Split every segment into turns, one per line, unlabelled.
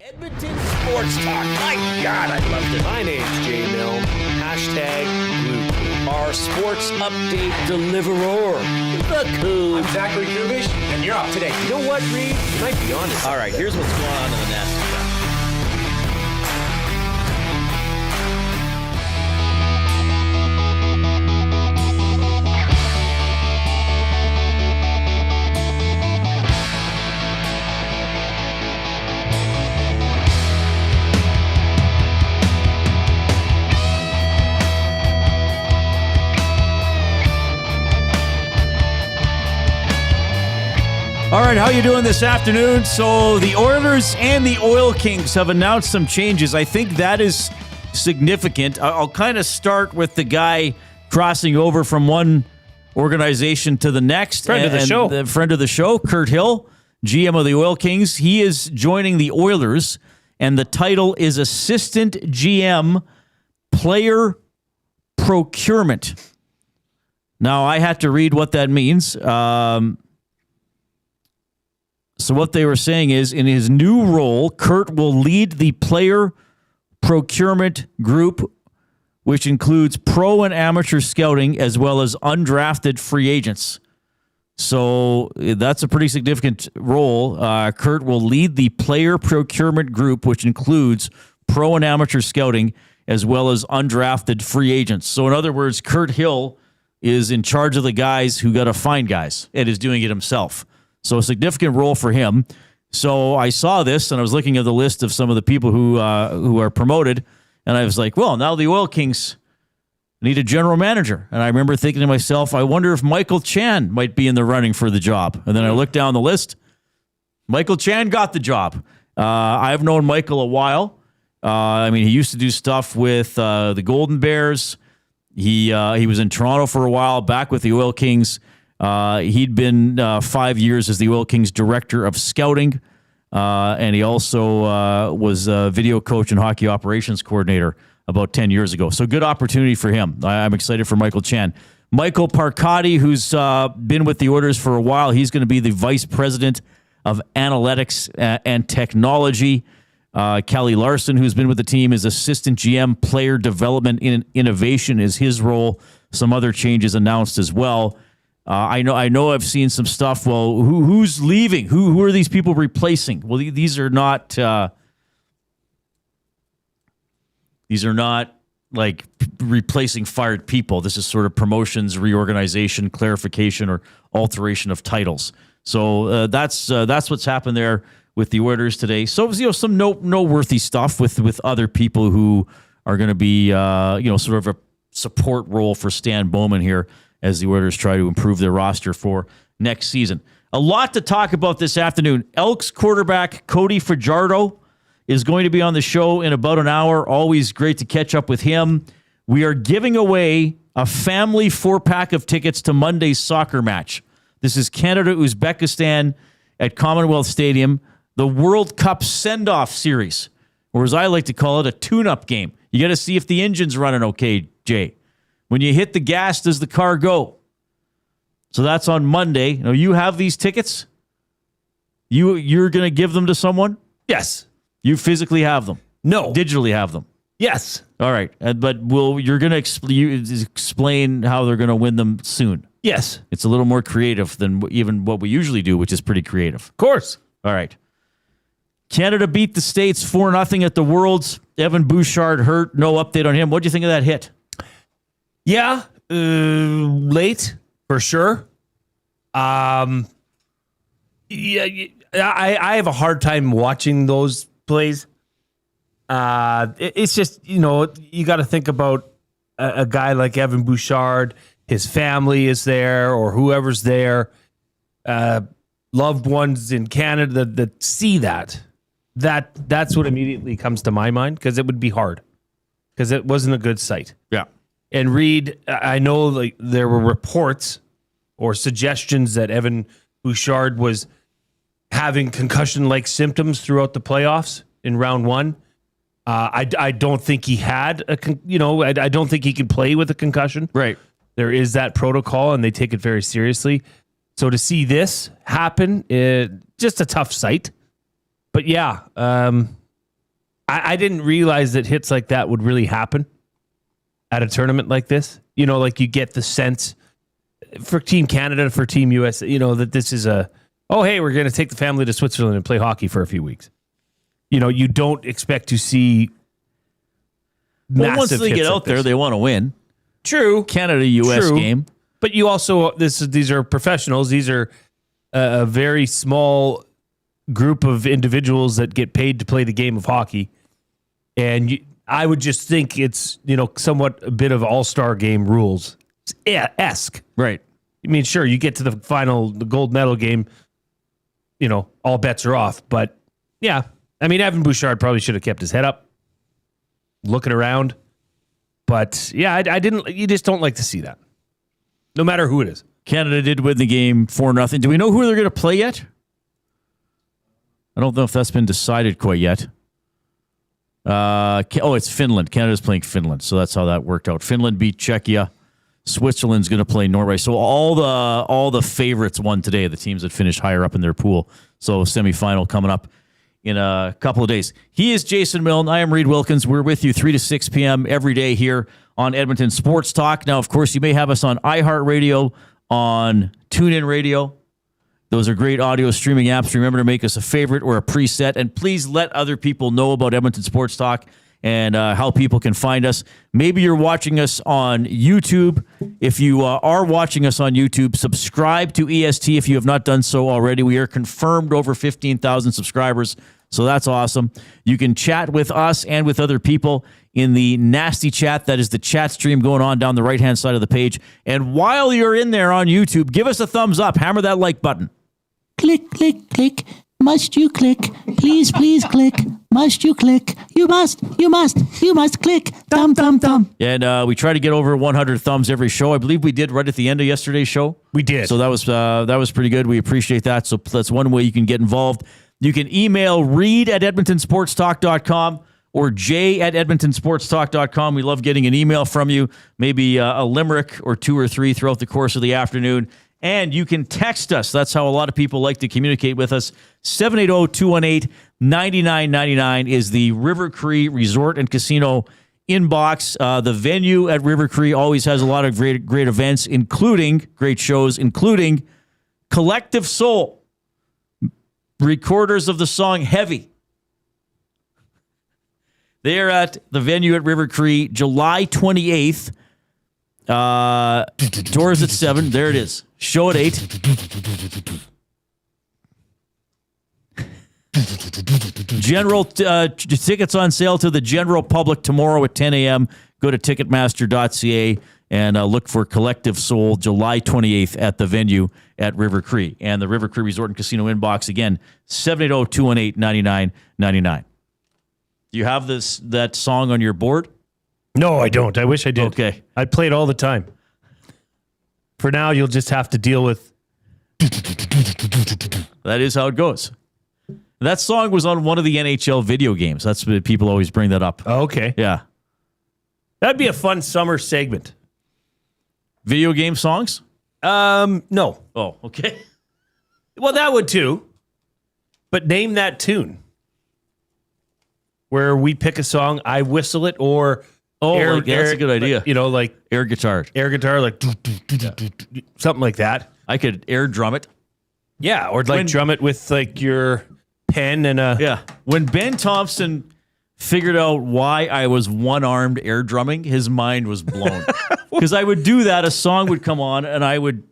Edmonton Sports Talk. My God, I loved it.
My name's Jay Milne. #Blue.
Our sports update deliverer, the Coop.
I'm Zachary Kubish, and you're up today.
You know what, Reid?
You might be on to
All right, here's what's going on in the nest.
All right, how you doing this afternoon? So the Oilers and the Oil Kings have announced some changes. I think that is significant. I'll kind of start with the guy crossing over from one organization to the next.
Friend of the show.
The friend of the show, Kurt Hill, GM of the Oil Kings. He is joining the Oilers, and the title is Assistant GM Player Procurement. Now, I had to read what that means. So what they were saying is, in his new role, Kurt will lead the player procurement group, which includes pro and amateur scouting as well as undrafted free agents. So that's a pretty significant role. Kurt will lead the player procurement group, which includes pro and amateur scouting as well as undrafted free agents. So in other words, Kurt Hill is in charge of the guys who got to find guys and is doing it himself. So a significant role for him. So I saw this, and I was looking at the list of some of the people who are promoted, and I was like, well, now the Oil Kings need a general manager. And I remember thinking to myself, I wonder if Michael Chan might be in the running for the job. And then I looked down the list. Michael Chan got the job. I've known Michael a while. He used to do stuff with the Golden Bears. He was in Toronto for a while, back with the Oil Kings. He'd been 5 years as the Oil Kings director of scouting, and he also was a video coach and hockey operations coordinator about 10 years ago. So good opportunity for him. I'm excited for Michael Chan. Michael Parcotti, who's been with the Oilers for a while, he's going to be the vice president of analytics and technology. Kelly Larson, who's been with the team, is assistant GM, player development and innovation is his role. Some other changes announced as well. I know. I've seen some stuff. Well, who's leaving? Who are these people replacing? Well, these are not like replacing fired people. This is sort of promotions, reorganization, clarification, or alteration of titles. So that's what's happened there with the Oilers today. So some noteworthy stuff with other people who are going to be sort of a support role for Stan Bowman here, as the Oilers try to improve their roster for next season. A lot to talk about this afternoon. Elks quarterback Cody Fajardo is going to be on the show in about an hour. Always great to catch up with him. We are giving away a family 4-pack of tickets to Monday's soccer match. This is Canada-Uzbekistan at Commonwealth Stadium, the World Cup send-off series, or as I like to call it, a tune-up game. You got to see if the engine's running okay, Jay. When you hit the gas, does the car go? So that's on Monday. Now, you have these tickets? You're going to give them to someone?
Yes.
You physically have them?
No.
Digitally have them?
Yes.
All right. But you're going to explain how they're going to win them soon?
Yes.
It's a little more creative than even what we usually do, which is pretty creative.
Of course.
All right. Canada beat the States 4-0 at the Worlds. Evan Bouchard hurt. No update on him. What do you think of that hit?
Yeah, late for sure. I have a hard time watching those plays. It's just, you got to think about a guy like Evan Bouchard. His family is there, or whoever's there. Loved ones in Canada that see that. That's what immediately comes to my mind, because it would be hard, because it wasn't a good sight.
Yeah.
And Reid, I know there were reports or suggestions that Evan Bouchard was having concussion-like symptoms throughout the playoffs in round one. I don't think he had I don't think he can play with a concussion.
Right.
There is that protocol, and they take it very seriously. So to see this happen, just a tough sight. But yeah, I didn't realize that hits like that would really happen at a tournament like this. You know, like you get the sense for Team Canada, for Team US, you know, that this is hey, we're going to take the family to Switzerland and play hockey for a few weeks. You know, you don't expect to see massive
once they
hits
get
like
out there,
this.
they want to win.
True.
Canada-US game.
But you also, these are professionals. These are a very small group of individuals that get paid to play the game of hockey. And I would just think it's, you know, somewhat a bit of all-star game rules. Esque.
Right.
I mean, sure, you get to the final, the gold medal game, you know, all bets are off. But, yeah, I mean, Evan Bouchard probably should have kept his head up, looking around. But, yeah, you just don't like to see that, no matter who it is.
Canada did win the game 4-0. Do we know who they're going to play yet? I don't know if that's been decided quite yet. It's Finland. Canada's playing Finland, so that's how that worked out. Finland beat Czechia. Switzerland's going to play Norway. So all the favorites won today, the teams that finished higher up in their pool. So semifinal coming up in a couple of days. He is Jason Milne. I am Reid Wilkins. We're with you 3 to 6 p.m. every day here on Edmonton Sports Talk. Now, of course, you may have us on iHeartRadio, on TuneIn Radio. Those are great audio streaming apps. Remember to make us a favorite or a preset. And please let other people know about Edmonton Sports Talk and how people can find us. Maybe you're watching us on YouTube. If you are watching us on YouTube, subscribe to EST if you have not done so already. We are confirmed over 15,000 subscribers, so that's awesome. You can chat with us and with other people in the nasty chat. That is the chat stream going on down the right-hand side of the page. And while you're in there on YouTube, give us a thumbs up. Hammer that like button.
Click, click, click. Must you click? Please, please click. Must you click? You must click. Thumb, thumb, thumb.
And we try to get over 100 thumbs every show. I believe we did right at the end of yesterday's show.
We did.
So that was pretty good. We appreciate that. So that's one way you can get involved. You can email reid@edmontonsportstalk.com or jay@edmontonsportstalk.com. We love getting an email from you, maybe a limerick or 2 or 3 throughout the course of the afternoon. And you can text us. That's how a lot of people like to communicate with us. 780-218-9999 is the River Cree Resort and Casino inbox. The venue at River Cree always has a lot of great events, including great shows, including Collective Soul, recorders of the song Heavy. They are at the venue at River Cree, July 28th. Doors at 7. There it is. Show at 8. General tickets on sale to the general public tomorrow at 10 a.m. Go to ticketmaster.ca and look for Collective Soul, July 28th at the venue at River Cree. And the River Cree Resort and Casino inbox, again, 780-218-9999. Do you have that song on your board?
No, I don't. I wish I did.
Okay.
I play it all the time. For now, you'll just have to deal with...
That is how it goes. That song was on one of the NHL video games. That's what people always bring that up.
Oh, okay.
Yeah.
That'd be a fun summer segment.
Video game songs?
No.
Oh, okay.
Well, that would too. But name that tune. Where we pick a song, I whistle it, or...
that's a good idea.
Like, you know, like...
Air guitar.
Like... Something like that.
I could air drum it.
Yeah, or like drum it with like your pen and a...
Yeah. When Ben Thompson figured out why I was one-armed air drumming, his mind was blown. Because I would do that, a song would come on, and I would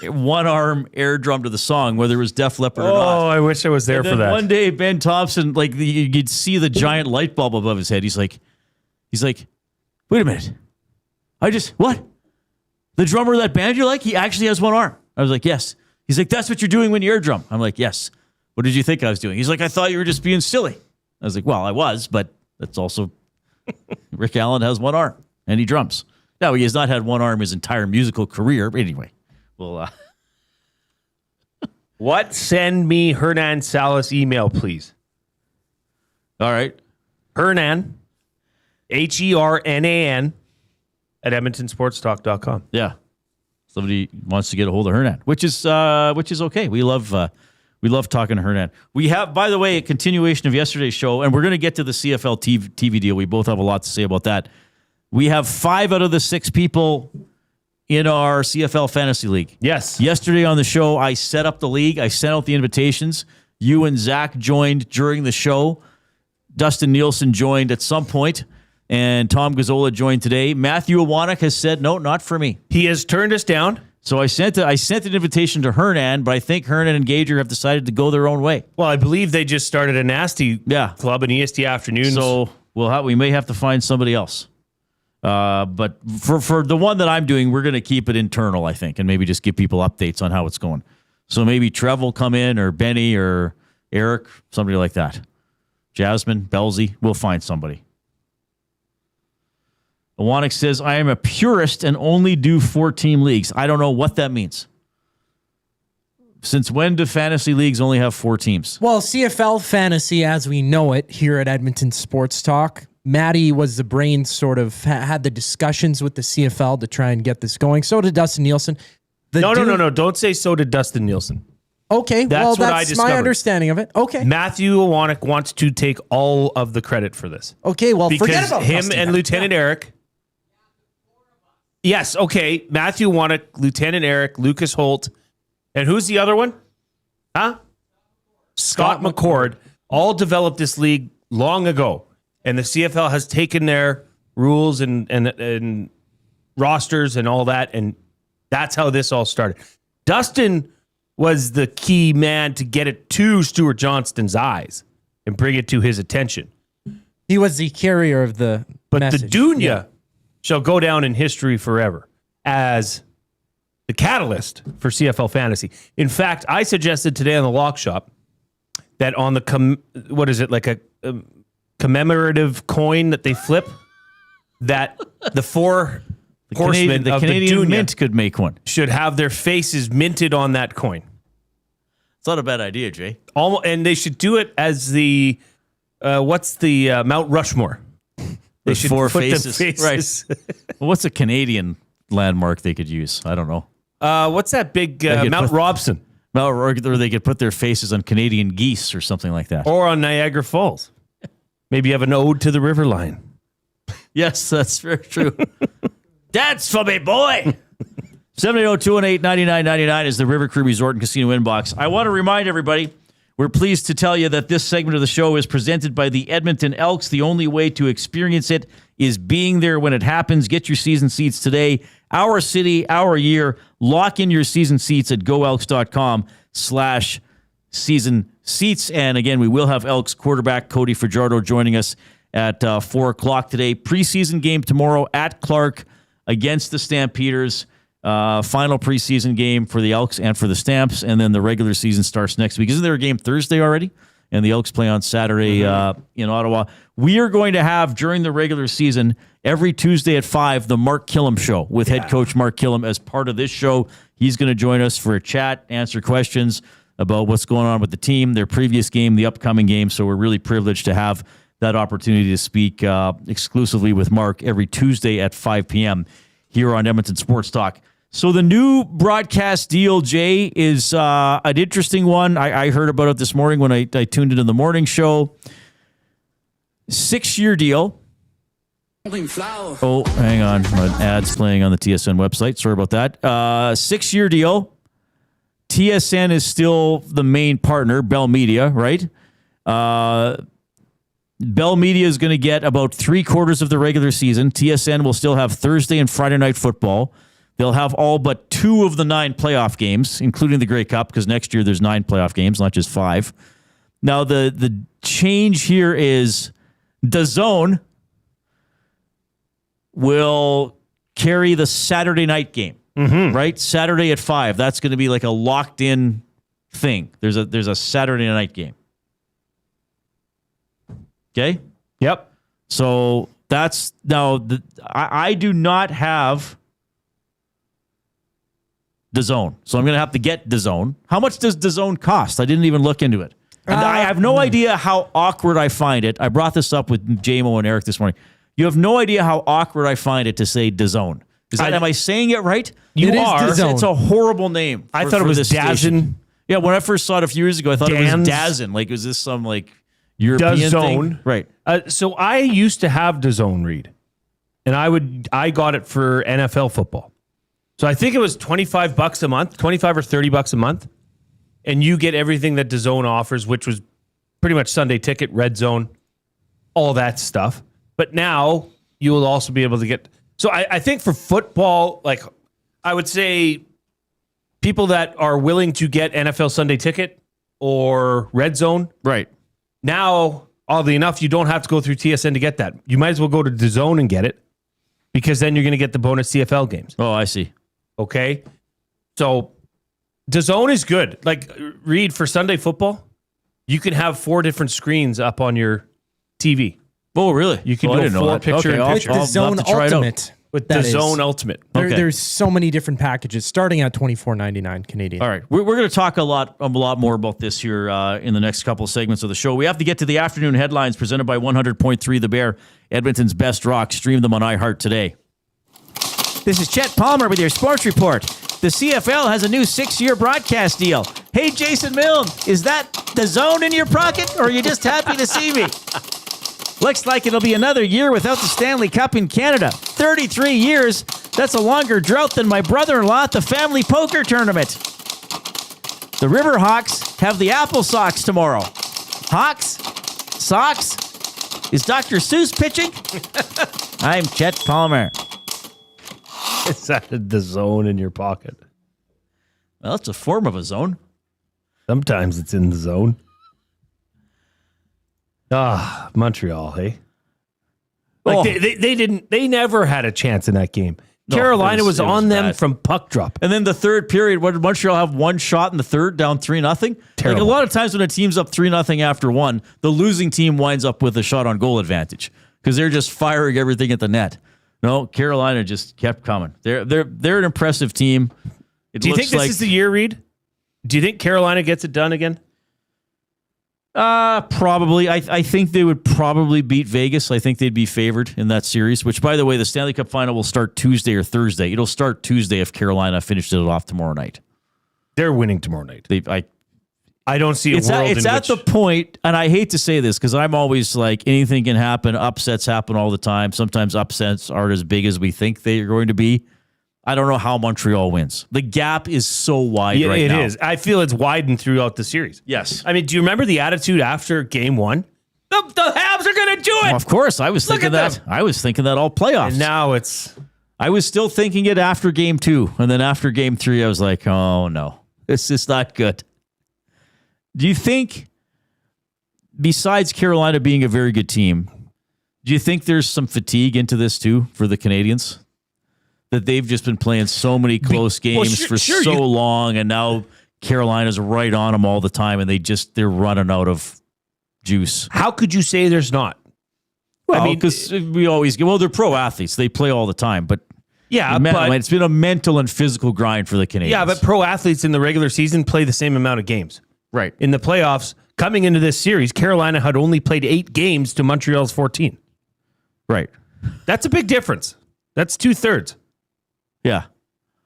one-arm air drum to the song, whether it was Def Leppard or not.
Oh, I wish I was there for that.
One day, Ben Thompson, like, you'd see the giant light bulb above his head. He's like, wait a minute. What? The drummer of that band you like, he actually has one arm. I was like, yes. He's like, that's what you're doing when you air drum. I'm like, yes. What did you think I was doing? He's like, I thought you were just being silly. I was like, well, I was, but that's also Rick Allen has one arm and he drums. Now, he has not had one arm his entire musical career. But anyway, well,
What? Send me Hernan Salas email, please.
All right.
Hernan, HERNAN, at EdmontonSportsTalk.com.
Yeah. Somebody wants to get a hold of Hernan, which is okay. We love We love talking to Hernan. We have, by the way, a continuation of yesterday's show, and we're going to get to the CFL TV deal. We both have a lot to say about that. We have 5 out of the 6 people in our CFL Fantasy League.
Yes.
Yesterday on the show, I set up the league. I sent out the invitations. You and Zach joined during the show. Dustin Nielsen joined at some point, and Tom Gazzola joined today. Matthew Awanek has said, no, not for me.
He has turned us down.
So I sent an invitation to Hernan, but I think Hernan and Gager have decided to go their own way.
Well, I believe they just started a nasty club in EST afternoons.
So we may have to find somebody else. But for the one that I'm doing, we're going to keep it internal, I think, and maybe just give people updates on how it's going. So maybe Trev will come in, or Benny, or Eric, somebody like that. Jasmine, Belzy, we'll find somebody. Awanek says, I am a purist and only do 4-team leagues. I don't know what that means. Since when do fantasy leagues only have 4 teams?
Well, CFL fantasy, as we know it here at Edmonton Sports Talk, Maddie was the brains, sort of had the discussions with the CFL to try and get this going. So did Dustin Nielsen.
No. Don't say so did Dustin Nielsen.
Okay,
That's
that's my understanding of it. Okay.
Matthew Awanek wants to take all of the credit for this.
Okay, well,
Because
forget about
him
Dustin.
and Lieutenant Eric. Yes, okay. Matthew Awanek, Lieutenant Eric, Lucas Holt, and who's the other one? Huh? Scott McCord all developed this league long ago. And the CFL has taken their rules and rosters and all that, and that's how this all started. Dustin was the key man to get it to Stuart Johnston's eyes and bring it to his attention.
He was the carrier of the message.
The Dunya shall go down in history forever as the catalyst for CFL fantasy. In fact, I suggested today on the Lock Shop that on the like a commemorative coin that they flip, that the 4 horsemen
the
of
Canadian
the Dunya
Mint could make one.
should have their faces minted on that coin.
It's not a bad idea, Jay.
And they should do it as the Mount Rushmore. They should
4
put
faces.
the faces.
Right. Well, what's a Canadian landmark they could use? I don't know.
What's that big
could
Mount
put-
Robson
Or they could put their faces on Canadian geese or something like that.
or on Niagara Falls? Maybe have an ode to the river line.
Yes, that's very true. Dance for me, boy. 780-218-9999 is the River Crew Resort and Casino inbox. I want to remind everybody, we're pleased to tell you that this segment of the show is presented by the Edmonton Elks. The only way to experience it is being there when it happens. Get your season seats today. Our city, our year. Lock in your season seats at goelks.com/season seats. And again, we will have Elks quarterback Cody Fajardo joining us at 4 o'clock today. Preseason game tomorrow at Clarke against the Stampeders. Final preseason game for the Elks and for the Stamps. And then the regular season starts next week. Isn't there a game Thursday already? And the Elks play on Saturday in Ottawa. We are going to have, during the regular season, every Tuesday at 5, the Mark Killam Show with head coach Mark Killam as part of this show. He's going to join us for a chat, answer questions about what's going on with the team, their previous game, the upcoming game. So we're really privileged to have that opportunity to speak exclusively with Mark every Tuesday at 5 p.m. here on Edmonton Sports Talk. So the new broadcast deal, Jay, is an interesting one. I heard about it this morning when I tuned into the morning show. 6-year deal. Oh, hang on. My ad's playing on the TSN website. Sorry about that. 6-year deal. TSN is still the main partner, Bell Media, right? Bell Media is going to get about 3/4 of the regular season. TSN will still have Thursday and Friday night football. They'll have all but 2 of the 9 playoff games, including the Grey Cup, because next year there's 9 playoff games, not just 5. Now, the change here is DAZN will carry the Saturday night game, right? Saturday at 5. That's going to be like a locked-in thing. There's a Saturday night game. Okay?
Yep.
So that's now I do not have DAZN. So I'm going to have to get DAZN. How much does DAZN cost? I didn't even look into it. And I have no idea how awkward I find it. I brought this up with JMO and Eric this morning. You have no idea how awkward I find it to say DAZN. Am I saying it right?
You
It is
are.
DAZN.
It's a horrible name.
I thought it was
this station.
Dazn.
Yeah, when I first saw it a few years ago, I thought it was
Dan's-
DAZN. Like, was this some like European thing?
DAZN.
Right.
So I used to have DAZN, Reid, and I got it for NFL football. So I think it was $25 a month, $25 or $30 a month, and you get everything that DAZN offers, which was pretty much Sunday Ticket, Red Zone, all that stuff. But now you will also be able to get. So I think for football, like I would say, people that are willing to get NFL Sunday Ticket or Red Zone,
Right.
now, oddly enough, you don't have to go through TSN to get that. You might as well go to DAZN and get it, because then you're going to get the bonus CFL games.
Oh, I see.
Okay? So DAZN is good. Like, Reid, for Sunday football, you can have 4 different screens up on your TV.
Oh, really?
You can
I
go
didn't know
4
that.
picture
Okay,
in
I'll-
picture.
I'll
The Zone
have to try it out.
Ultimate.
With
That
DAZN
is-
Ultimate.
Okay.
There's so many different packages starting at $24.99 Canadian.
All right, we're going to talk a lot more about this here in the next couple of segments of the show. We have to get to the afternoon headlines presented by 100.3 The Bear, Edmonton's best rock. Stream them on iHeart today. This is Chet Palmer with your sports report. The CFL has a new 6-year broadcast deal. Hey, Jason Milne, is that the zone in your pocket, or are you just happy to see me? Looks like it'll be another year without the Stanley Cup in Canada. 33 years. That's a longer drought than my brother-in-law at the family poker tournament. The Riverhawks have the Apple Sox tomorrow. Hawks? Sox? Is Dr. Seuss pitching? I'm Chet Palmer.
Is that the zone in your pocket?
Well, it's a form of a zone.
Sometimes it's in the zone. Montreal, hey? Like they never had a chance in that game.
No,
Carolina
it
was
was
on them
bad.
from puck drop.
And then the third period, what did Montreal have? One shot in the third, down 3-0? Like
Terrible.
a lot of times when a team's up 3-0 after one, the losing team winds up with a shot on goal advantage because they're just firing everything at the net. No, Carolina just kept coming. They're an impressive team.
Do you think this is the year, Reid? Do you think Carolina gets it done again?
Probably. I think they would probably beat Vegas. I think they'd be favored in that series, which, by the way, the Stanley Cup final will start Tuesday or Thursday. It'll start Tuesday if Carolina finished it off tomorrow night.
They're winning tomorrow night.
I
don't see a
it's
world
at, it's
in
at
which...
the point, and I hate to say this because I'm always like, anything can happen. Upsets happen all the time. Sometimes upsets aren't as big as we think they are going to be. I don't know how Montreal wins. The gap is so wide right now.
It is. I feel it's widened throughout the series.
Yes.
I mean, do you remember the attitude after game one? The Habs are going to do it.
Well, of course. I was
Look
thinking
at
that. I was thinking that all playoffs.
And now it's...
I was still thinking it after game 2. And then after game 3, I was like, oh, no. This is not good. Do you think, besides Carolina being a very good team, do you think there's some fatigue into this too for the Canadiens? That they've just been playing so many close games for so long, and now Carolina's right on them all the time, and they're running out of juice.
How could you say there's not?
Well, I mean, because we always they're pro athletes. They play all the time, but
yeah, but
it's been a mental and physical grind for the Canadiens.
Yeah, but pro athletes in the regular season play the same amount of games.
Right.
In the playoffs, coming into this series, Carolina had only played 8 games to Montreal's 14.
Right.
That's a big difference. That's 2/3.
Yeah.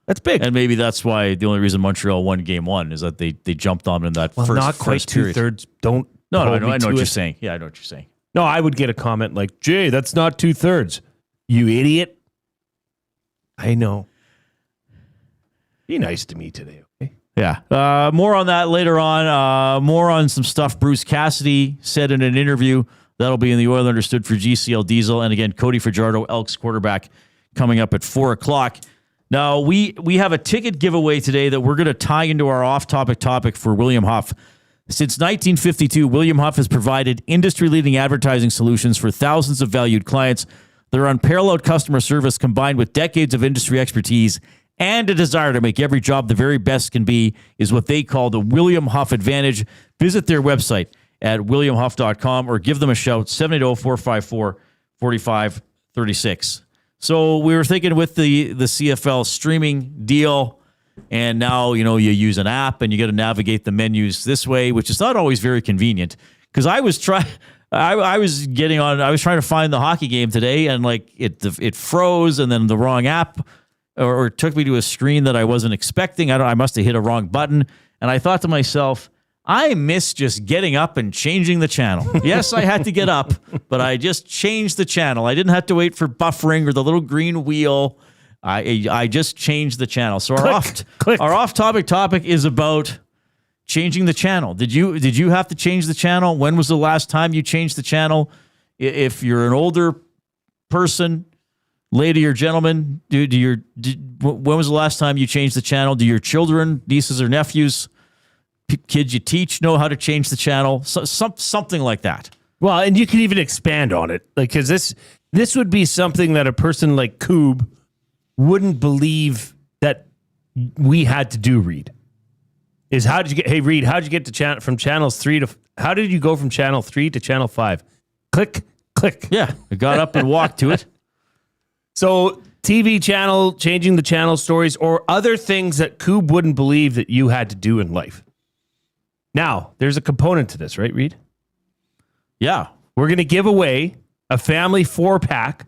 That's big.
And maybe that's why the only reason Montreal won game 1 is that they jumped on them in that
not quite
first period.
2/3. Don't.
No, I
hold
know
me
what
to
you're
it.
saying. Yeah, I know what you're saying.
No, I would get a comment like, Jay, that's not 2/3. You idiot. I know. Be nice to me today, okay?
Yeah. More on that later on. More on some stuff Bruce Cassidy said in an interview. That'll be in the Oil Understood for GCL Diesel. And again, Cody Fajardo, Elks quarterback, coming up at 4 o'clock. Now, we have a ticket giveaway today that we're going to tie into our off-topic topic for William Huff. Since 1952, William Huff has provided industry-leading advertising solutions for thousands of valued clients. Their unparalleled customer service, combined with decades of industry expertise and a desire to make every job the very best can be, is what they call the William Huff Advantage. Visit their website at williamhuff.com or give them a shout, 780-454-4536. So we were thinking with the CFL streaming deal, and now, you use an app and you got to navigate the menus this way, which is not always very convenient. Because I was trying to find the hockey game today, and like it froze, and then the wrong app, or it took me to a screen that I wasn't expecting. I must have hit a wrong button, And I thought to myself, I miss just getting up and changing the channel. Yes, I had to get up, but I just changed the channel. I didn't have to wait for buffering or the little green wheel. I just changed the channel. So our off-topic topic is about changing the channel. Did you have to change the channel? When was the last time you changed the channel? If you're an older person, lady or gentleman, when was the last time you changed the channel? Do your children, nieces or nephews, kids you teach know how to change the channel? Something like that.
Well, and you can even expand on it, like, because this would be something that a person like Coob wouldn't believe that we had to do. Reid, is how did you get? Hey, Reid, how did you get to from channels 3 to? How did you go from channel 3 to channel 5? Click, click.
Yeah, I got up and walked to it.
So TV channel, changing the channel stories, or other things that Coob wouldn't believe that you had to do in life. Now, there's a component to this, right, Reid?
Yeah.
We're going to give away a family 4-pack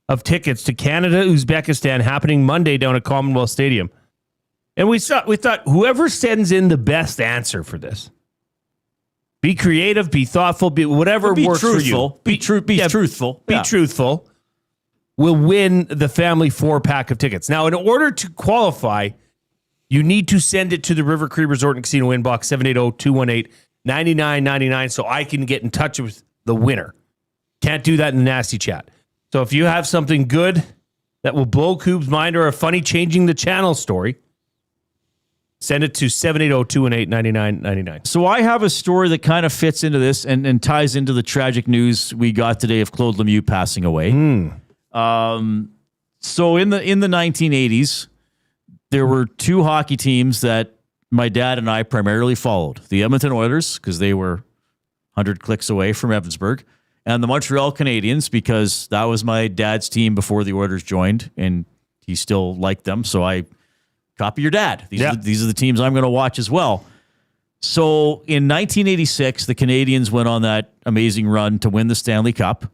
of tickets to Canada, Uzbekistan, happening Monday down at Commonwealth Stadium. And we thought whoever sends in the best answer for this, be creative, be thoughtful, be whatever works
truthful.
for you.
Be truthful.
Be truthful. Will win the family 4-pack of tickets. Now, in order to qualify, you need to send it to the River Cree Resort and Casino inbox 780-218-9999 so I can get in touch with the winner. Can't do that in the nasty chat. So if you have something good that will blow Coob's mind or a funny changing the channel story, send it to 780-218-9999.
So I have a story that kind of fits into this and ties into the tragic news we got today of Claude Lemieux passing away. So in the 1980s, there were two hockey teams that my dad and I primarily followed. The Edmonton Oilers, because they were 100 clicks away from Evansburg, and the Montreal Canadiens, because that was my dad's team before the Oilers joined, and he still liked them. So I copy your dad. These are the teams I'm going to watch as well. So in 1986, the Canadiens went on that amazing run to win the Stanley Cup.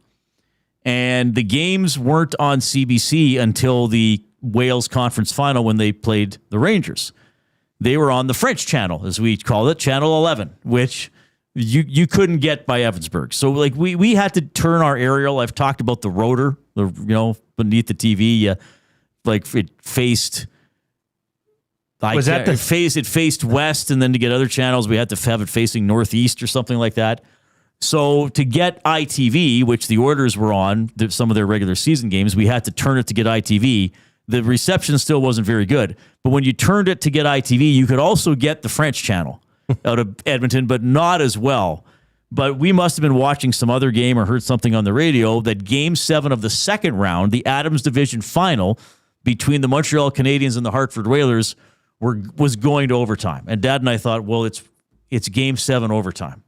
And the games weren't on CBC until the Wales Conference Final when they played the Rangers. They were on the French channel, as we call it, Channel 11, which you couldn't get by Evansburg. So like we had to turn our aerial. I've talked about the rotor, beneath the TV. Like it faced. It faced west, and then to get other channels, we had to have it facing northeast or something like that. So to get ITV, which the Oilers were on some of their regular season games, we had to turn it to get ITV. The reception still wasn't very good. But when you turned it to get ITV, you could also get the French channel out of Edmonton, but not as well. But we must have been watching some other game or heard something on the radio that Game 7 of the second round, the Adams Division final between the Montreal Canadiens and the Hartford Whalers, was going to overtime. And Dad and I thought, well, it's Game 7 overtime.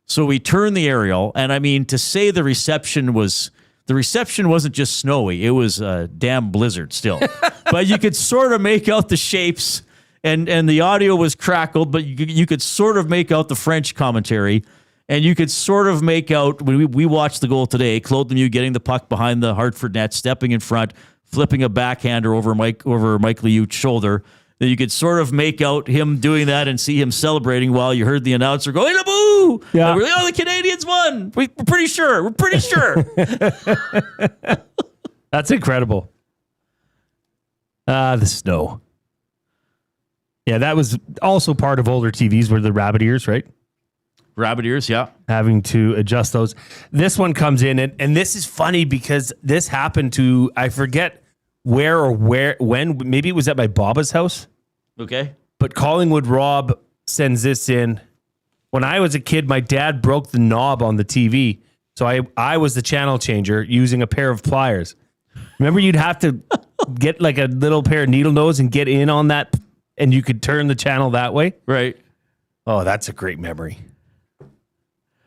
So we turned the aerial, and I mean, to say the reception wasn't just snowy, it was a damn blizzard still. But you could sort of make out the shapes, and the audio was crackled, but you could sort of make out the French commentary, and you could sort of make out, when we watched the goal today, Claude Lemieux getting the puck behind the Hartford net, stepping in front, flipping a backhander over Mike Liut's shoulder. That you could sort of make out him doing that and see him celebrating while you heard the announcer go, "Hey, boo!" Yeah. The Canadiens won. We're pretty sure.
That's incredible. The snow. Yeah, that was also part of older TVs were the rabbit ears, right?
Rabbit ears, yeah.
Having to adjust those. This one comes in, and this is funny because this happened to, I forget when, maybe it was at my Baba's house.
Okay.
But Collingwood Rob sends this in. When I was a kid, my dad broke the knob on the TV. So I was the channel changer using a pair of pliers. Remember, you'd have to get like a little pair of needle nose and get in on that, and you could turn the channel that way.
Right.
Oh, that's a great memory.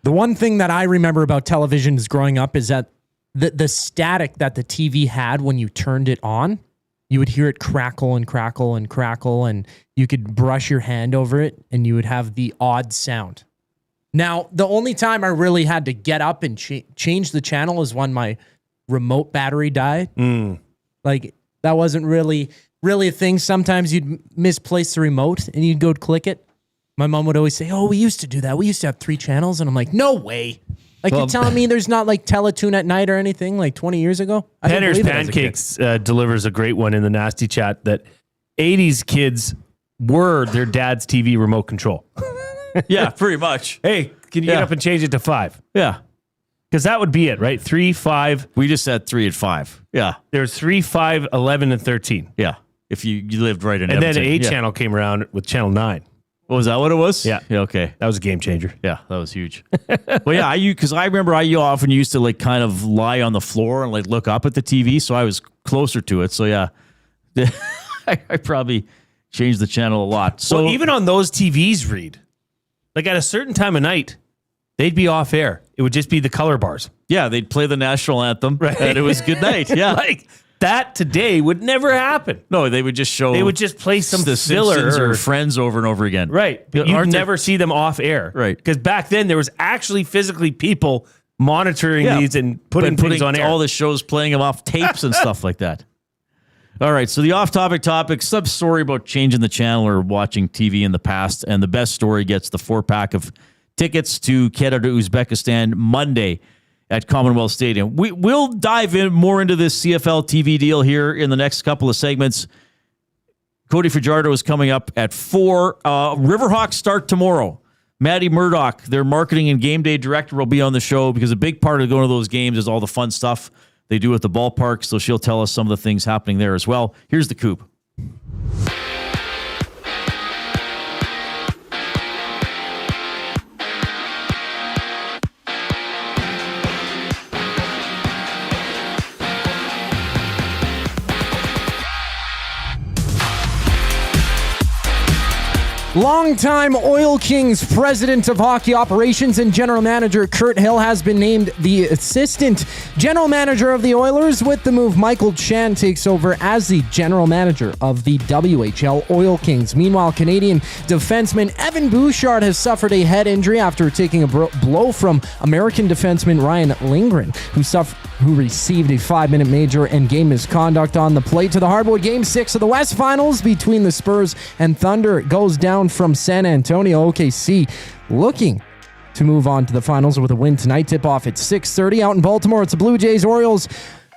The one thing that I remember about television is growing up is that the static that the TV had when you turned it on, you would hear it crackle and crackle and crackle, and you could brush your hand over it, and you would have the odd sound. Now, the only time I really had to get up and change the channel is when my remote battery died. Like, that wasn't really a thing. Sometimes you'd misplace the remote, and you'd go click it, My mom would always say, "Oh, we used to do that. We used to have 3 channels." And I'm like, "No way." Like, you're telling me there's not like Teletoon at night or anything like 20 years ago? I didn't
Penner's
believe it as a kid.
Pancakes delivers a great one in the nasty chat that 80s kids were their dad's TV remote control.
Yeah, pretty much.
Hey, can you get up and change it to 5?
Yeah.
Because that would be it, right? 3, 5.
We just had 3 and 5. Yeah.
There's 3, 5, 11, and 13.
Yeah. If you lived right in
And
Edmonton.
then 8 channel came around with channel 9.
Oh, was that what it was?
Yeah.
Okay.
That was a game changer.
Yeah, that was huge. Well, yeah, because I remember I often used to like kind of lie on the floor and like look up at the TV, so I was closer to it. So yeah, I probably changed the channel a lot. So
well, even on those TVs, Reid, like at a certain time of night, they'd be off air. It would just be the color bars.
Yeah, they'd play the national anthem,
Right.
and it was good night. Yeah,
Like that today would never happen.
no, they would just show.
They would just play some
the
filler
Simpsons or
or
Friends over and over again.
right. But you'd never see them off air.
Right.
Because back then there was actually physically people monitoring these and putting things on air.
all the shows, playing them off tapes and stuff like that. All right, so the off-topic topic, some story about changing the channel or watching TV in the past, and the best story gets the 4-pack of tickets to Canada, Uzbekistan Monday at Commonwealth Stadium. We'll dive in more into this CFL TV deal here in the next couple of segments. Cody Fajardo is coming up at 4. Riverhawks start tomorrow. Maddie Murdoch, their marketing and game day director, will be on the show because a big part of going to those games is all the fun stuff they do at the ballpark. So she'll tell us some of the things happening there as well. Here's the Coop.
Longtime Oil Kings president of hockey operations and general manager Kurt Hill has been named the assistant general manager of the Oilers. With the move, Michael Chan takes over as the general manager of the WHL Oil Kings. Meanwhile, Canadian defenseman Evan Bouchard has suffered a head injury after taking a blow from American defenseman Ryan Lindgren, who received a 5-minute major and game misconduct on the plate. To the hardwood, Game 6 of the West Finals between the Spurs and Thunder goes down from San Antonio. OKC looking to move on to the finals with a win tonight. Tip-off at 6:30. Out in Baltimore, it's the Blue Jays-Orioles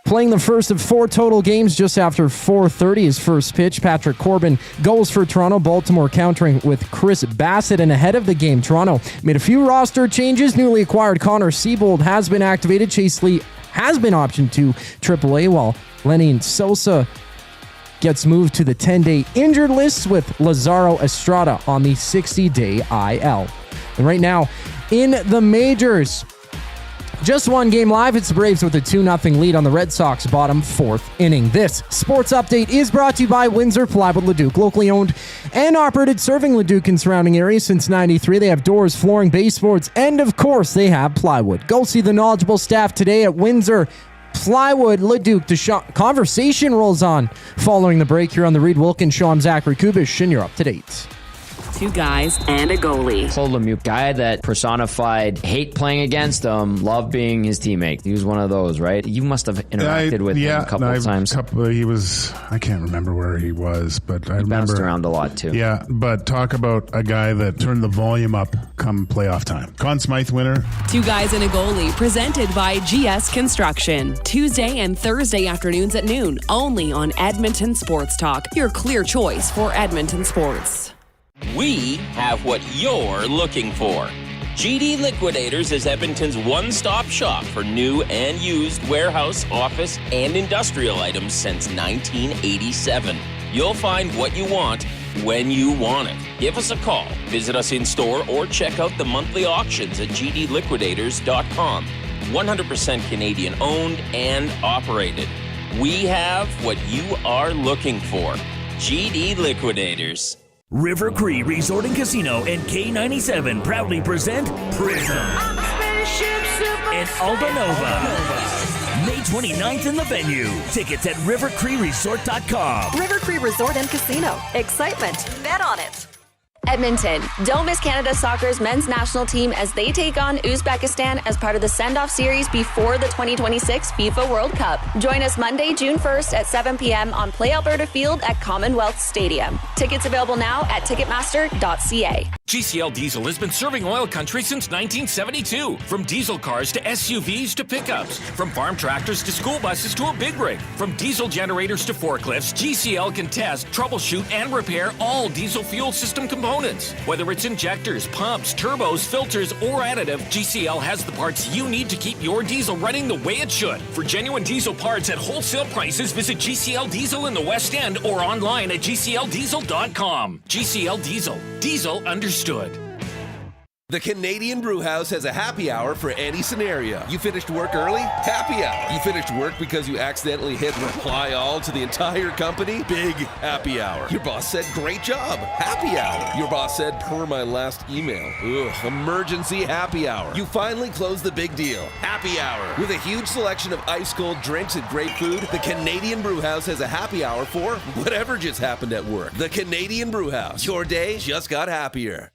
playing the first of 4 total games just after 4:30. His first pitch, Patrick Corbin goes for Toronto. Baltimore countering with Chris Bassett. And ahead of the game, Toronto made a few roster changes. Newly acquired Connor Siebold has been activated. Chase Lee has been optioned to AAA, while Lenny Sosa gets moved to the 10-day injured list with Lazaro Estrada on the 60-day IL. And right now, in the majors, just one game live. It's the Braves with a 2-0 lead on the Red Sox bottom 4th inning. This sports update is brought to you by Windsor Plywood Leduc, locally owned and operated, serving Leduc and surrounding areas since '93. They have doors, flooring, baseboards, and of course, they have plywood. Go see the knowledgeable staff today at Windsor Plywood Leduc. The conversation rolls on following the break here on the Reid Wilkins Show. I'm Zachary Kubish, and you're up to date.
2 guys and a goalie.
Lemieux, guy that personified hate playing against him, love being his teammate. He was one of those, right? You must have interacted with him a couple of times.
He was, I can't remember where he was, but I remember.
Bounced around a lot too.
Yeah, but talk about a guy that turned the volume up come playoff time. Conn Smythe winner.
2 guys and a goalie, presented by GS Construction. Tuesday and Thursday afternoons at noon, only on Edmonton Sports Talk, your clear choice for Edmonton sports.
We have what you're looking for. GD Liquidators is Edmonton's one-stop shop for new and used warehouse, office, and industrial items since 1987. You'll find what you want when you want it. Give us a call, visit us in-store, or check out the monthly auctions at gdliquidators.com. 100% Canadian-owned and operated. We have what you are looking for. GD Liquidators.
River Cree Resort and Casino and K97 proudly present Prism and Aldanova. May 29th in the venue. Tickets at rivercreeresort.com.
River Cree Resort and Casino. Excitement. Bet on it.
Edmonton, don't miss Canada Soccer's men's national team as they take on Uzbekistan as part of the send-off series before the 2026 FIFA World Cup. Join us Monday, June 1st at 7 p.m. on Play Alberta Field at Commonwealth Stadium. Tickets available now at Ticketmaster.ca.
GCL Diesel has been serving oil country since 1972. From diesel cars to SUVs to pickups. From farm tractors to school buses to a big rig. From diesel generators to forklifts, GCL can test, troubleshoot, and repair all diesel fuel system components. Whether it's injectors, pumps, turbos, filters, or additive, GCL has the parts you need to keep your diesel running the way it should. For genuine diesel parts at wholesale prices, visit GCL Diesel in the West End or online at GCLDiesel.com. GCL Diesel. Diesel understood.
The Canadian Brewhouse has a happy hour for any scenario. You finished work early? Happy hour. You finished work because you accidentally hit reply all to the entire company? Big happy hour. Your boss said great job. Happy hour. Your boss said per my last email. Ugh, emergency happy hour. You finally closed the big deal. Happy hour. With a huge selection of ice cold drinks and great food, the Canadian Brewhouse has a happy hour for whatever just happened at work. The Canadian Brewhouse. Your day just got happier.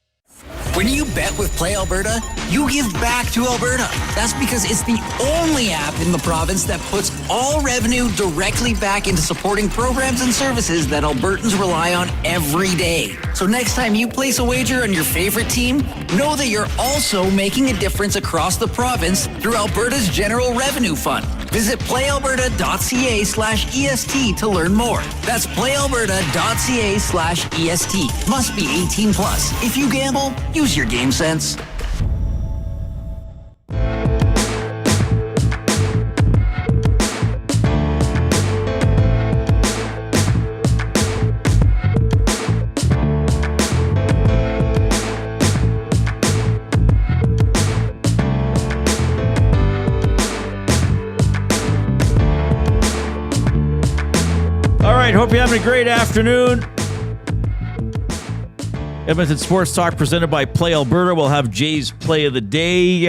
When you bet with Play Alberta, you give back to Alberta. That's because it's the only app in the province that puts all revenue directly back into supporting programs and services that Albertans rely on every day. So next time you place a wager on your favorite team, know that you're also making a difference across the province through Alberta's General Revenue Fund. Visit playalberta.ca/EST to learn more. That's playalberta.ca/EST. Must be 18 plus. If you gamble, use your game sense.
Hope you're having a great afternoon. Edmonton Sports Talk presented by Play Alberta. We'll have Jay's Play of the Day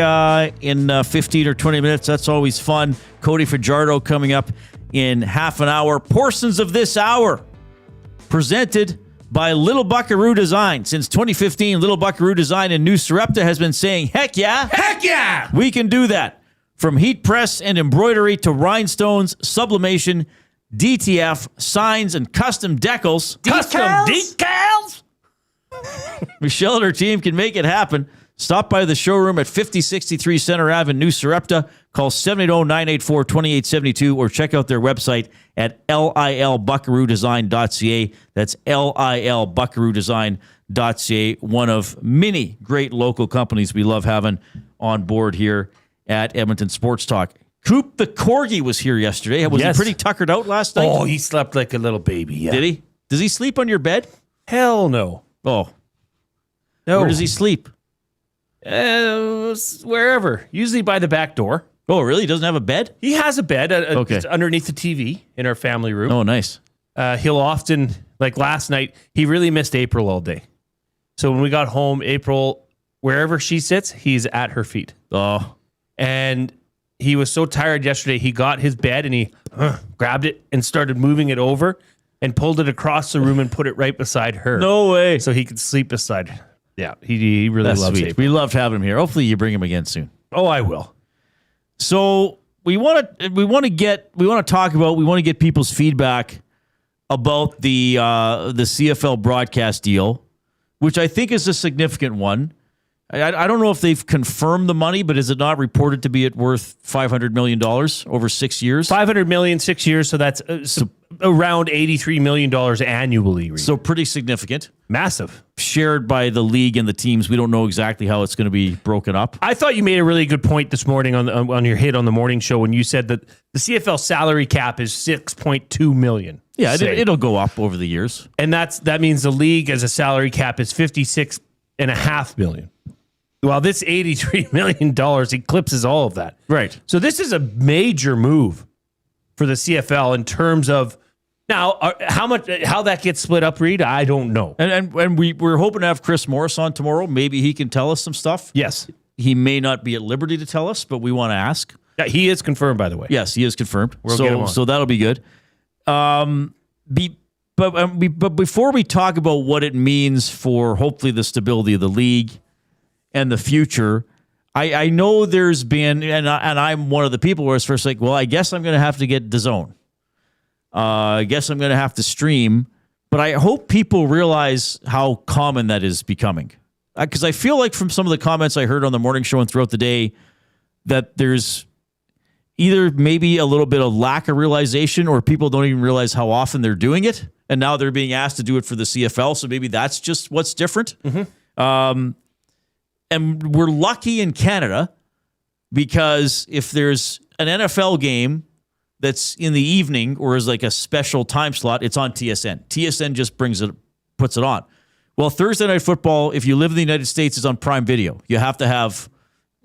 in 15 or 20 minutes. That's always fun. Cody Fajardo coming up in half an hour. Portions of this hour presented by Little Buckaroo Design. Since 2015, Little Buckaroo Design in New Sarepta has been saying, heck yeah.
Heck yeah.
We can do that. From heat press and embroidery to rhinestones, sublimation, DTF, signs, and custom decals.
Custom decals?
Michelle and her team can make it happen. Stop by the showroom at 5063 Center Ave in New Sarepta. Call 780-984-2872 or check out their website at lilbuckaroodesign.ca. That's lilbuckaroodesign.ca. One of many great local companies we love having on board here at Edmonton Sports Talk. Coop the Corgi was here yesterday. Was he pretty tuckered out last night?
Oh, he slept like a little baby. Yeah.
Did he? Does he sleep on your bed?
Hell no.
Oh.
No.
Where does he sleep?
Wherever. Usually by the back door.
Oh, really? He doesn't have a bed?
He has a bed underneath the TV in our family room.
Oh, nice.
He'll often, like last night, he really missed April all day. So when we got home, April, wherever she sits, he's at her feet.
Oh.
And he was so tired yesterday, he got his bed and he grabbed it and started moving it over and pulled it across the room and put it right beside her.
No way.
So he could sleep beside her. Yeah, he really loves it.
We loved having him here. Hopefully you bring him again soon.
Oh, I will.
So we want to get people's feedback about the CFL broadcast deal, which I think is a significant one. I don't know if they've confirmed the money, but is it not reported to be worth $500 million over 6 years?
$500 million, 6 years, so that's around $83 million annually.
So pretty significant.
Massive.
Shared by the league and the teams. We don't know exactly how it's going to be broken up.
I thought you made a really good point this morning on your hit on the morning show when you said that the CFL salary cap is $6.2 million.
Yeah, it'll go up over the years.
And that means the league as a salary cap is $56.5 million. Well, this $83 million eclipses all of that.
Right.
So this is a major move for the CFL in terms of now how that gets split up, Reid, I don't know.
And we're hoping to have Chris Morris on tomorrow. Maybe he can tell us some stuff.
Yes.
He may not be at liberty to tell us, but we want to ask.
Yeah, he is confirmed, by the way.
Yes, he is confirmed.
We'll get him on.
So that'll be good. But before we talk about what it means for hopefully the stability of the league and the future, I know there's been, and I'm one of the people where it's first like, well, I guess I'm going to have to get DAZN. I guess I'm going to have to stream. But I hope people realize how common that is becoming. because I feel like from some of the comments I heard on the morning show and throughout the day that there's either maybe a little bit of lack of realization or people don't even realize how often they're doing it. And now they're being asked to do it for the CFL. So maybe that's just what's different. And we're lucky in Canada because if there's an NFL game that's in the evening or is like a special time slot, it's on TSN. TSN just puts it on. Well, Thursday Night Football, if you live in the United States, is on Prime Video. You have to have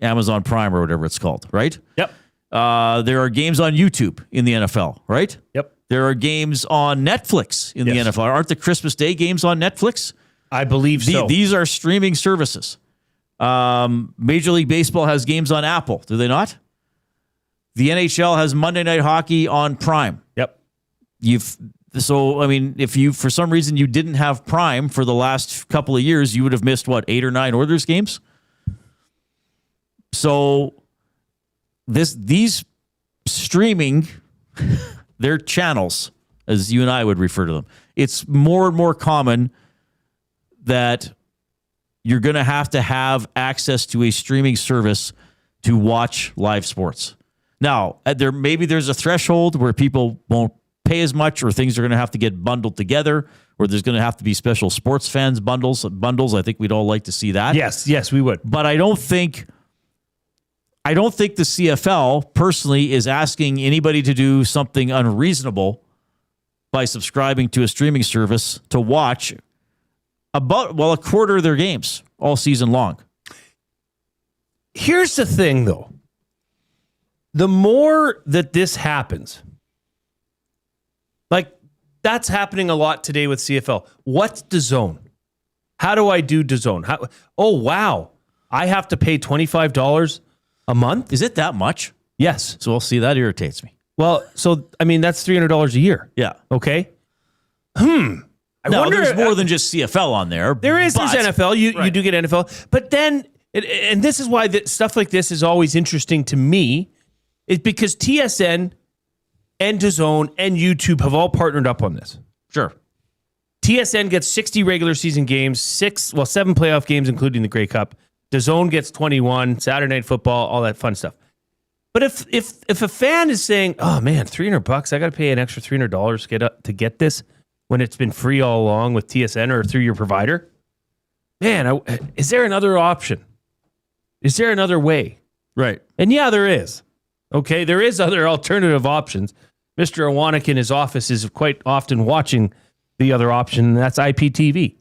Amazon Prime or whatever it's called, right?
Yep.
There are games on YouTube in the NFL, right?
Yep.
There are games on Netflix in the NFL. Aren't the Christmas Day games on Netflix?
I believe so.
These are streaming services. Major League Baseball has games on Apple, do they not? The NHL has Monday Night Hockey on Prime.
Yep.
If you, for some reason, you didn't have Prime for the last couple of years, you would have missed, 8 or 9 Oilers games? So these streaming, they're channels, as you and I would refer to them. It's more and more common that you're going to have access to a streaming service to watch live sports. Now, there's a threshold where people won't pay as much, or things are going to have to get bundled together, or there's going to have to be special sports fans bundles. I think we'd all like to see that.
Yes, we would.
But I don't think the CFL personally is asking anybody to do something unreasonable by subscribing to a streaming service to watch a quarter of their games all season long.
Here's the thing, though. The more that this happens, like that's happening a lot today with CFL. What's DAZN? How do I do DAZN? Oh, wow. I have to pay $25 a month?
Is it that much?
Yes.
So we'll see. That irritates me.
Well, so, that's $300 a year.
Yeah.
Okay.
I wonder, there's more than just CFL on there.
There's NFL. You do get NFL. But then, and this is why stuff like this is always interesting to me, is because TSN and DAZN and YouTube have all partnered up on this.
Sure.
TSN gets 60 regular season games, 7 playoff games, including the Grey Cup. DAZN gets 21, Saturday Night Football, all that fun stuff. But if a fan is saying, "Oh man, $300, I got to pay an extra $300 to get this," when it's been free all along with TSN or through your provider, man, is there another option? Is there another way?
Right.
And yeah, there is. Okay, there is other alternative options. Mr. Iwanek in his office is quite often watching the other option, and that's IPTV.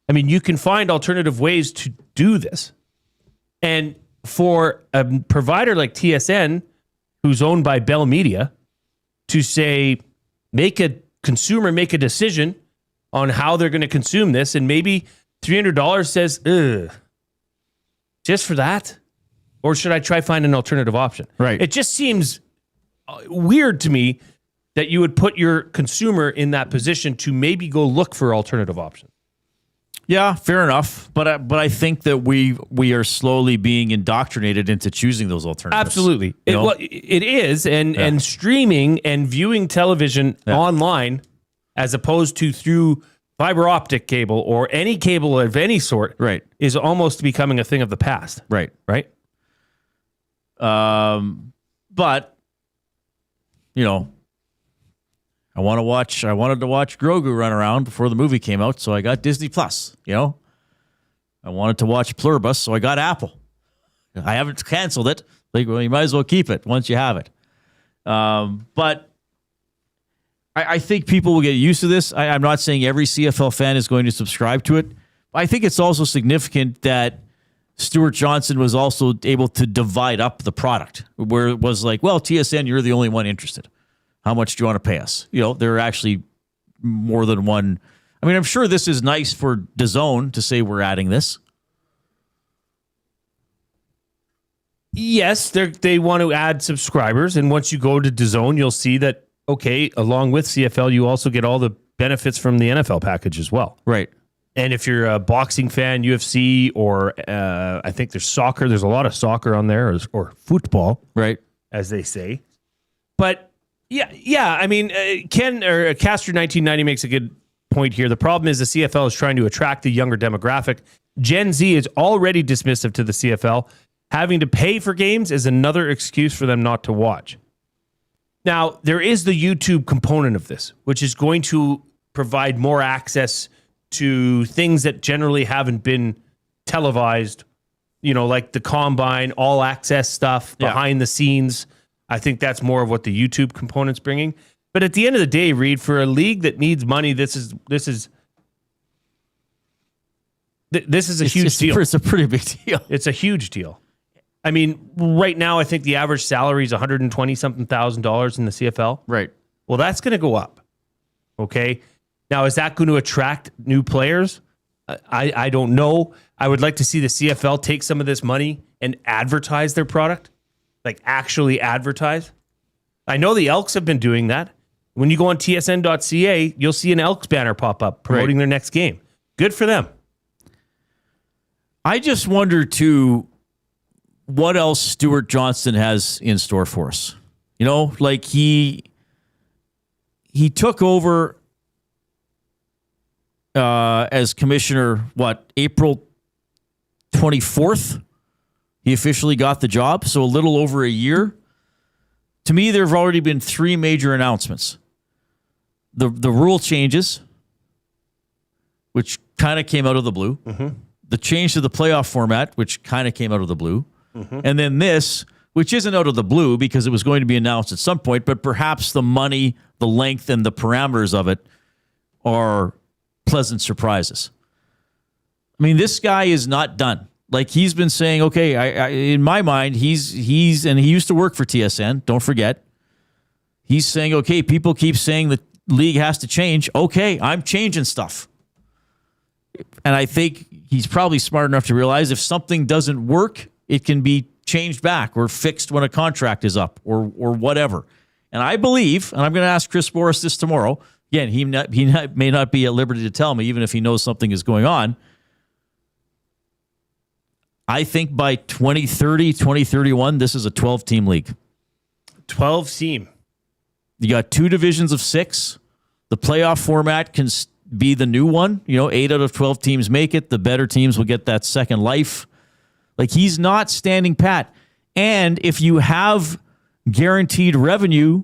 I mean, you can find alternative ways to do this. And for a provider like TSN, who's owned by Bell Media, to say, make a consumer make a decision on how they're going to consume this, and maybe $300 says, just for that? Or should I try find an alternative option?
Right.
It just seems weird to me that you would put your consumer in that position to maybe go look for alternative options.
Yeah, fair enough. But I think that we are slowly being indoctrinated into choosing those alternatives.
Absolutely. It is. And streaming and viewing television online as opposed to through fiber optic cable or any cable of any sort is almost becoming a thing of the past.
Right.
Right?
But, I wanted to watch Grogu run around before the movie came out, so I got Disney Plus. I wanted to watch Pluribus, so I got Apple. I haven't canceled it. Well, you might as well keep it once you have it. But I think people will get used to this. I'm not saying every CFL fan is going to subscribe to it. I think it's also significant that Stuart Johnson was also able to divide up the product, where it was like, well, TSN, you're the only one interested. How much do you want to pay us? There are actually more than one. I mean, I'm sure this is nice for DAZN to say we're adding this.
Yes, they want to add subscribers. And once you go to DAZN, you'll see that, okay, along with CFL, you also get all the benefits from the NFL package as well.
Right.
And if you're a boxing fan, UFC, or I think there's soccer. There's a lot of soccer on there, or football.
Right.
As they say. But yeah. I mean, Castor 1990 makes a good point here. The problem is the CFL is trying to attract the younger demographic. Gen Z is already dismissive to the CFL. Having to pay for games is another excuse for them not to watch. Now, there is the YouTube component of this, which is going to provide more access to things that generally haven't been televised, like the Combine, all access stuff, behind the scenes. I think that's more of what the YouTube component's bringing. But at the end of the day, Reid, for a league that needs money, this is a huge deal.
It's a pretty big deal.
It's a huge deal. I mean, right now, I think the average salary is $120-something thousand in the CFL.
Right.
Well, that's going to go up. Okay. Now, is that going to attract new players? I don't know. I would like to see the CFL take some of this money and advertise their product, like actually advertise. I know the Elks have been doing that. When you go on tsn.ca, you'll see an Elks banner pop up promoting their next game. Good for them.
I just wonder, too, what else Stuart Johnston has in store for us. Like he took over as commissioner, April 24th? He officially got the job, so a little over a year. To me, there have already been 3 major announcements. The rule changes, which kind of came out of the blue. Mm-hmm. The change to the playoff format, which kind of came out of the blue. Mm-hmm. And then this, which isn't out of the blue because it was going to be announced at some point, but perhaps the money, the length, and the parameters of it are pleasant surprises. I mean, this guy is not done. Like, he's been saying, okay, I in my mind, he's and he used to work for TSN, don't forget. He's saying, okay, people keep saying the league has to change. Okay, I'm changing stuff. And I think he's probably smart enough to realize if something doesn't work, it can be changed back or fixed when a contract is up or whatever. And I believe, and I'm going to ask Chris Boris this tomorrow. Again, he may not be at liberty to tell me, even if he knows something is going on. I think by 2030, 2031, this is a 12-team league.
12-team.
You got 2 divisions of 6. The playoff format can be the new one. 8 out of 12 teams make it. The better teams will get that second life. Like, he's not standing pat. And if you have guaranteed revenue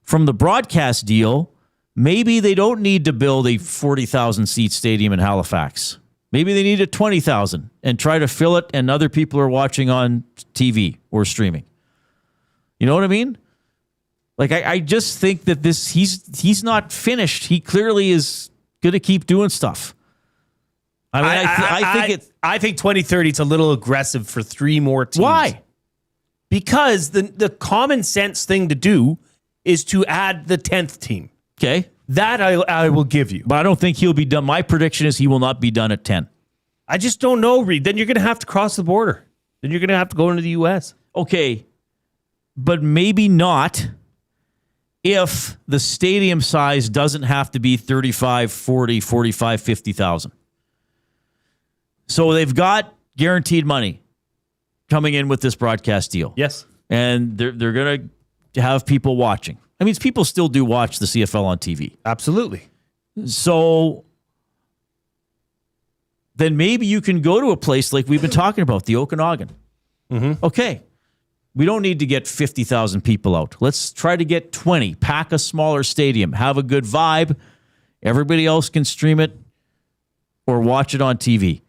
from the broadcast deal, maybe they don't need to build a 40,000-seat stadium in Halifax. Maybe they need a 20,000 and try to fill it, and other people are watching on TV or streaming. You know what I mean? Like, I just think that he's not finished. He clearly is going to keep doing stuff.
I think 2030 it's a little aggressive for 3 more teams.
Why?
Because the common sense thing to do is to add the 10th team.
Okay.
That I will give you.
But I don't think he'll be done. My prediction is he will not be done at 10.
I just don't know, Reid. Then you're going to have to cross the border. Then you're going to have to go into the U.S.
Okay. But maybe not if the stadium size doesn't have to be 35, 40, 45, 50,000. So they've got guaranteed money coming in with this broadcast deal.
Yes.
And they're going to have people watching. I mean, people still do watch the CFL on TV.
Absolutely.
So then maybe you can go to a place like we've been talking about, the Okanagan.
Mm-hmm.
Okay. We don't need to get 50,000 people out. Let's try to get 20. Pack a smaller stadium. Have a good vibe. Everybody else can stream it or watch it on TV.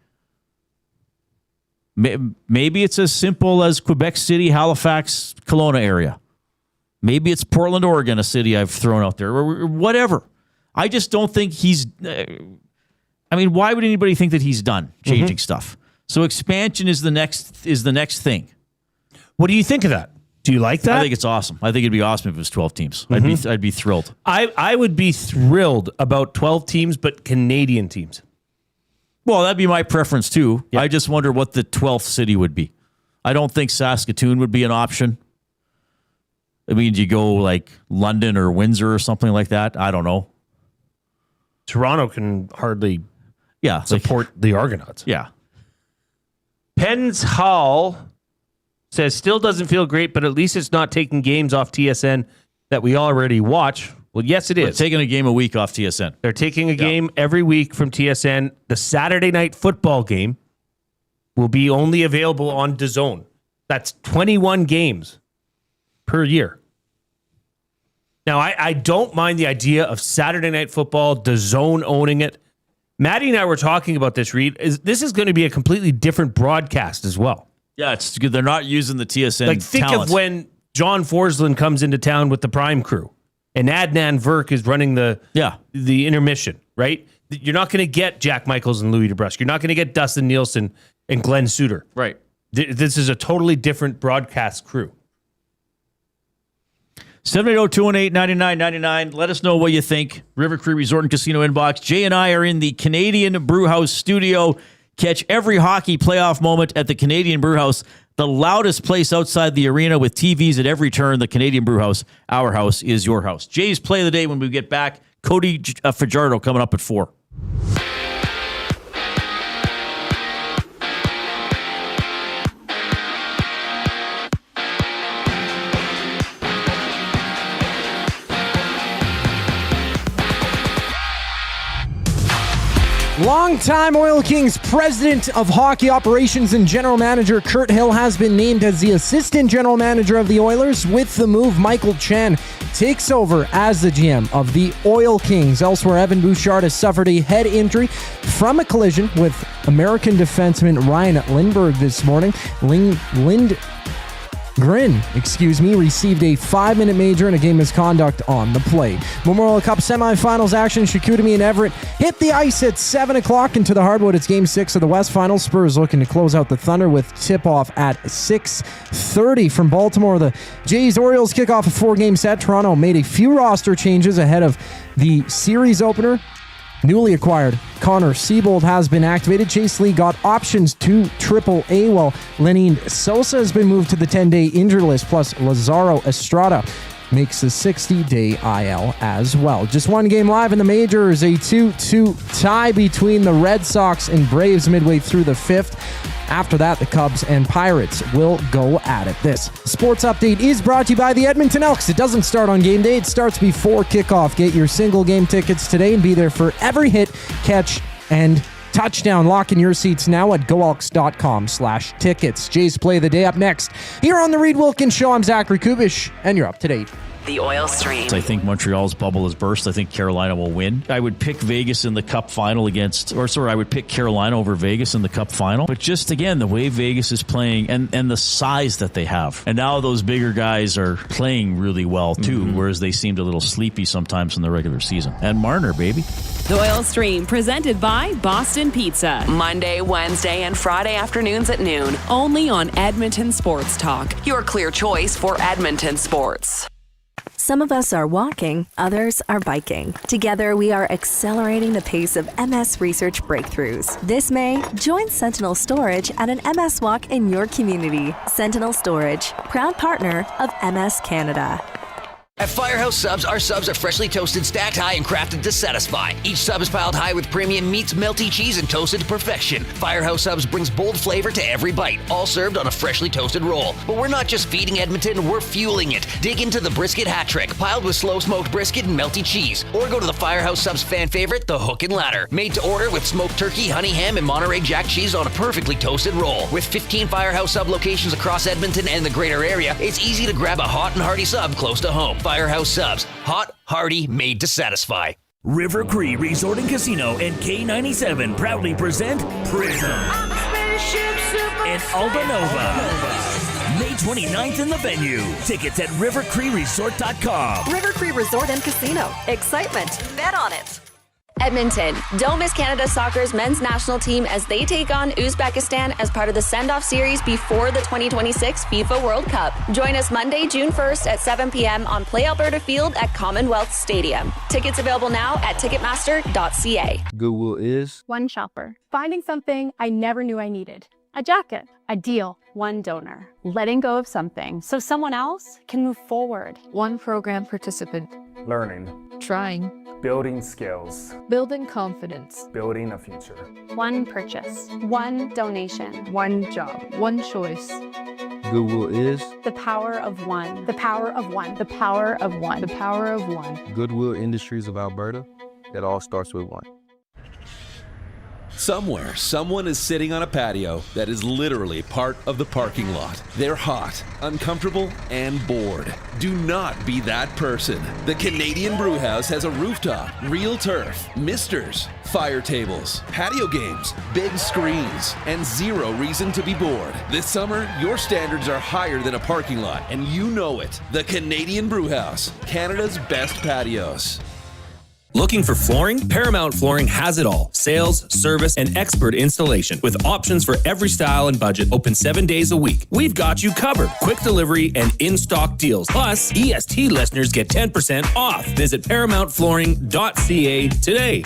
Maybe it's as simple as Quebec City, Halifax, Kelowna area. Maybe it's Portland, Oregon, a city I've thrown out there, or whatever. I just don't think he's... I mean, why would anybody think that he's done changing stuff? So expansion is the next thing.
What do you think of that? Do you like that?
I think it's awesome. I think it'd be awesome if it was 12 teams. I'd be thrilled.
I would be thrilled about 12 teams, but Canadian teams.
Well, that'd be my preference too. Yep. I just wonder what the 12th city would be. I don't think Saskatoon would be an option. I mean, do you go like London or Windsor or something like that? I don't know.
Toronto can hardly support the Argonauts.
Yeah.
Pens Hall says, still doesn't feel great, but at least it's not taking games off TSN that we already watch. Well, yes, it is.
They're taking a game a week off TSN.
They're taking a game every week from TSN. The Saturday night football game will be only available on DAZN. That's 21 games per year. Now, I don't mind the idea of Saturday Night Football, DAZN owning it. Maddie and I were talking about this, Reid. This is going to be a completely different broadcast as well.
Yeah, it's good. They're not using the TSN
Like, think
talent.
of when John Forsland comes into town with the Prime Crew and Adnan Verk is running the intermission, right? You're not going to get Jack Michaels and Louis DeBrusque. You're not going to get Dustin Nielsen and Glenn Suter.
Right.
This is a totally different broadcast crew.
780-218-9999. Let us know what you think. River Cree Resort and Casino inbox. Jay and I are in the Canadian Brewhouse studio. Catch every hockey playoff moment at the Canadian Brewhouse, the loudest place outside the arena with TVs at every turn. The Canadian Brewhouse, our house is your house. Jay's play of the day when we get back. Cody Fajardo coming up at 4.
Longtime Oil Kings president of hockey operations and general manager Kurt Hill has been named as the assistant general manager of the Oilers. With the move, Michael Chen takes over as the GM of the Oil Kings. Elsewhere, Evan Bouchard has suffered a head injury from a collision with American defenseman Ryan Lindbergh this morning. Lindgren received a 5-minute major and a game misconduct on the play. Memorial Cup semifinals action, Chicoutimi and Everett hit the ice at 7 o'clock into the hardwood. It's Game 6 of the West Finals. Spurs looking to close out the Thunder with tip-off at 6:30 from Baltimore. The Jays-Orioles kick off a 4-game set. Toronto made a few roster changes ahead of the series opener. Newly acquired Connor Siebold has been activated. Chase Lee got options to AAA, while Lenin Sosa has been moved to the 10-day injury list, plus Lazaro Estrada makes the 60-day IL as well. Just one game live in the majors, a 2-2 tie between the Red Sox and Braves midway through the 5th. After that, the Cubs and Pirates will go at it. This sports update is brought to you by the Edmonton Elks. It doesn't start on game day. It starts before kickoff. Get your single game tickets today and be there for every hit, catch, and touchdown. Lock in your seats now at goelks.com/tickets. Jay's play of the day up next. Here on the Reid Wilkins Show, I'm Zachary Kubish, and you're up to date.
The Oil Stream.
I think Montreal's bubble has burst. I think Carolina will win. I would pick Vegas in the Cup final I would pick Carolina over Vegas in the Cup final. But just, again, the way Vegas is playing and the size that they have. And now those bigger guys are playing really well, too, whereas they seemed a little sleepy sometimes in the regular season. And Marner, baby.
The Oil Stream, presented by Boston Pizza. Monday, Wednesday, and Friday afternoons at noon. Only on Edmonton Sports Talk. Your clear choice for Edmonton sports.
Some of us are walking, others are biking. Together, we are accelerating the pace of MS research breakthroughs. This May, join Sentinel Storage at an MS walk in your community. Sentinel Storage, proud partner of MS Canada.
At Firehouse Subs, our subs are freshly toasted, stacked high, and crafted to satisfy. Each sub is piled high with premium meats, melty cheese, and toasted to perfection. Firehouse Subs brings bold flavor to every bite, all served on a freshly toasted roll. But we're not just feeding Edmonton, we're fueling it. Dig into the brisket hat trick, piled with slow-smoked brisket and melty cheese. Or go to the Firehouse Subs fan favorite, the Hook and Ladder. Made to order with smoked turkey, honey ham, and Monterey Jack cheese on a perfectly toasted roll. With 15 Firehouse Sub locations across Edmonton and the greater area, it's easy to grab a hot and hearty sub close to home. Firehouse Subs. Hot, hearty, made to satisfy.
River Cree Resort and Casino and K97 proudly present Prism and Aldanova. May 29th in the venue. Tickets at rivercreeresort.com.
River Cree Resort and Casino. Excitement. Bet on it.
Edmonton, don't miss Canada Soccer's men's national team as they take on Uzbekistan as part of the send-off series before the 2026 FIFA World Cup. Join us Monday, June 1st at 7 p.m. on Play Alberta Field at Commonwealth Stadium. Tickets available now at Ticketmaster.ca.
Goodwill is
one shopper, finding something I never knew I needed. A jacket, a deal, one donor, letting go of something so someone else can move forward.
One program participant,
learning,
trying,
building skills,
building confidence,
building a future.
One purchase, one donation,
one job, one choice.
Goodwill is
the power of one, the power of one, the power of one, the power of one.
Goodwill Industries of Alberta. It all starts with one.
Somewhere, someone is sitting on a patio that is literally part of the parking lot. They're hot, uncomfortable, and bored. Do not be that person. The Canadian Brewhouse has a rooftop, real turf, misters, fire tables, patio games, big screens, and zero reason to be bored. This summer, your standards are higher than a parking lot, and you know it. The Canadian Brewhouse, Canada's best patios.
Looking for flooring? Paramount Flooring has it all. Sales, service, and expert installation with options for every style and budget. Open 7 days a week. We've got you covered. Quick delivery and in-stock deals. Plus, EST listeners get 10% off. Visit ParamountFlooring.ca today.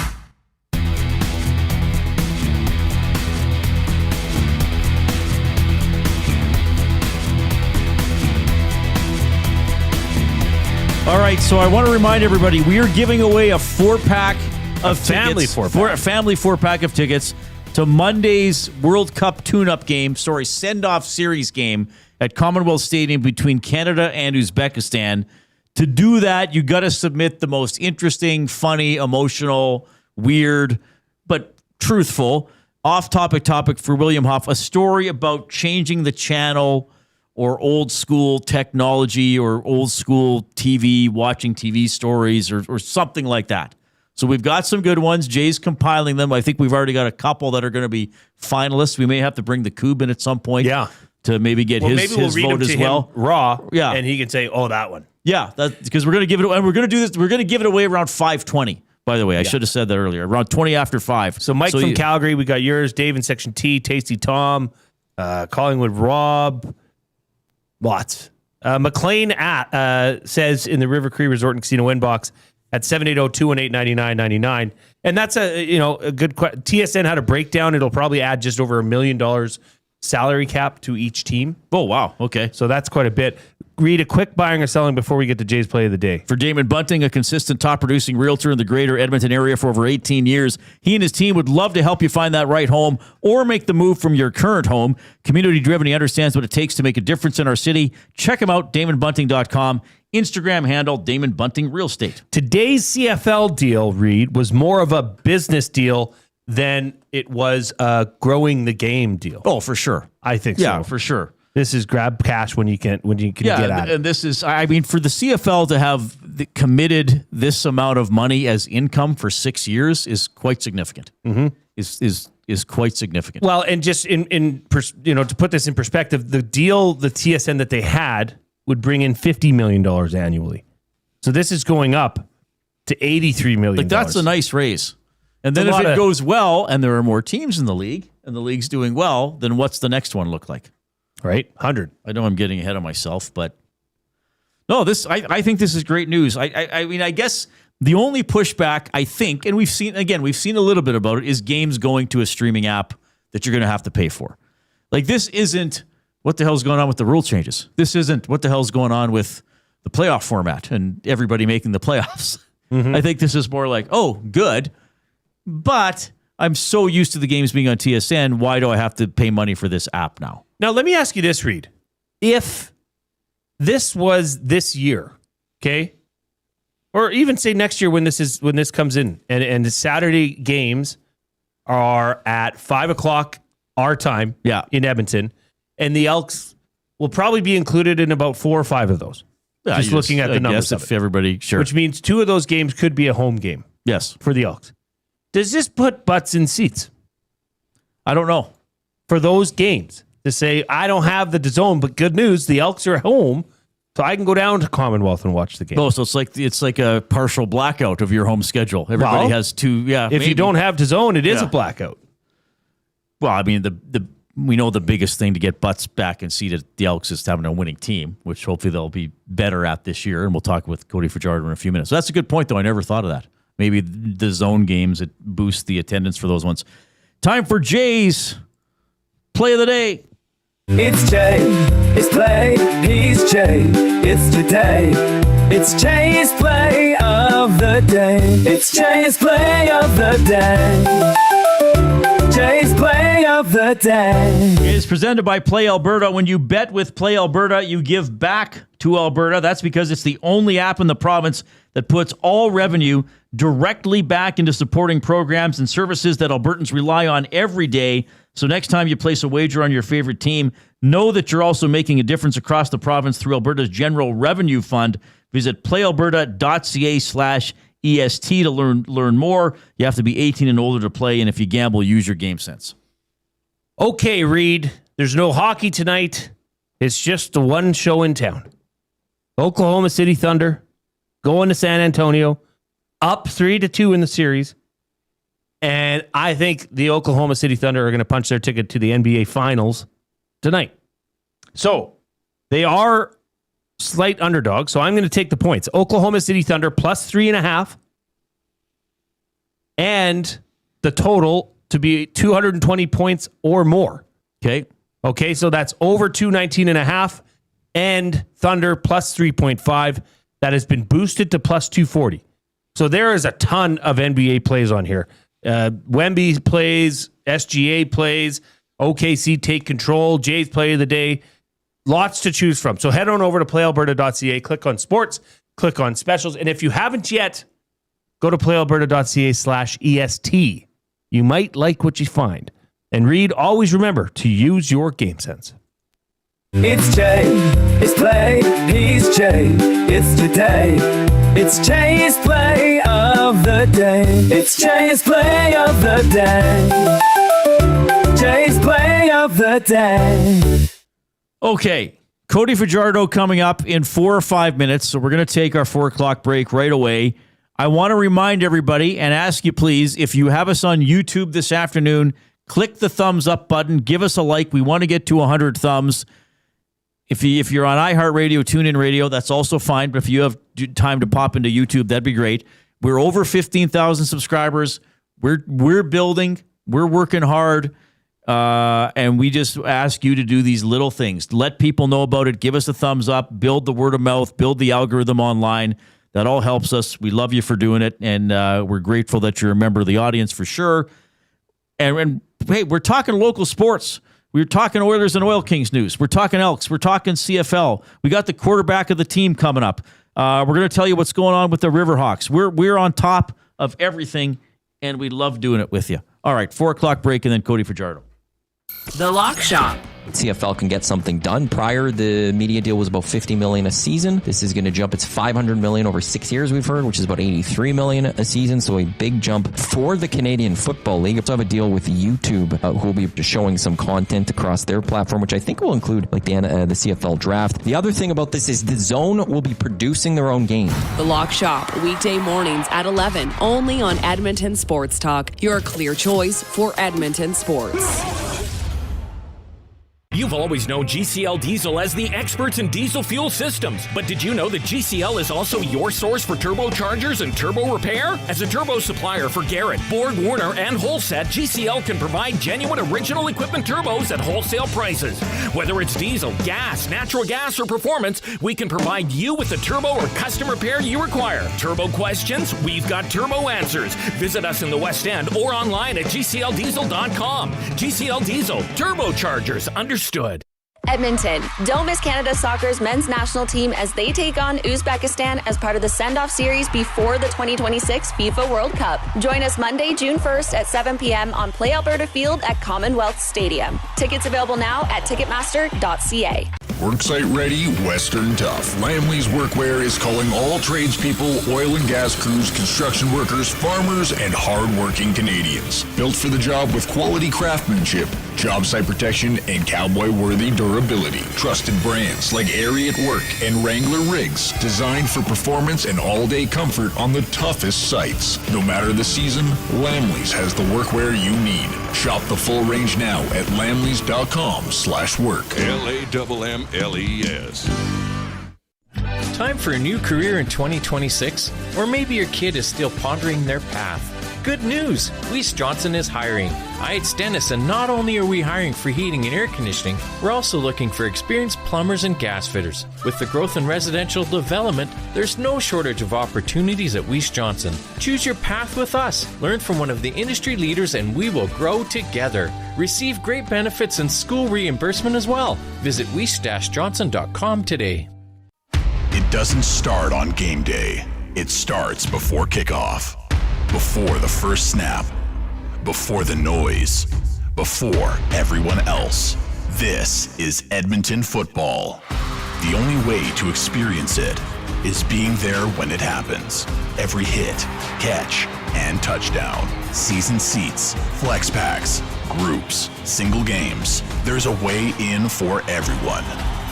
All right, so I want to remind everybody, we are giving away a 4-pack of
family
tickets,
4-pack.
a family 4-pack of tickets to Monday's World Cup tune-up game, send-off series game at Commonwealth Stadium between Canada and Uzbekistan. To do that, you got to submit the most interesting, funny, emotional, weird, but truthful, off-topic topic for William Hoff, a story about changing the channel or old school technology or old school TV, watching TV stories or something like that. So we've got some good ones. Jay's compiling them. I think we've already got a couple that are going to be finalists. We may have to bring the Coob in at some point to maybe get his vote as well.
Raw, and he can say, oh, that one.
Yeah, because we're going to give it, and we're going to do this, we're going to give it away around 5:20. By the way, I should have said that earlier. Around 20 after 5.
So Mike from Calgary, we got yours. Dave in Section T, Tasty Tom, Collingwood Rob, lots. McLean says in the River Cree Resort and Casino inbox at 780-218-9999. And that's a good question. TSN had a breakdown. It'll probably add just over $1 million salary cap to each team.
Oh, wow. Okay.
So that's quite a bit. Read a quick buying or selling before we get to Jay's play of the day.
For Damon Bunting, a consistent top-producing realtor in the greater Edmonton area for over 18 years, he and his team would love to help you find that right home or make the move from your current home. Community-driven, he understands what it takes to make a difference in our city. Check him out, DamonBunting.com. Instagram handle, Damon Bunting Real Estate.
Today's CFL deal, Reed, was more of a business deal than it was a growing the game deal.
Oh, for sure.
I think so.
Yeah, for sure.
This is grab cash when you can get at it.
And this is, I mean, for the CFL to have committed this amount of money as income for 6 years is quite significant.
Mm-hmm.
Is quite significant.
Well, and just to put this in perspective, the deal, the TSN that they had would bring in $50 million annually. So this is going up to $83 million.
Like, that's a nice raise. And then if it goes well and there are more teams in the league and the league's doing well, then what's the next one look like?
Right? 100.
I know I'm getting ahead of myself, but no, I think this is great news. I mean, I guess the only pushback, I think, and we've seen a little bit about it, is games going to a streaming app that you're going to have to pay for. Like, this isn't what the hell's going on with the rule changes. This isn't what the hell's going on with the playoff format and everybody making the playoffs. Mm-hmm. I think this is more like, oh, good, but I'm so used to the games being on TSN. Why do I have to pay money for this app now?
Now, let me ask you this, Reed. If this was this year, okay, or even say next year when this comes in, and the Saturday games are at 5:00 our time, in Edmonton, and the Elks will probably be included in about 4 or 5 of those.
Yeah,
just looking at the numbers,
if everybody, sure,
which means 2 of those games could be a home game.
Yes,
for the Elks. Does this put butts in seats?
I don't know.
For those games, to say, I don't have the DAZN, but good news, the Elks are at home, so I can go down to Commonwealth and watch the game.
Oh, so it's like a partial blackout of your home schedule. Everybody has 2. Yeah,
if you don't have DAZN, it is a blackout.
Well, I mean, we know the biggest thing to get butts back in seat at the Elks is having a winning team, which hopefully they'll be better at this year, and we'll talk with Cody Fajardo in a few minutes. So that's a good point, though. I never thought of that. Maybe the zone games, it boosts the attendance for those ones. Time for Jay's play of the day.
It's Jay, it's play, he's Jay, it's today. It's Jay's play of the day. It's Jay's play of the day. Jay's play of the day.
It is presented by Play Alberta. When you bet with Play Alberta, you give back to Alberta. That's because it's the only app in the province that puts all revenue directly back into supporting programs and services that Albertans rely on every day. So next time you place a wager on your favorite team, know that you're also making a difference across the province through Alberta's General Revenue Fund. Visit playalberta.ca/EST to learn more. You have to be 18 and older to play, and if you gamble, use your game sense.
Okay, Reid, there's no hockey tonight. It's just the one show in town. Oklahoma City Thunder going to San Antonio, up 3-2 in the series. And I think the Oklahoma City Thunder are going to punch their ticket to the NBA Finals tonight. So they are slight underdogs. So I'm going to take the points. Oklahoma City Thunder plus 3.5. And the total to be 220 points or more. Okay, so that's over 219.5. And Thunder plus 3.5. That has been boosted to plus 240. So there is a ton of NBA plays on here. Wemby plays, SGA plays, OKC take control, Jay's play of the day. Lots to choose from. So head on over to playalberta.ca, click on sports, click on specials. And if you haven't yet, go to playalberta.ca/EST. You might like what you find. And Reid, always remember to use your game sense.
It's Jay, it's play, he's Jay, it's today. It's Jay's play of the day. It's Jay's play of the day. Jay's play of the day.
Okay, Cody Fajardo coming up in 4 or 5 minutes, so we're going to take our 4 o'clock break right away. I want to remind everybody and ask you, please, if you have us on YouTube this afternoon, click the thumbs up button, give us a like. We want to get to 100 thumbs. If you're on iHeartRadio, TuneIn Radio, that's also fine. But if you have time to pop into YouTube, that'd be great. We're over 15,000 subscribers. We're building. We're working hard. And we just ask you to do these little things. Let people know about it. Give us a thumbs up. Build the word of mouth. Build the algorithm online. That all helps us. We love you for doing it. And we're grateful that you're a member of the audience for sure. And hey, we're talking local sports. We're talking Oilers and Oil Kings news. We're talking Elks. We're talking CFL. We got the quarterback of the team coming up. We're going to tell you what's going on with the Riverhawks. We're on top of everything, and we love doing it with you. All right, 4 o'clock break, and then Cody Fajardo.
The Lock Shop.
CFL can get something done. Prior, the media deal was about $50 million a season. This is going to jump. It's $500 million over 6 years, we've heard, which is about $83 million a season. So a big jump for the Canadian Football League. Also have a deal with YouTube, who will be showing some content across their platform, which I think will include like the CFL draft. The other thing about this is the Zone will be producing their own game.
The Lock Shop, weekday mornings at 11, only on Edmonton Sports Talk. Your clear choice for Edmonton sports.
You've always known GCL Diesel as the experts in diesel fuel systems, but did you know that GCL is also your source for turbochargers and turbo repair? As a turbo supplier for Garrett, Borg Warner, and Wholesat, GCL can provide genuine original equipment turbos at wholesale prices. Whether it's diesel, gas, natural gas, or performance, we can provide you with the turbo or custom repair you require. Turbo questions? We've got turbo answers. Visit us in the West End or online at GCLDiesel.com. GCL Diesel, turbochargers, understood.
Edmonton, don't miss Canada Soccer's men's national team as they take on Uzbekistan as part of the send-off series before the 2026 FIFA World Cup. Join us Monday, June 1st at 7 p.m. on Play Alberta Field at Commonwealth Stadium. Tickets available now at Ticketmaster.ca.
Worksite ready, Western tough. Lamley's Workwear is calling all tradespeople, oil and gas crews, construction workers, farmers, and hard-working Canadians. Built for the job with quality craftsmanship, job site protection, and cowboy-worthy durability. Trusted brands like Airy at Work and Wrangler Rigs, designed for performance and all-day comfort on the toughest sites. No matter the season, Lamley's has the workwear you need. Shop the full range now at lamleys.com/work.
LAMMLES. Time for a new career in 2026? Or maybe your kid is still pondering their path. Good news! Weiss Johnson is hiring. It's Dennis, and not only are we hiring for heating and air conditioning, we're also looking for experienced plumbers and gas fitters. With the growth in residential development, there's no shortage of opportunities at Weiss Johnson. Choose your path with us. Learn from one of the industry leaders, and we will grow together. Receive great benefits and school reimbursement as well. Visit weiss-johnson.com today.
It doesn't start on game day.
It starts before kickoff, before the first snap, before the noise, before everyone else. This is Edmonton football. The only way to experience it is being there when it happens. Every hit, catch, and touchdown. Season seats, flex packs, groups, single games. There's a way in for everyone.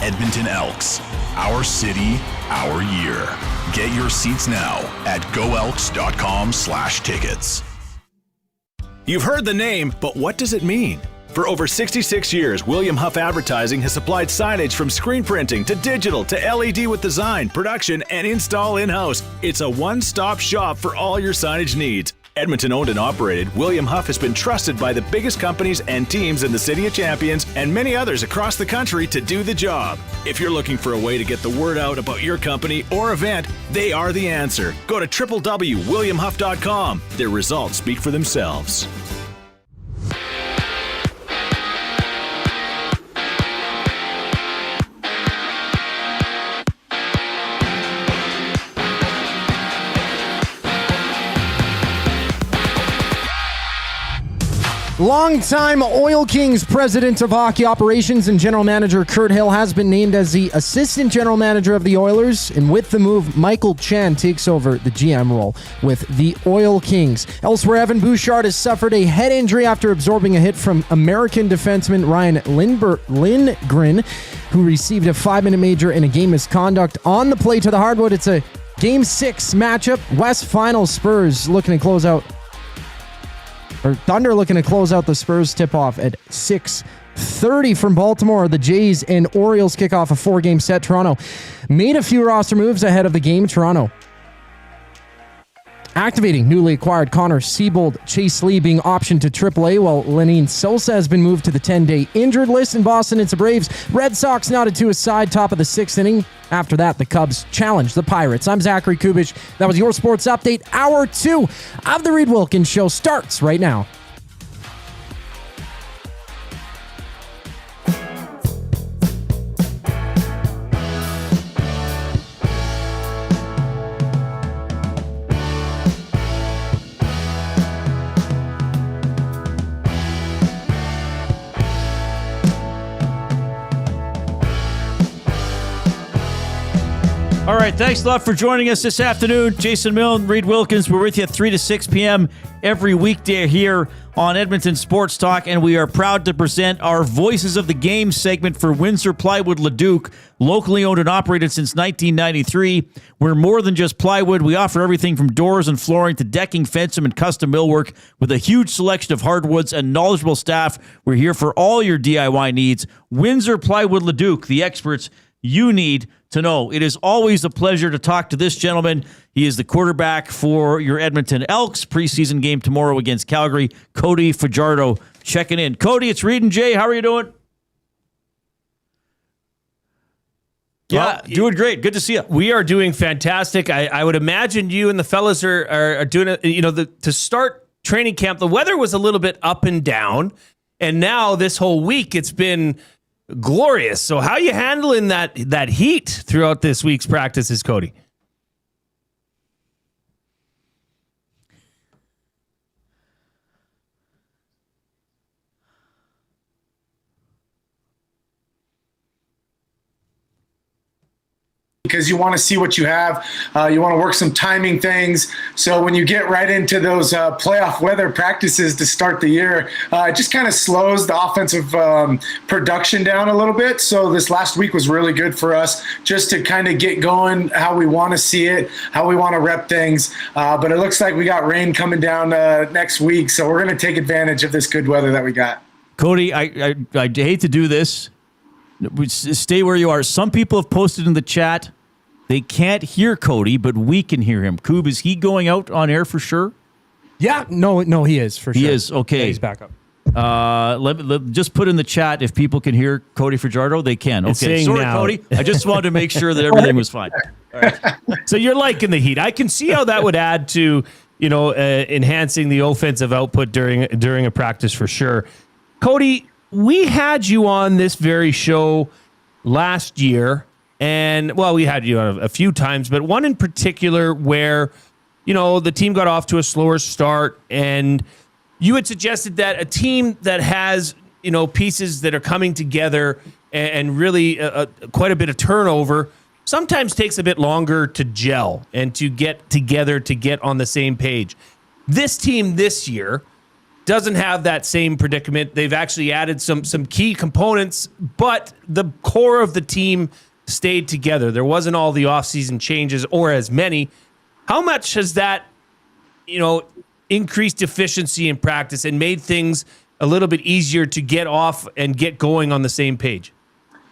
Edmonton Elks, our city, our year. Get your seats now at goelks.com/tickets.
You've heard the name, but what does it mean? For over 66 years, William Huff Advertising has supplied signage from screen printing to digital to LED with design, production, and install in-house. It's a one-stop shop for all your signage needs. Edmonton owned and operated, William Huff has been trusted by the biggest companies and teams in the City of Champions and many others across the country to do the job. If you're looking for a way to get the word out about your company or event, they are the answer. Go to www.williamhuff.com. Their results speak for themselves.
Longtime Oil Kings president of hockey operations and general manager Kurt Hill has been named as the assistant general manager of the Oilers, and with the move, Michael Chan takes over the GM role with the Oil Kings. Elsewhere, Evan Bouchard has suffered a head injury after absorbing a hit from American defenseman Ryan Lindgren, who received a 5-minute major in a game misconduct on the play to the hardwood. It's a Game 6 matchup. West Finals Spurs looking to close out Thunder looking to close out the Spurs tip-off at 6:30 from Baltimore. The Jays and Orioles kick off a 4-game set. Toronto made a few roster moves ahead of the game. Toronto activating newly acquired Connor Siebold, Chase Lee being optioned to AAA, while Lenine Sosa has been moved to the 10-day injured list. In Boston, it's the Braves. Red Sox nodded to a side top of the 6th inning. After that, the Cubs challenged the Pirates. I'm Zachary Kubich. That was your sports update. Hour 2 of the Reid Wilkins Show starts right now.
All right, thanks a lot for joining us this afternoon. Jason Milne, Reid Wilkins, we're with you at 3 to 6 p.m. every weekday here on Edmonton Sports Talk, and we are proud to present our Voices of the Game segment for Windsor Plywood Leduc, locally owned and operated since 1993. We're more than just plywood. We offer everything from doors and flooring to decking, fencing, and custom millwork with a huge selection of hardwoods and knowledgeable staff. We're here for all your DIY needs. Windsor Plywood Leduc, the experts you need to know. It is always a pleasure to talk to this gentleman. He is the quarterback for your Edmonton Elks preseason game tomorrow against Calgary. Cody Fajardo checking in. Cody, it's Reid and Jay. How are you doing?
Yeah,
doing great. Good to see you.
We are doing fantastic. I would imagine you and the fellas are doing it. You know, to start training camp, the weather was a little bit up and down, and now this whole week it's been glorious. So how are you handling that heat throughout this week's practices, Cody?
Because you want to see what you have. You want to work some timing things. So when you get right into those playoff weather practices to start the year, it just kind of slows the offensive production down a little bit. So this last week was really good for us just to kind of get going how we want to see it, how we want to rep things. But it looks like we got rain coming down next week. So we're going to take advantage of this good weather that we got.
Cody, I hate to do this. Stay where you are. Some people have posted in the chat they can't hear Cody, but we can hear him. Koob, is he going out on air for sure?
Yeah, no, he is for sure.
He is, okay.
Yeah, he's back up.
Let just put in the chat if people can hear Cody Fajardo. They can. Okay, sorry, now. Cody. I just wanted to make sure that everything was fine. All right.
So you're liking the heat. I can see how that would add to enhancing the offensive output during a practice for sure. Cody, we had you on this very show last year. And, well, we had you on a few times, but one in particular where, you know, the team got off to a slower start, and you had suggested that a team that has, you know, pieces that are coming together and really quite a bit of turnover sometimes takes a bit longer to gel and to get together to get on the same page. This team this year doesn't have that same predicament. They've actually added some key components, but the core of the team stayed together. There wasn't all the offseason changes or as many. How much has that, you know, increased efficiency in practice and made things a little bit easier to get off and get going on the same page?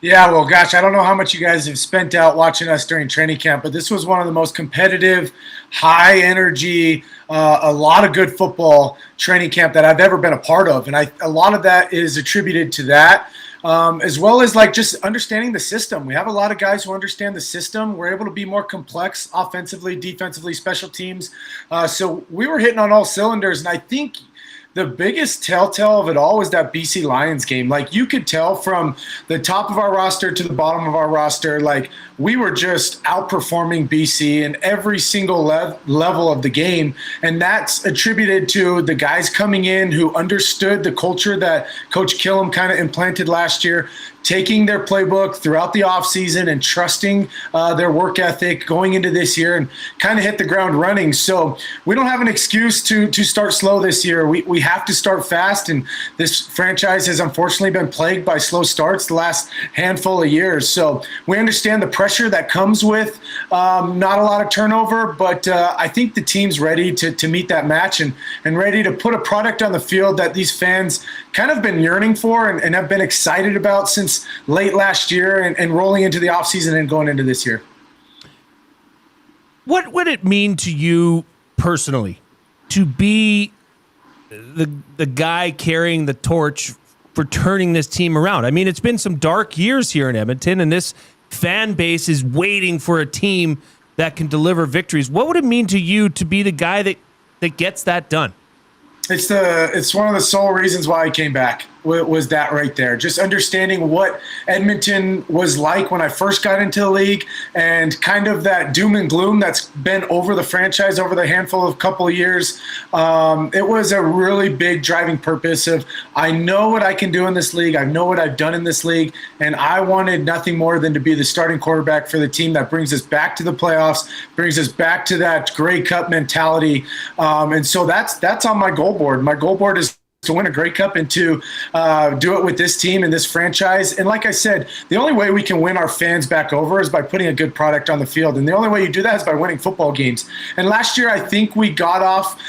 Yeah, well, gosh, I don't know how much you guys have spent out watching us during training camp, but this was one of the most competitive, high energy, a lot of good football training camp that I've ever been a part of. And a lot of that is attributed to that. As well as like just understanding the system. We have a lot of guys who understand the system. We're able to be more complex offensively, defensively, special teams. So we were hitting on all cylinders. And I think the biggest telltale of it all was that BC Lions game. Like, you could tell from the top of our roster to the bottom of our roster, like, we were just outperforming BC in every single level of the game. And that's attributed to the guys coming in who understood the culture that Coach Killam kind of implanted last year, taking their playbook throughout the offseason and trusting their work ethic going into this year and kind of hit the ground running. So we don't have an excuse to start slow this year. We have to start fast, and this franchise has unfortunately been plagued by slow starts the last handful of years. So we understand the pressure that comes with not a lot of turnover, but I think the team's ready to meet that match and ready to put a product on the field that these fans kind of been yearning for and have been excited about since late last year and rolling into the offseason and going into this year.
What would it mean to you personally to be the guy carrying the torch for turning this team around? I mean, it's been some dark years here in Edmonton, and this fan base is waiting for a team that can deliver victories. What would it mean to you to be the guy that gets that done?
It's one of the sole reasons why I came back, was that right there. Just understanding what Edmonton was like when I first got into the league, and kind of that doom and gloom that's been over the franchise over the handful of couple of years. It was a really big driving purpose of, I know what I can do in this league. I know what I've done in this league, and I wanted nothing more than to be the starting quarterback for the team that brings us back to the playoffs, brings us back to that Grey Cup mentality. And so that's on my goal board. My goal board is to win a Grey Cup and to do it with this team and this franchise. And like I said, the only way we can win our fans back over is by putting a good product on the field. And the only way you do that is by winning football games. And last year, I think we got off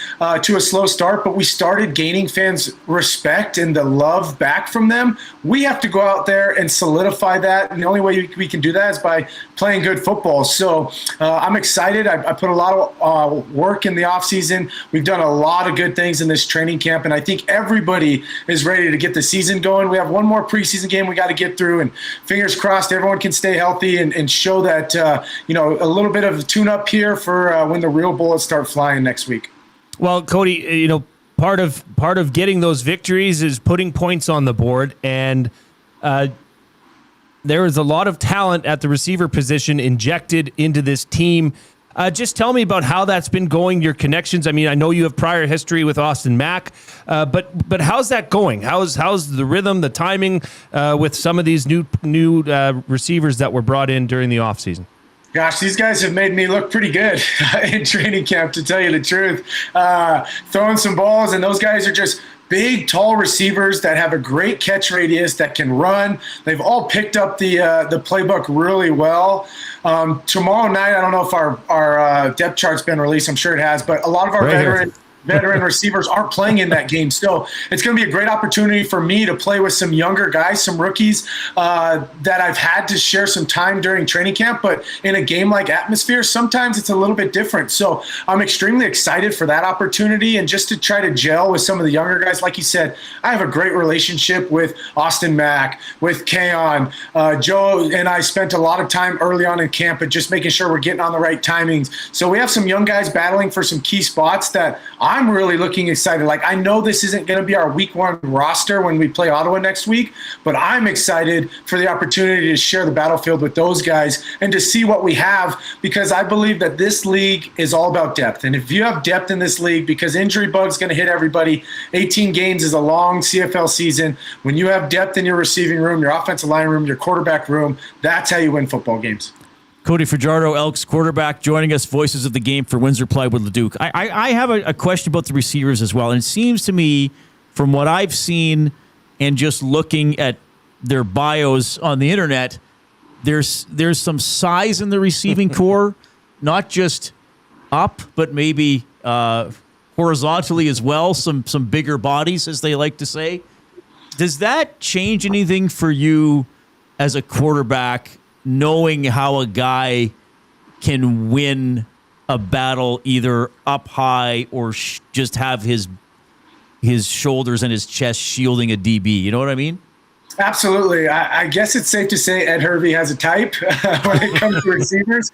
to a slow start, but we started gaining fans' respect and the love back from them. We have to go out there and solidify that. And the only way we can do that is by playing good football. So I'm excited. I put a lot of work in the offseason. We've done a lot of good things in this training camp. And I think everybody is ready to get the season going. We have one more preseason game we got to get through, and fingers crossed everyone can stay healthy and show that a little bit of a tune-up here for when the real bullets start flying next week.
Well, Cody, part of getting those victories is putting points on the board, and there is a lot of talent at the receiver position injected into this team. Just tell me about how that's been going, your connections. I mean, I know you have prior history with Austin Mack, but how's that going? How's the rhythm, the timing with some of these new receivers that were brought in during the offseason?
Gosh, these guys have made me look pretty good in training camp, to tell you the truth. Throwing some balls, and those guys are just big, tall receivers that have a great catch radius, that can run. They've all picked up the playbook really well. Tomorrow night, I don't know if our depth chart's been released. I'm sure it has, but a lot of our veteran receivers aren't playing in that game still. It's going to be a great opportunity for me to play with some younger guys, some rookies that I've had to share some time during training camp. But in a game like atmosphere, sometimes it's a little bit different. So I'm extremely excited for that opportunity, and just to try to gel with some of the younger guys. Like you said, I have a great relationship with Austin Mack, with Keon. Joe and I spent a lot of time early on in camp and just making sure we're getting on the right timings. So we have some young guys battling for some key spots that I'm really looking excited. Like, I know this isn't going to be our week 1 roster when we play Ottawa next week, but I'm excited for the opportunity to share the battlefield with those guys and to see what we have, because I believe that this league is all about depth. And if you have depth in this league, because injury bug's going to hit everybody, 18 games is a long CFL season. When you have depth in your receiving room, your offensive line room, your quarterback room, that's how you win football games.
Cody Fajardo, Elks quarterback, joining us, voices of the game for Windsor Plywood Leduc. I have a question about the receivers as well, and it seems to me, from what I've seen and just looking at their bios on the internet, there's some size in the receiving core, not just up, but maybe horizontally as well, some bigger bodies, as they like to say. Does that change anything for you as a quarterback, knowing how a guy can win a battle either up high or just have his shoulders and his chest shielding a DB? You know what I mean?
Absolutely. I guess it's safe to say Ed Hervey has a type when it comes to receivers,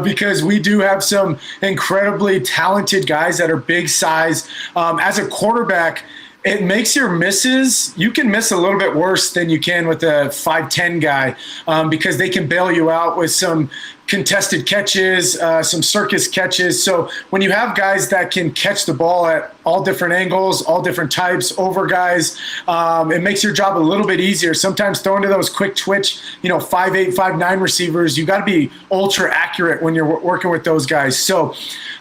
because we do have some incredibly talented guys that are big size. As a quarterback, it makes your misses, you can miss a little bit worse than you can with a 5'10" guy, because they can bail you out with some contested catches, some circus catches. So when you have guys that can catch the ball at all different angles, all different types, over guys, it makes your job a little bit easier. Sometimes throwing to those quick twitch, 5'8", 5'9" receivers, you got to be ultra accurate when you're working with those guys. So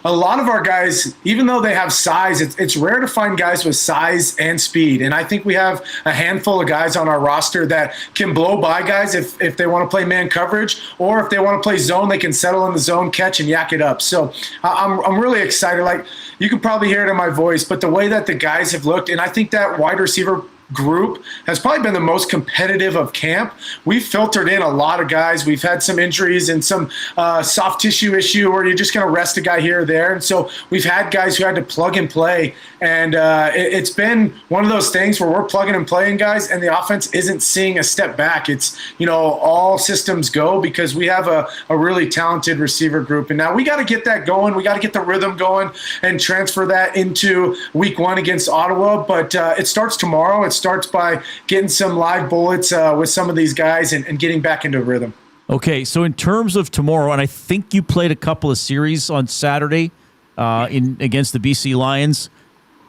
a lot of our guys, even though they have size, it's rare to find guys with size and speed. And I think we have a handful of guys on our roster that can blow by guys if they want to play man coverage, or if they want to play zone, they can settle in the zone, catch, and yak it up. So I'm really excited. Like, you can probably hear it in my voice, but the way that the guys have looked, and I think that wide receiver group has probably been the most competitive of camp. We've filtered in a lot of guys. We've had some injuries and some soft tissue issue where you're just going to rest a guy here or there. And so we've had guys who had to plug and play. And it's been one of those things where we're plugging and playing guys, and the offense isn't seeing a step back. It's, all systems go, because we have a really talented receiver group. And now we got to get that going. We got to get the rhythm going and transfer that into week 1 against Ottawa. But it starts tomorrow. It starts by getting some live bullets with some of these guys and getting back into a rhythm.
Okay, so in terms of tomorrow, and I think you played a couple of series on Saturday against the BC Lions.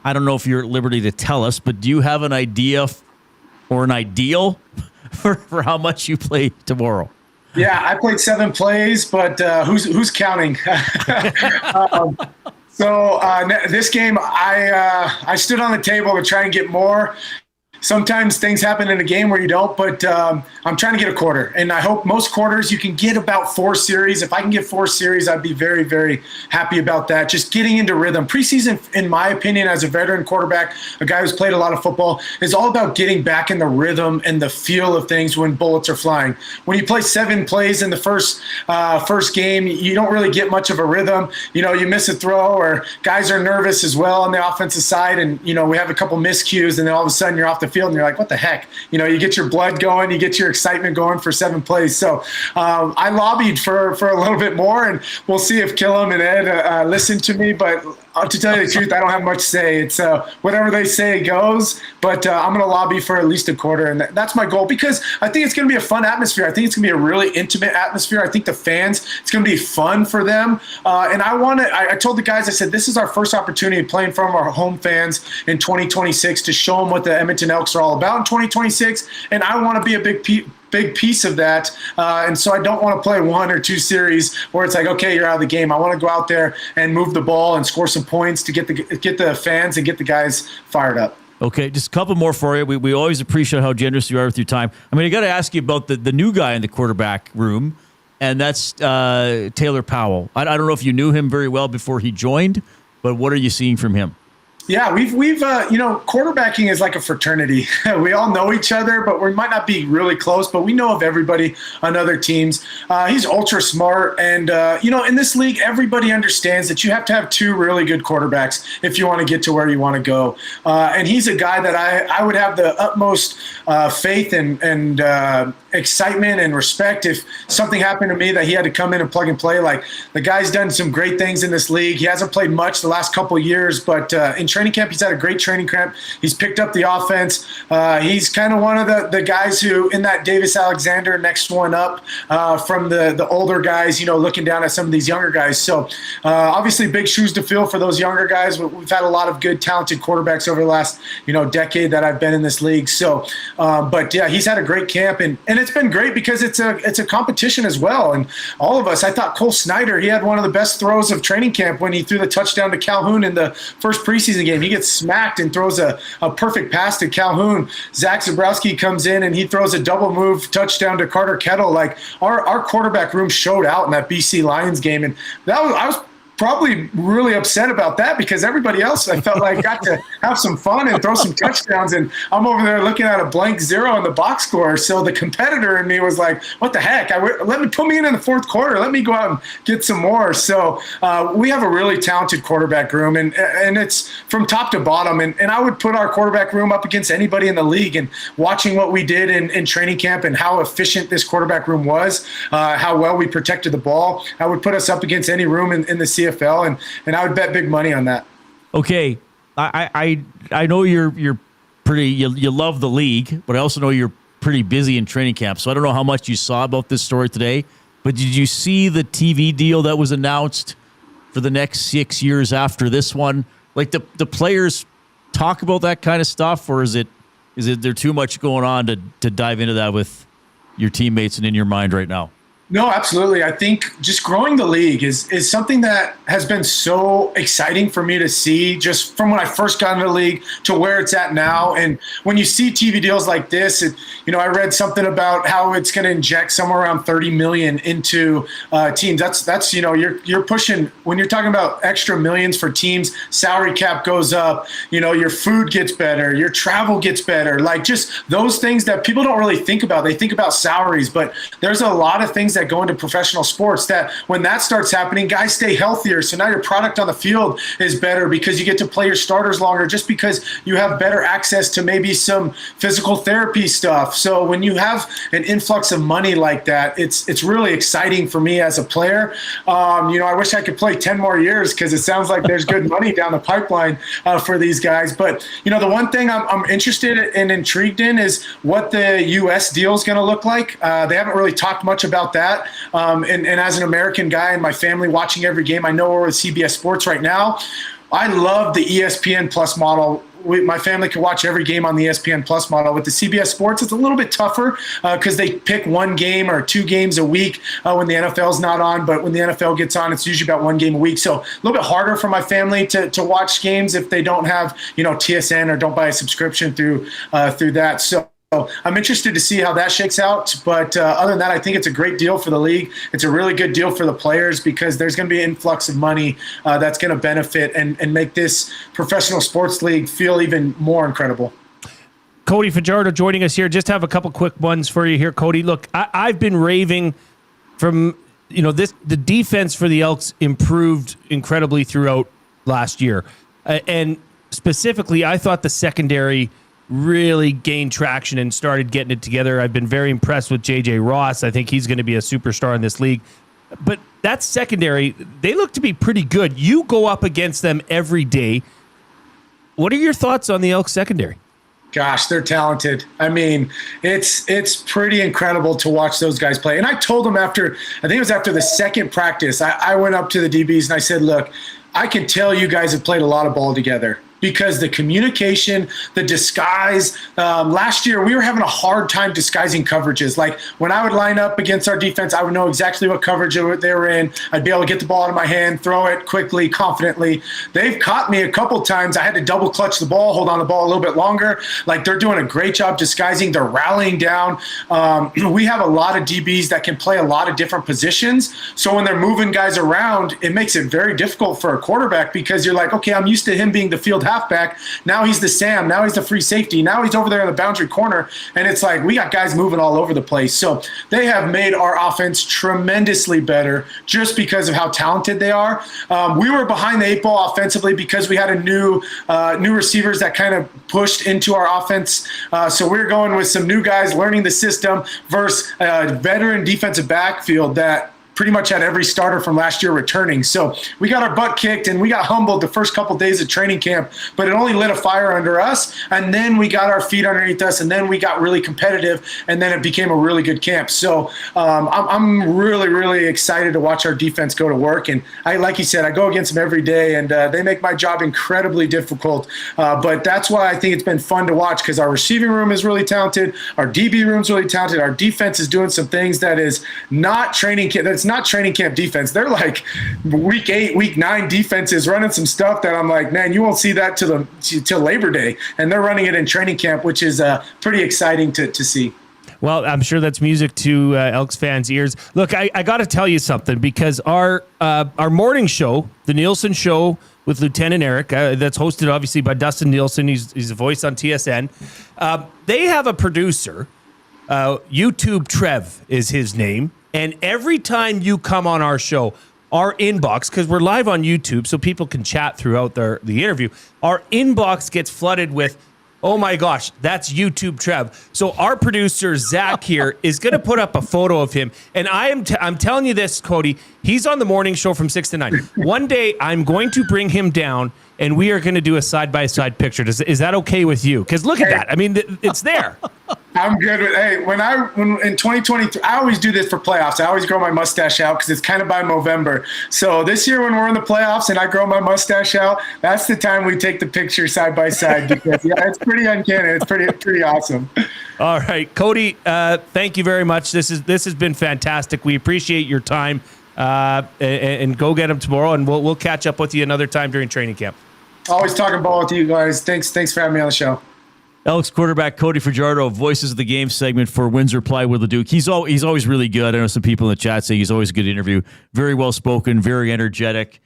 I don't know if you're at liberty to tell us, but do you have an idea or an ideal for how much you play tomorrow?
Yeah, I played 7 plays, but who's counting? So this game, I stood on the table to try and get more. Sometimes things happen in a game where you don't, but I'm trying to get a quarter. And I hope most quarters you can get about 4 series. If I can get 4 series, I'd be very, very happy about that. Just getting into rhythm. Preseason, in my opinion, as a veteran quarterback, a guy who's played a lot of football, is all about getting back in the rhythm and the feel of things when bullets are flying. When you play 7 plays in the first game, you don't really get much of a rhythm. You miss a throw, or guys are nervous as well on the offensive side, and we have a couple miscues, and then all of a sudden you're off the field and you're like, what the heck? You get your blood going, you get your excitement going for 7 plays. So I lobbied for a little bit more, and we'll see if Killam and Ed listen to me. But to tell you the truth, I don't have much to say. It's whatever they say goes, but I'm going to lobby for at least a quarter, and that's my goal, because I think it's going to be a fun atmosphere. I think it's going to be a really intimate atmosphere. I think the fans, it's going to be fun for them, and I told the guys, I said, this is our first opportunity playing from our home fans in 2026 to show them what the Edmonton Elks are all about in 2026, and I want to be a big piece of that, and so I don't want to play 1 or 2 series where it's like, okay, you're out of the game. I want to go out there and move the ball and score some points to get the fans and get the guys fired up.
Okay, just a couple more for you. We always appreciate how generous you are with your time. I mean, I got to ask you about the new guy in the quarterback room, and that's Taylor Powell. I don't know if you knew him very well before he joined, but what are you seeing from him?
Yeah, we've quarterbacking is like a fraternity. We all know each other, but we might not be really close, but we know of everybody on other teams. He's ultra smart. And, in this league, everybody understands that you have to have two really good quarterbacks if you want to get to where you want to go. And he's a guy that I would have the utmost faith and excitement and respect if something happened to me that he had to come in and plug and play. Like, the guy's done some great things in this league. He hasn't played much the last couple of years, but in training camp, he's had a great training camp. He's picked up the offense. He's kind of one of the guys who, in that Davis Alexander next one up from the older guys, looking down at some of these younger guys. So obviously big shoes to fill for those younger guys. We've had a lot of good, talented quarterbacks over the last, decade that I've been in this league. So, but yeah, he's had a great camp, and it's been great because it's a competition as well. And all of us, I thought Cole Snyder, he had one of the best throws of training camp when he threw the touchdown to Calhoun in the first preseason game. He gets smacked and throws a perfect pass to Calhoun. Zach Zabrowski comes in and he throws a double move touchdown to Carter Kettle. Like, our quarterback room showed out in that BC Lions game, and I was probably really upset about that because everybody else, I felt like, got to have some fun and throw some touchdowns, and I'm over there looking at a blank 0 in the box score. So the competitor in me was like, what the heck? Put me in the fourth quarter. Let me go out and get some more. So we have a really talented quarterback room, and it's from top to bottom. And I would put our quarterback room up against anybody in the league, and watching what we did in training camp and how efficient this quarterback room was, how well we protected the ball, I would put us up against any room in the CFL, and I would bet big money on that.
Okay, I know you're pretty you love the league, but I also know you're pretty busy in training camp. So I don't know how much you saw about this story today, but did you see the TV deal that was announced for the next 6 years after this one? Like, the players talk about that kind of stuff, or is it there too much going on to dive into that with your teammates and in your mind right now?
No, absolutely. I think just growing the league is something that has been so exciting for me to see, just from when I first got into the league to where it's at now. And when you see TV deals like this, I read something about how it's going to inject somewhere around $30 million into teams. That's you're pushing, when you're talking about extra millions for teams, salary cap goes up, your food gets better, your travel gets better, like just those things that people don't really think about. They think about salaries, but there's a lot of things that go into professional sports that when that starts happening, guys stay healthier. So now your product on the field is better because you get to play your starters longer, just because you have better access to maybe some physical therapy stuff. So when you have an influx of money like that, it's really exciting for me as a player. I wish I could play 10 more years because it sounds like there's good money down the pipeline for these guys. But, the one thing I'm interested and intrigued in is what the U.S. deal is going to look like. They haven't really talked much about that. And as an American guy and my family watching every game, I know we're with CBS Sports right now. I love the ESPN Plus model. My family can watch every game on the ESPN Plus model. With the CBS Sports, it's a little bit tougher because they pick one game or two games a week when the NFL's not on. But when the NFL gets on, it's usually about one game a week. So a little bit harder for my family to watch games if they don't have, TSN or don't buy a subscription through that. So I'm interested to see how that shakes out. But other than that, I think it's a great deal for the league. It's a really good deal for the players because there's going to be an influx of money that's going to benefit and make this professional sports league feel even more incredible.
Cody Fajardo joining us here. Just have a couple quick ones for you here, Cody. Look, I've been raving from, the defense for the Elks improved incredibly throughout last year. And specifically, I thought the secondary really gained traction and started getting it together. I've been very impressed with J.J. Ross. I think he's going to be a superstar in this league. But that secondary, they look to be pretty good. You go up against them every day. What are your thoughts on the Elks secondary?
Gosh, they're talented. I mean, it's pretty incredible to watch those guys play. And I told them after the second practice, I went up to the DBs and I said, look, I can tell you guys have played a lot of ball together. Because the communication, the disguise, last year we were having a hard time disguising coverages. Like when I would line up against our defense, I would know exactly what coverage they were in. I'd be able to get the ball out of my hand, throw it quickly, confidently. They've caught me a couple times. I had to double clutch the ball, hold on the ball a little bit longer. Like they're doing a great job disguising. They're rallying down. We have a lot of DBs that can play a lot of different positions. So when they're moving guys around, it makes it very difficult for a quarterback because you're like, okay, I'm used to him being the field halfback. Now he's the Sam. Now he's the free safety. Now he's over there in the boundary corner. And it's like we got guys moving all over the place. So they have made our offense tremendously better just because of how talented they are. We were behind the 8 ball offensively because we had a new receivers that kind of pushed into our offense. So we're going with some new guys learning the system versus a veteran defensive backfield that pretty much had every starter from last year returning. So we got our butt kicked and we got humbled the first couple days of training camp, but it only lit a fire under us. And then we got our feet underneath us and then we got really competitive and then it became a really good camp. So I'm really, really excited to watch our defense go to work. And like you said, I go against them every day and they make my job incredibly difficult. But that's why I think it's been fun to watch because our receiving room is really talented. Our DB room is really talented. Our defense is doing some things that is not training camp. That's not training camp defense. They're like week 8, week 9 defenses running some stuff that I'm like, man, you won't see that till Labor Day. And they're running it in training camp, which is pretty exciting to see.
Well, I'm sure that's music to Elks fans' ears. Look, I got to tell you something because our morning show, the Nielsen Show with Lieutenant Eric, that's hosted obviously by Dustin Nielsen. He's a voice on TSN. They have a producer, YouTube Trev is his name. And every time you come on our show, our inbox, because we're live on YouTube so people can chat throughout the interview, our inbox gets flooded with, oh my gosh, that's YouTube Trev. So our producer, Zach here, is going to put up a photo of him. And I'm telling you this, Cody, he's on the morning show from 6 to 9. One day I'm going to bring him down and we are going to do a side-by-side picture. Is that okay with you? Because look at that. I mean, it's there.
I'm good with. Hey, when in 2023, I always do this for playoffs. I always grow my mustache out because it's kind of by Movember. So this year, when we're in the playoffs and I grow my mustache out, that's the time we take the picture side by side because it's pretty uncanny. It's pretty awesome.
All right, Cody. Thank you very much. This has been fantastic. We appreciate your time. And go get him tomorrow, and we'll catch up with you another time during training camp.
Always talking ball with you guys. Thanks for having me on the show.
Elks quarterback Cody Fajardo, Voices of the Game segment for Windsor Plywood Leduc. He's always really good. I know some people in the chat say he's always a good interview. Very well spoken, very energetic,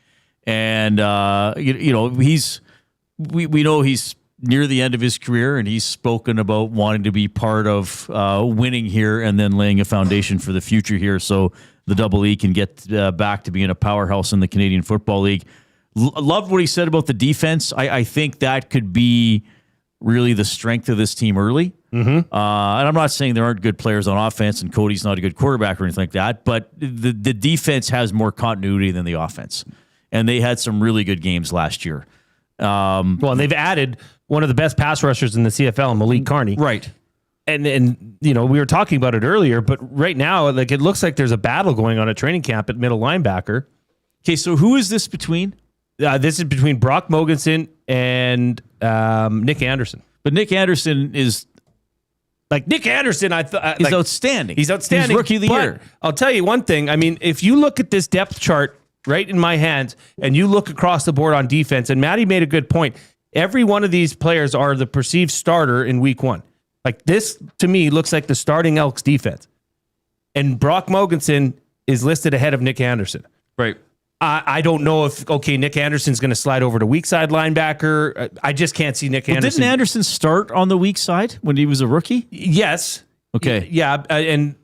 and we know he's near the end of his career, and he's spoken about wanting to be part of winning here and then laying a foundation for the future here, so the Double E can get back to being a powerhouse in the Canadian Football League. Loved what he said about the defense. I think that could be really the strength of this team early. Mm-hmm. And I'm not saying there aren't good players on offense and Cody's not a good quarterback or anything like that, but the defense has more continuity than the offense. And they had some really good games last year.
And they've added one of the best pass rushers in the CFL, Malik Carney.
Right.
And we were talking about it earlier, but right now, like it looks like there's a battle going on at training camp at middle linebacker.
Okay, so who is this between?
This is between Brock Mogensen and Nick Anderson.
But Nick Anderson is
Nick Anderson.
He's outstanding.
He's outstanding.
He's rookie of the year.
I'll tell you one thing. I mean, if you look at this depth chart right in my hands, and you look across the board on defense, and Maddie made a good point. Every one of these players are the perceived starter in week 1. Like this, to me, looks like the starting Elks defense. And Brock Mogensen is listed ahead of Nick Anderson.
Right.
I don't know if, Nick Anderson's going to slide over to weak side linebacker. I just can't see Nick Anderson.
Didn't Anderson start on the weak side when he was a rookie?
Yes.
Okay.
Yeah. And,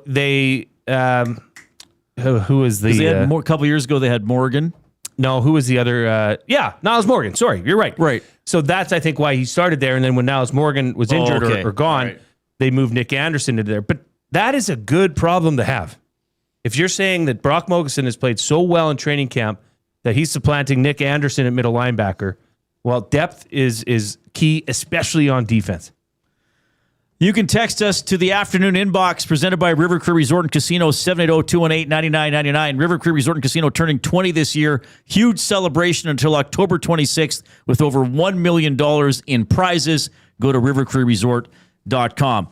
they, who was the...
a couple years ago, they had Morgan.
No, who was the other? Niles Morgan. Sorry, you're right.
Right.
So that's, I think, why he started there. And then when Niles Morgan was injured or gone, they moved Nick Anderson into there. But that is a good problem to have. If you're saying that Brock Mogensen has played so well in training camp that he's supplanting Nick Anderson at middle linebacker, well, depth is key, especially on defense.
You can text us to the afternoon inbox presented by River Cree Resort and Casino, 780-218-9999. River Cree Resort and Casino turning 20 this year. Huge celebration until October 26th with over $1 million in prizes. Go to rivercreeresort.com.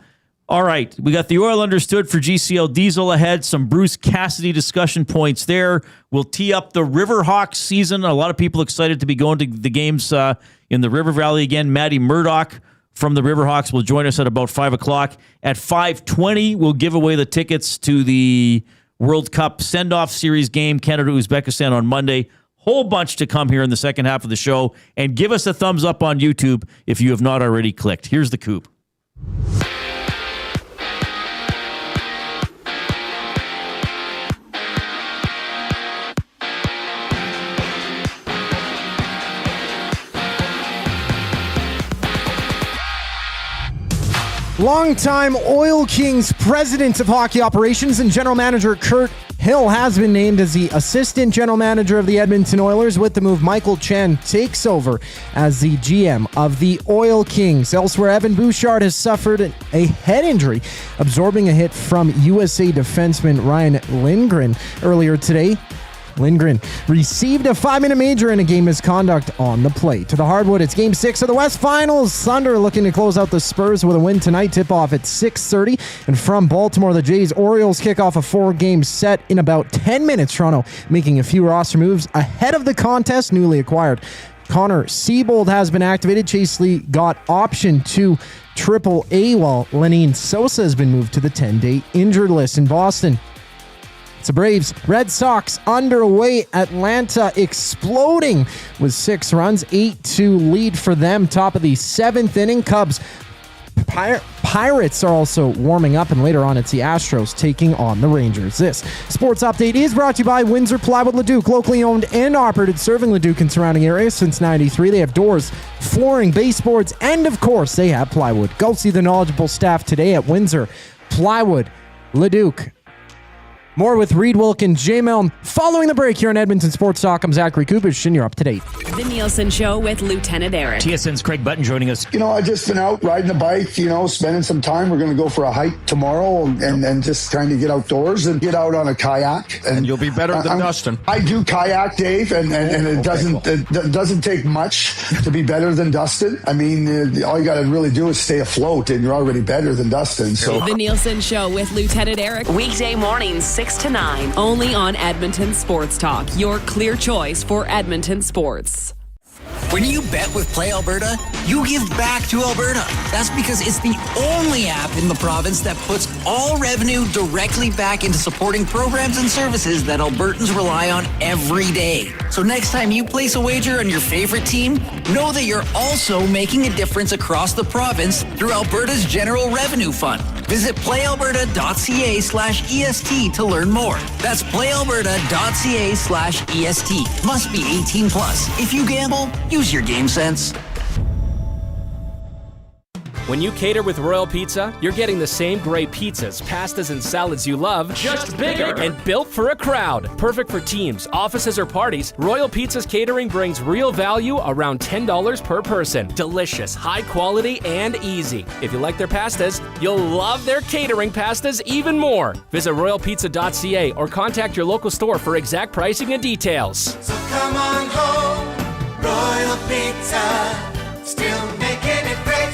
All right, we got the oil understood for GCL Diesel ahead. Some Bruce Cassidy discussion points there. We'll tee up the Riverhawks season. A lot of people excited to be going to the games in the River Valley again. Maddie Murdoch from the Riverhawks will join us at about 5 o'clock. At 5:20, we'll give away the tickets to the World Cup send-off series game, Canada-Uzbekistan on Monday. whole bunch to come here in the second half of the show. And give us a thumbs up on YouTube if you have not already clicked. Here's the Coop.
Longtime Oil Kings president of hockey operations and general manager Kurt Hill has been named as the assistant general manager of the Edmonton Oilers. With the move, Michael Chen takes over as the GM of the Oil Kings. Elsewhere, Evan Bouchard has suffered a head injury, absorbing a hit from USA defenseman Ryan Lindgren earlier today. Lindgren received a 5-minute major in a game misconduct on the play. To the hardwood, it's Game 6 of the West Finals. Thunder looking to close out the Spurs with a win tonight. Tip-off at 6:30. And from Baltimore, the Jays-Orioles kick off a 4-game set in about 10 minutes. Toronto making a few roster moves ahead of the contest. Newly acquired Connor Siebold has been activated. Chase Lee got option to AAA, while Lenine Sosa has been moved to the 10-day injured list. In Boston, it's the Braves. Red Sox underway. Atlanta exploding with 6 runs, 8-2 lead for them. Top of the 7th inning. Cubs. Pirates are also warming up, and later on it's the Astros taking on the Rangers. This sports update is brought to you by Windsor Plywood Leduc, locally owned and operated, serving Leduc and surrounding areas since '93. They have doors, flooring, baseboards, and of course they have plywood. Go see the knowledgeable staff today at Windsor Plywood Leduc. More with Reid Wilkins, Jay Milne. Following the break here on Edmonton Sports Talk, I'm Zachary Kupish, and you're up to date.
The Nielsen Show with Lieutenant Eric.
TSN's Craig Button joining us.
I've just been out riding the bike, spending some time. We're going to go for a hike tomorrow and just trying to get outdoors and get out on a kayak. And
you'll be better than Dustin.
I do kayak, Dave, and it doesn't take much to be better than Dustin. I mean, all you got to really do is stay afloat, and you're already better than Dustin. So
The Nielsen Show with Lieutenant Eric. Weekday mornings, 6 to 9. Only on Edmonton Sports Talk. Your clear choice for Edmonton sports.
When you bet with Play Alberta, you give back to Alberta. That's because it's the only app in the province that puts all revenue directly back into supporting programs and services that Albertans rely on every day. So next time you place a wager on your favorite team, know that you're also making a difference across the province through Alberta's General Revenue Fund. Visit playalberta.ca/EST to learn more. That's playalberta.ca/EST. Must be 18 plus. If you gamble, use your game sense.
When you cater with Royal Pizza, you're getting the same great pizzas, pastas, and salads you love,
just bigger
and built for a crowd. Perfect for teams, offices, or parties, Royal Pizza's catering brings real value around $10 per person. Delicious, high quality, and easy. If you like their pastas, you'll love their catering pastas even more. Visit royalpizza.ca or contact your local store for exact pricing and details.
So come on home, Royal Pizza, still making it great.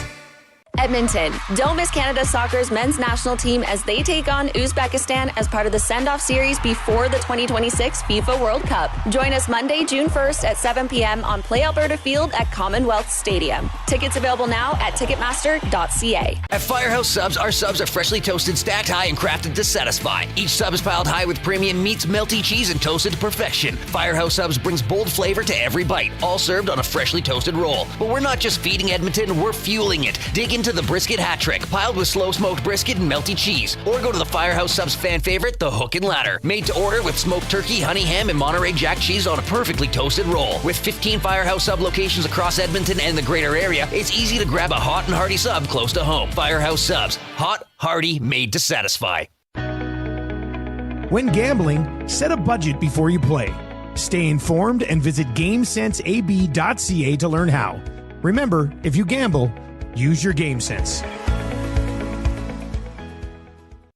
Edmonton, don't miss Canada Soccer's men's national team as they take on Uzbekistan as part of the send-off series before the 2026 FIFA World Cup. Join us Monday, June 1st at 7 p.m. on Play Alberta Field at Commonwealth Stadium. Tickets available now at Ticketmaster.ca.
At Firehouse Subs, our subs are freshly toasted, stacked high, and crafted to satisfy. Each sub is piled high with premium meats, melty cheese, and toasted to perfection. Firehouse Subs brings bold flavor to every bite, all served on a freshly toasted roll. But we're not just feeding Edmonton, we're fueling it. Dig into the brisket hat trick, piled with slow-smoked brisket and melty cheese. Or go to the Firehouse Subs fan favorite, the Hook and Ladder. Made to order with smoked turkey, honey ham, and Monterey Jack cheese on a perfectly toasted roll. With 15 Firehouse Sub locations across Edmonton and the greater area, it's easy to grab a hot and hearty sub close to home. Firehouse Subs. Hot, hearty, made to satisfy.
When gambling, set a budget before you play. Stay informed and visit GameSenseAB.ca to learn how. Remember, if you gamble, use your game sense.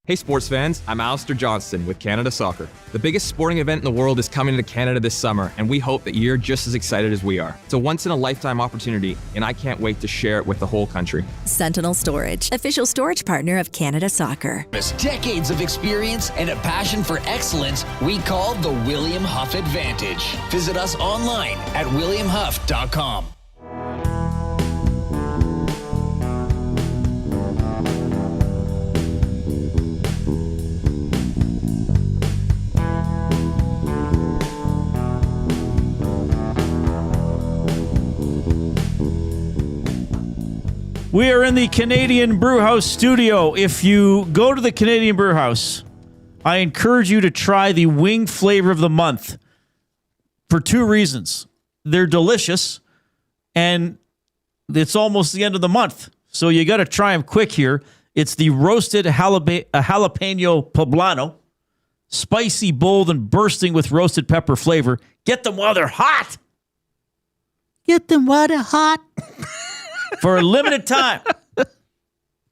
Hey sports fans, I'm Alistair Johnston with Canada Soccer. The biggest sporting event in the world is coming to Canada this summer, and we hope that you're just as excited as we are. It's a once-in-a-lifetime opportunity, and I can't wait to share it with the whole country.
Sentinel Storage, official storage partner of Canada Soccer.
Decades of experience and a passion for excellence we call the William Huff Advantage. Visit us online at williamhuff.com.
We are in the Canadian Brewhouse studio. If you go to the Canadian Brewhouse, I encourage you to try the wing flavor of the month for 2 reasons. They're delicious, and it's almost the end of the month, so you got to try them quick here. It's the roasted jalapeno poblano, spicy, bold, and bursting with roasted pepper flavor. Get them while they're hot. Get them while they're hot. For a limited time.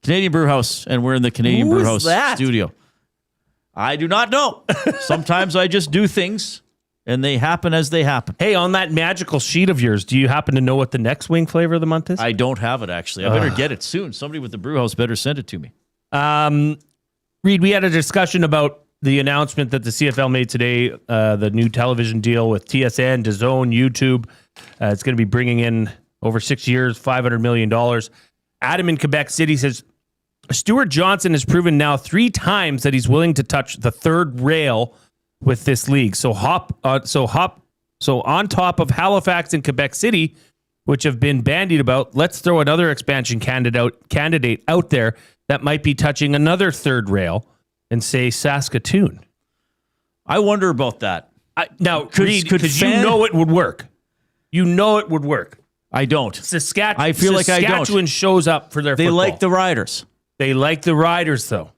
Canadian Brewhouse, and we're in the Canadian Brewhouse studio. I do not know. Sometimes I just do things, and they happen as they happen.
Hey, on that magical sheet of yours, do you happen to know what the next wing flavor of the month is?
I don't have it, actually. I better get it soon. Somebody with the Brewhouse better send it to me.
Reid, we had a discussion about the announcement that the CFL made today, the new television deal with TSN, DAZN, YouTube. It's going to be bringing in, over 6 years, $500 million. Adam in Quebec City says, Stuart Johnson has proven now 3 times that he's willing to touch the third rail with this league. So on top of Halifax and Quebec City, which have been bandied about, let's throw another expansion candidate out there that might be touching another third rail, and say Saskatoon.
I wonder about that.
Because you know it would work. You know it would work.
I don't.
I feel like I don't. Saskatchewan shows up for their football.
They like the Riders.
They like the Riders, though.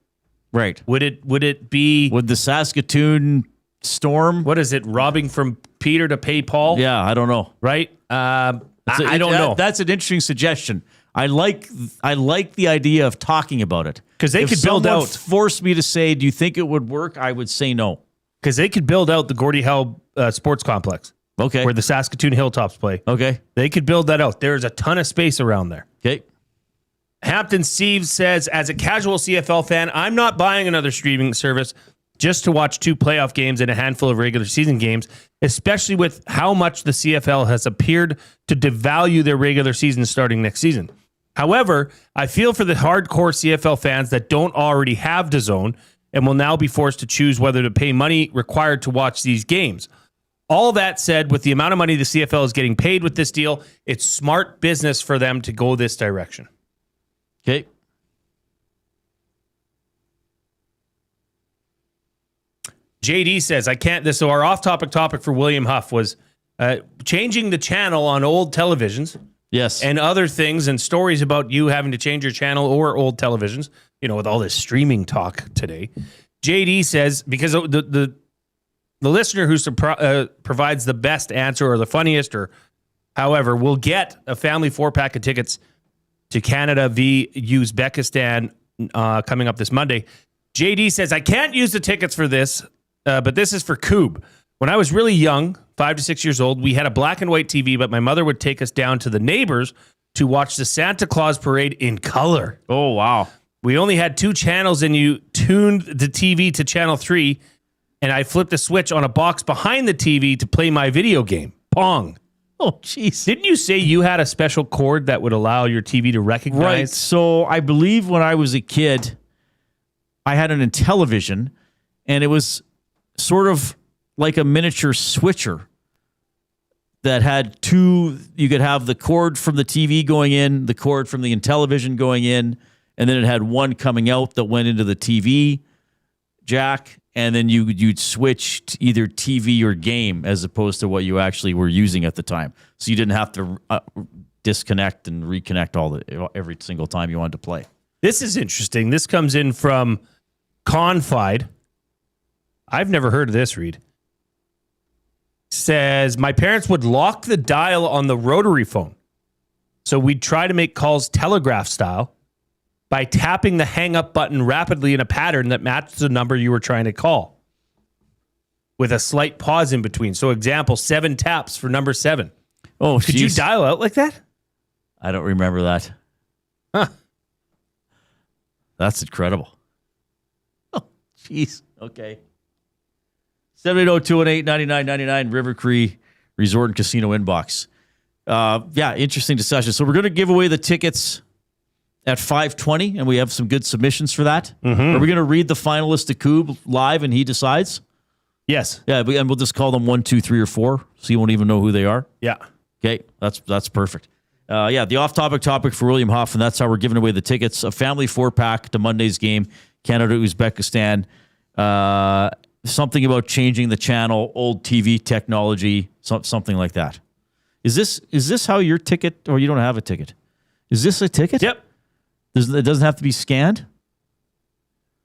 Right.
Would it be...
Would the Saskatoon Storm...
What is it, robbing from Peter to pay Paul?
Yeah, I don't know.
Right? I don't know.
That's an interesting suggestion. I like the idea of talking about it.
Because they could build out...
force me to say, do you think it would work? I would say no.
Because they could build out the Gordie Howe Sports Complex.
Okay.
Where the Saskatoon Hilltops play.
Okay.
They could build that out. There's a ton of space around there.
Okay.
Hampton Steve says, as a casual CFL fan, I'm not buying another streaming service just to watch 2 playoff games and a handful of regular season games, especially with how much the CFL has appeared to devalue their regular season starting next season. However, I feel for the hardcore CFL fans that don't already have DAZN and will now be forced to choose whether to pay money required to watch these games. All that said, with the amount of money the CFL is getting paid with this deal, it's smart business for them to go this direction.
Okay.
JD says, I can't... This, so our off-topic topic for William Huff was changing the channel on old televisions.
Yes.
And other things and stories about you having to change your channel or old televisions, with all this streaming talk today. JD says, because the listener who provides the best answer or the funniest or however will get a family 4-pack of tickets to Canada v. Uzbekistan coming up this Monday. JD says, I can't use the tickets for this, but this is for Coob. When I was really young, 5 to 6 years old, we had a black and white TV, but my mother would take us down to the neighbors to watch the Santa Claus parade in color.
Oh, wow.
We only had 2 channels, and you tuned the TV to channel 3, and I flipped a switch on a box behind the TV to play my video game, Pong.
Oh, jeez.
Didn't you say you had a special cord that would allow your TV to recognize?
Right. So I believe when I was a kid, I had an Intellivision, and it was sort of like a miniature switcher that had 2. You could have the cord from the TV going in, the cord from the Intellivision going in, and then it had one coming out that went into the TV jack, and then you'd switch to either TV or game as opposed to what you actually were using at the time. So you didn't have to disconnect and reconnect every single time you wanted to play.
This is interesting. This comes in from Confide. I've never heard of this, Reid. Says, my parents would lock the dial on the rotary phone. So we'd try to make calls telegraph style by tapping the hang up button rapidly in a pattern that matched the number you were trying to call, with a slight pause in between. So example, 7 taps for number 7.
Oh,
could you dial out like that?
I don't remember that.
Huh.
That's incredible. Oh, jeez. Okay. 780-218-9999 River Cree Resort and Casino inbox. Yeah, interesting discussion. So we're going to give away the tickets at 5:20, and we have some good submissions for that.
Mm-hmm.
Are we going to read the finalists to Coob live and he decides?
Yes.
Yeah, and we'll just call them 1, 2, 3, or 4, so you won't even know who they are.
Yeah.
Okay, that's perfect. The off-topic topic for William Huff, and that's how we're giving away the tickets. A family 4-pack to Monday's game, Canada-Uzbekistan. Something about changing the channel, old TV technology, something like that. Is this how your ticket, or you don't have a ticket? Is this a ticket?
Yep.
It doesn't have to be scanned?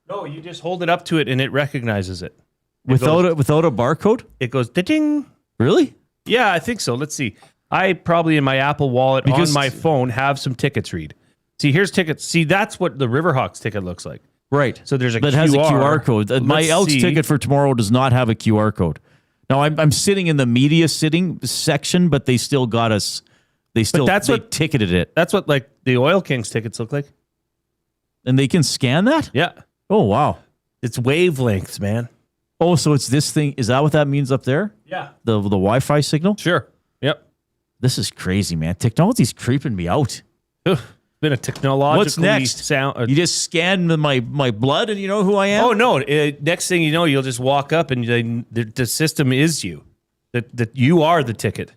No, you just hold it up to it and it recognizes it.
Without a barcode?
It goes ding.
Really?
Yeah, I think so. Let's see. I probably in my Apple Wallet on my phone have some tickets, Reid. See, here's tickets. See, that's what the Riverhawks ticket looks like.
Right.
So there's a
that
QR.
has a QR code. My Elks ticket for tomorrow does not have a QR code. Now I'm sitting in the media section, but they still got us. They ticketed it.
That's what like the Oil Kings tickets look like.
And they can scan that?
Yeah.
Oh wow.
It's wavelengths, man.
Oh, so it's this thing. Is that what that means up there?
Yeah.
The Wi-Fi signal?
Sure. Yep.
This is crazy, man. Technology's creeping me out.
Ugh. Been a technological.
What's next? You just scan my blood and you know who I am?
Oh no! Next thing you know, you'll just walk up and the system is you. That you are the ticket.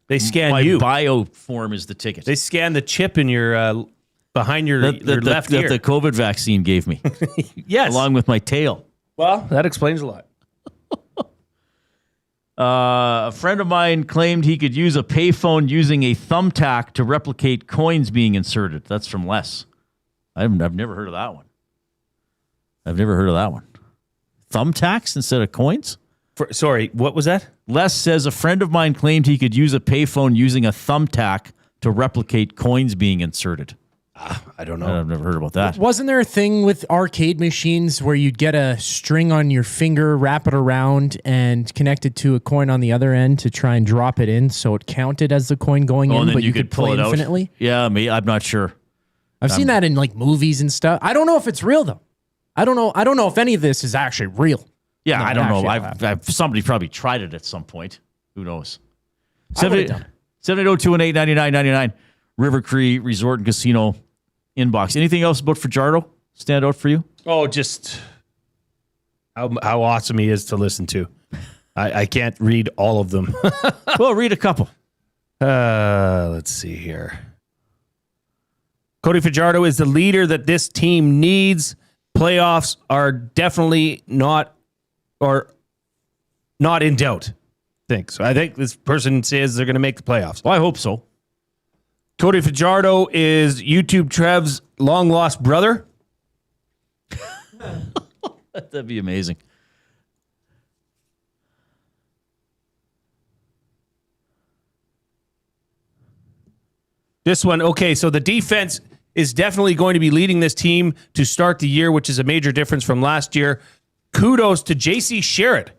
They scan you.
My bio form is the ticket.
They scan the chip in your behind your left ear
that the COVID vaccine gave me.
Yes,
along with my tail.
Well, that explains a lot.
A friend of mine claimed he could use a payphone using a thumbtack to replicate coins being inserted. That's from Les. I've never heard of that one. Thumbtacks instead of coins?
Sorry, what was that?
Les says a friend of mine claimed he could use a payphone using a thumbtack to replicate coins being inserted.
I don't know.
I've never heard about that.
Wasn't there a thing with arcade machines where you'd get a string on your finger, wrap it around, and connect it to a coin on the other end to try and drop it in so it counted as the coin going in, but you could pull it infinitely?
Yeah, I'm not sure.
I've seen that in like movies and stuff. I don't know if it's real though. I don't know if any of this is actually real.
Yeah,
No,
I don't know.
actually,
somebody probably tried it at some point. Who knows?
I would've done it.
780-218-9999. River Cree Resort and Casino inbox. Anything else about Fajardo stand out for you?
Oh, just how awesome he is to listen to. I can't read all of them.
Well, read a couple.
Let's see here. Cody Fajardo is the leader that this team needs. Playoffs are definitely not in doubt. I think this person says they're going to make the playoffs.
Well, I hope so.
Cody Fajardo is YouTube Trev's long-lost brother.
That'd be amazing.
This one, okay, so the defense is definitely going to be leading this team to start the year, which is a major difference from last year. Kudos to J.C. Sherritt,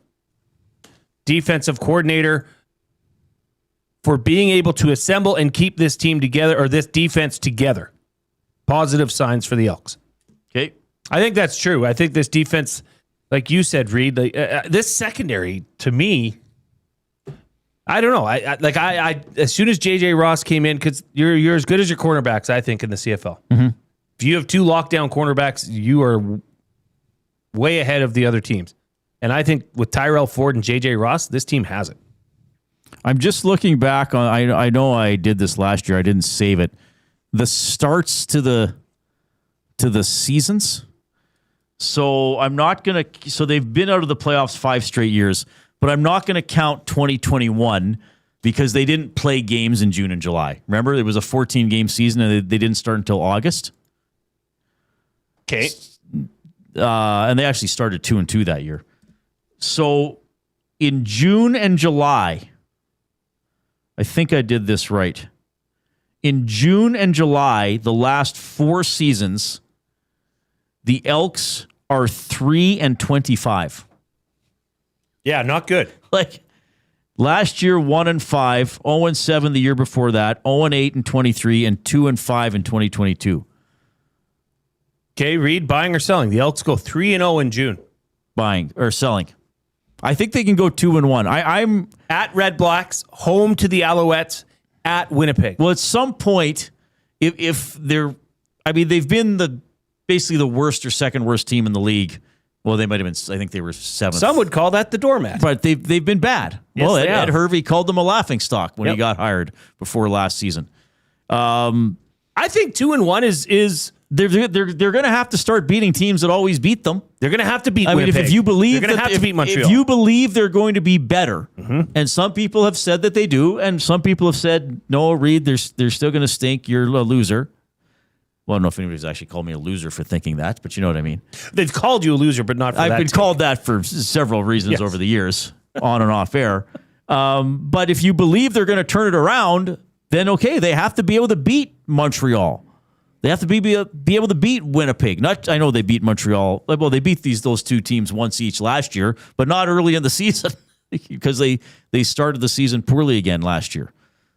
defensive coordinator, for being able to assemble and keep this team together, or this defense together. Positive signs for the Elks.
Okay.
I think that's true. I think this defense, like you said, Reid, this secondary, to me, I don't know. I as soon as J.J. Ross came in, because you're as good as your cornerbacks, I think, in the CFL.
Mm-hmm.
If you have two lockdown cornerbacks, you are way ahead of the other teams. And I think with Tyrell Ford and J.J. Ross, this team has it.
I'm just looking back on. I know I did this last year. I didn't save it. The starts to the seasons. So I'm not gonna. So they've been out of the playoffs 5 straight years, but I'm not going to count 2021 because they didn't play games in June and July. Remember, it was a 14-game season and they didn't start until August.
Okay.
And they actually started 2-2 that year. So in June and July, I think I did this right. In June and July, the last 4 seasons, the Elks are 3-25.
Yeah, not good.
Like last year, 1-5, 0-7 the year before that, 0-8 in 23, and 2-5 in 2022.
Okay, Reid, buying or selling? The Elks go 3-0 in June.
Buying or selling. I think they can go 2-1. I'm
at Red Blacks, home to the Alouettes, at Winnipeg.
Well, at some point, if they're, I mean, they've been basically the worst or second worst team in the league. Well, they might have been. I think they were 7th.
Some would call that the doormat.
But they've been bad.
Yes,
well,
Ed
Hervey called them a laughingstock when
Yep.
he got hired before last season.
I think 2-1 is
they're going to have to start beating teams that always beat them.
They're going to have to beat.
I mean,
Winnipeg.
if you believe
they're going to have to beat Montreal,
if you believe they're going to be better, and some people have said that they do, and some people have said no, Reid, they're still going to stink. You're a loser. Well, I don't know if anybody's actually called me a loser for thinking that, but you know what I mean.
They've called you a loser, but not for that.
I've been called that for several reasons over the years, on and off air. But if you believe they're going to turn it around, then okay, they have to be able to beat Montreal. They have to be able to beat Winnipeg. I know they beat Montreal. Well, they beat those two teams once each last year, but not early in the season because they started the season poorly again last year.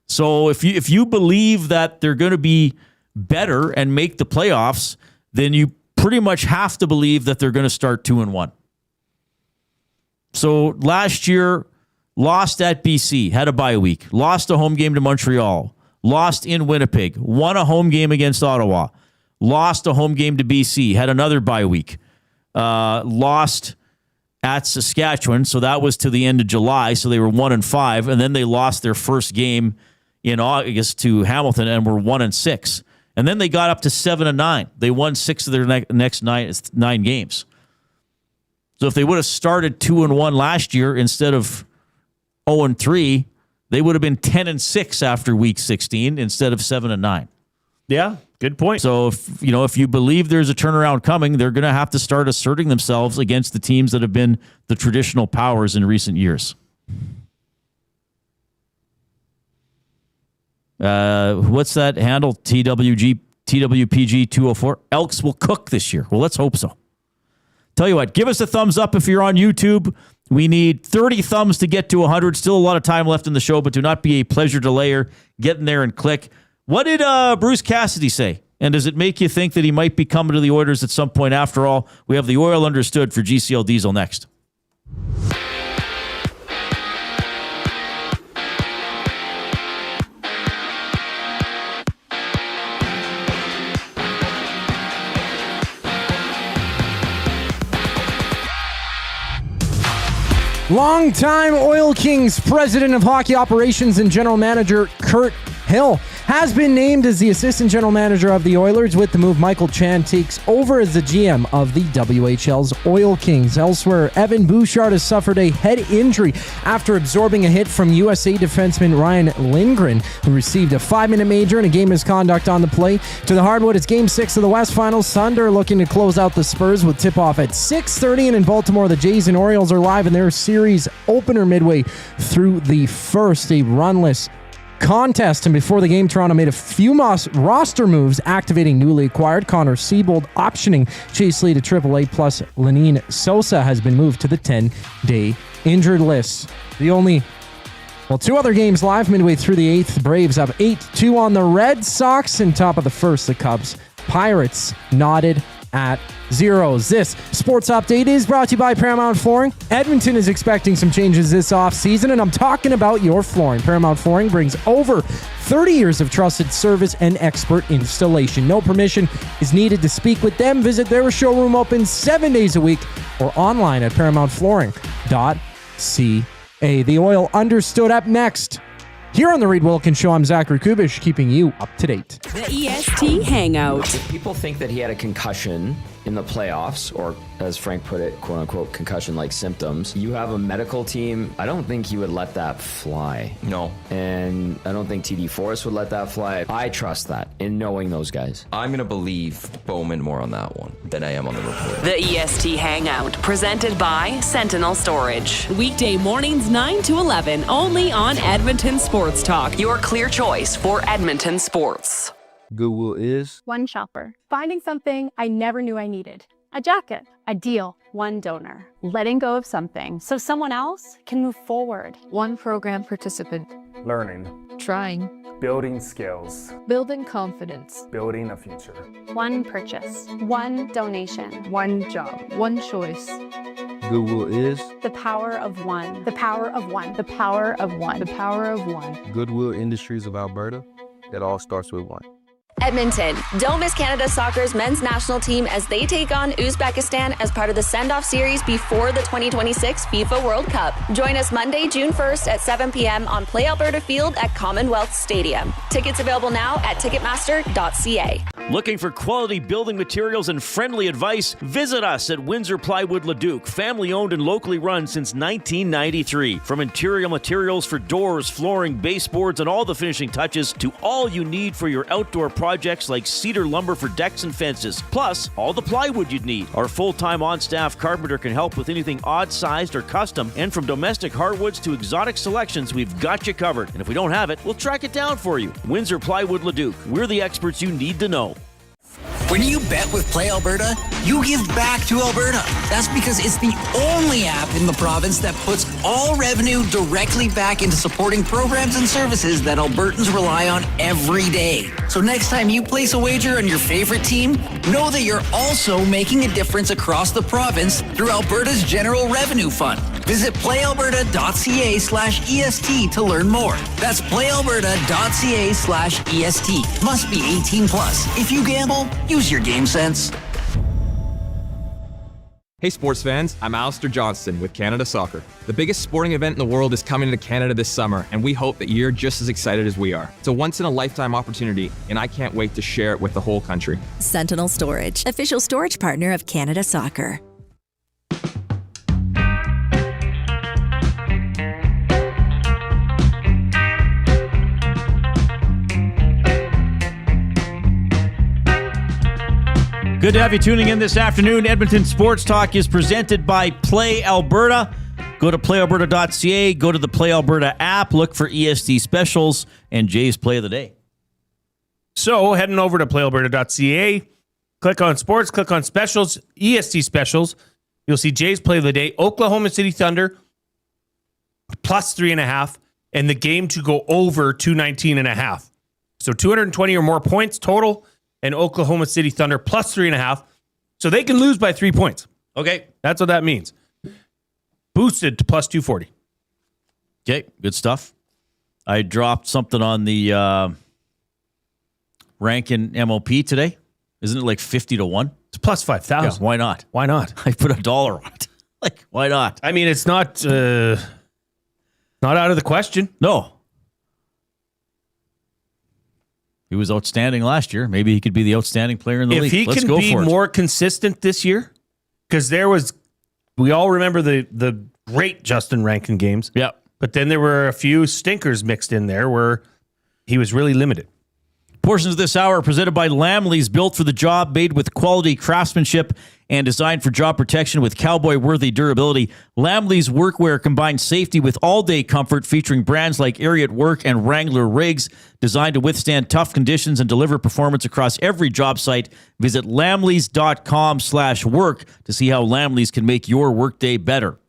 So if you believe that they're going to be better and make the playoffs, then you pretty much have to believe that they're going to start 2-1. So last year, lost at BC, had a bye week, lost a home game to Montreal, lost in Winnipeg, won a home game against Ottawa, lost a home game to BC, had another bye week, lost at Saskatchewan, so that was to the end of July, so they were 1-5, and then they lost their first game in August to Hamilton and were 1-6. And then they got up to 7-9. They won 6 of their next 9 games. So if they would have started 2-1 last year instead of 0-3, they would have been 10-6 after week 16 instead of 7-9.
Yeah, good point.
So if you believe there's a turnaround coming, they're going to have to start asserting themselves against the teams that have been the traditional powers in recent years. What's that handle? TWPG 204. Elks will cook this year. Well, let's hope so. Tell you what, give us a thumbs up if you're on YouTube. We need 30 thumbs to get to 100. Still a lot of time left in the show, but do not be a pleasure delayer. Get in there and click. What did Bruce Cassidy say? And does it make you think that he might be coming to the Oilers at some point? After all, we have the Oil Understood for GCL Diesel next.
Longtime Oil Kings president of hockey operations and general manager Kurt Hill has been named as the assistant general manager of the Oilers. With the move, Michael Chan takes over as the GM of the WHL's Oil Kings. Elsewhere, Evan Bouchard has suffered a head injury after absorbing a hit from USA defenseman Ryan Lindgren, who received a 5-minute major and a game misconduct on the play. To the hardwood, it's Game 6 of the West Finals. Thunder looking to close out the Spurs with tip-off at 6:30, and in Baltimore, the Jays and Orioles are live in their series opener midway through the first, a runless contest. And before the game, Toronto made a few roster moves, activating newly acquired Connor Siebold, optioning Chase Lee to AAA, plus Lenine Sosa has been moved to the 10-day injured list. Two other games live midway through the 8th. Braves have 8-2 on the Red Sox. In top of the first, the Cubs Pirates knotted at zeros. This sports update is brought to you by Paramount Flooring. Edmonton is expecting some changes this offseason, and I'm talking about your flooring. Paramount Flooring brings over 30 years of trusted service and expert installation. No permission is needed to speak with them. Visit their showroom, open 7 days a week, or online at paramountflooring.ca. The Oil Understood up next. Here on the Reid Wilkins Show, I'm Zachary Kubish, keeping you up to date.
The EST Hangout.
If people think that he had a concussion in the playoffs, or as Frank put it, quote unquote, concussion-like symptoms, you have a medical team. I don't think he would let that fly.
No.
And I don't think TD Forrest would let that fly. I trust that in knowing those guys.
I'm going to believe Bowman more on that one than I am on the report.
The EST Hangout, presented by Sentinel Storage. Weekday mornings 9 to 11, only on Edmonton Sports Talk. Your clear choice for Edmonton sports.
Goodwill is
one shopper, finding something I never knew I needed. A jacket, a deal, one donor, letting go of something so someone else can move forward.
One program participant,
learning,
trying,
building skills,
building confidence,
building a future.
One purchase, one donation, one job,
one choice.
Goodwill is
the power of one, the power of one, the power of one, the power of one.
Goodwill Industries of Alberta. It all starts with one.
Edmonton, don't miss Canada Soccer's men's national team as they take on Uzbekistan as part of the send-off series before the 2026 FIFA World Cup. Join us Monday, June 1st at 7 p.m. on Play Alberta Field at Commonwealth Stadium. Tickets available now at Ticketmaster.ca.
Looking for quality building materials and friendly advice? Visit us at Windsor Plywood Leduc, family owned and locally run since 1993. From interior materials for doors, flooring, baseboards, and all the finishing touches to all you need for your outdoor projects like cedar lumber for decks and fences, plus all the plywood you'd need. Our full-time on-staff carpenter can help with anything odd-sized or custom, and from domestic hardwoods to exotic selections, we've got you covered. And if we don't have it, we'll track it down for you. Windsor Plywood Leduc. We're the experts you need to know.
When you bet with Play Alberta, you give back to Alberta. That's because it's the only app in the province that puts all revenue directly back into supporting programs and services that Albertans rely on every day. So next time you place a wager on your favorite team, know that you're also making a difference across the province through Alberta's General Revenue Fund. Visit playalberta.ca/EST to learn more. That's playalberta.ca/EST. Must be 18 plus. If you gamble, use your game sense.
Hey sports fans, I'm Alistair Johnston with Canada Soccer. The biggest sporting event in the world is coming to Canada this summer, and we hope that you're just as excited as we are. It's a once-in-a-lifetime opportunity, and I can't wait to share it with the whole country.
Sentinel Storage, official storage partner of Canada Soccer.
Good to have you tuning in this afternoon. Edmonton Sports Talk is presented by Play Alberta. Go to playalberta.ca, go to the Play Alberta app, look for EST specials, and Jay's Play of the Day.
So heading over to playalberta.ca, click on sports, click on specials, EST specials. You'll see Jay's Play of the Day, Oklahoma City Thunder, plus 3.5, and the game to go over 219.5. So 220 or more points total, and Oklahoma City Thunder plus 3.5. So they can lose by 3 points.
Okay.
That's what that means. Boosted to plus 240.
Okay, good stuff. I dropped something on the Rankin MOP today. Isn't it like 50 to 1?
It's plus 5,000.
Yeah, why not?
Why not?
I put $1 on it. Like, why not?
I mean, it's not out of the question.
No. He was outstanding last year. Maybe he could be the outstanding player in the league.
If he can be more consistent this year, because we all remember the great Justin Rankin games.
Yeah.
But then there were a few stinkers mixed in there where he was really limited.
Portions of this hour are presented by Lamley's, built for the job, made with quality craftsmanship and designed for job protection with cowboy-worthy durability. Lamley's workwear combines safety with all-day comfort, featuring brands like Ariat Work and Wrangler Rigs, designed to withstand tough conditions and deliver performance across every job site. Visit lamleys.com/work to see how Lamley's can make your workday better.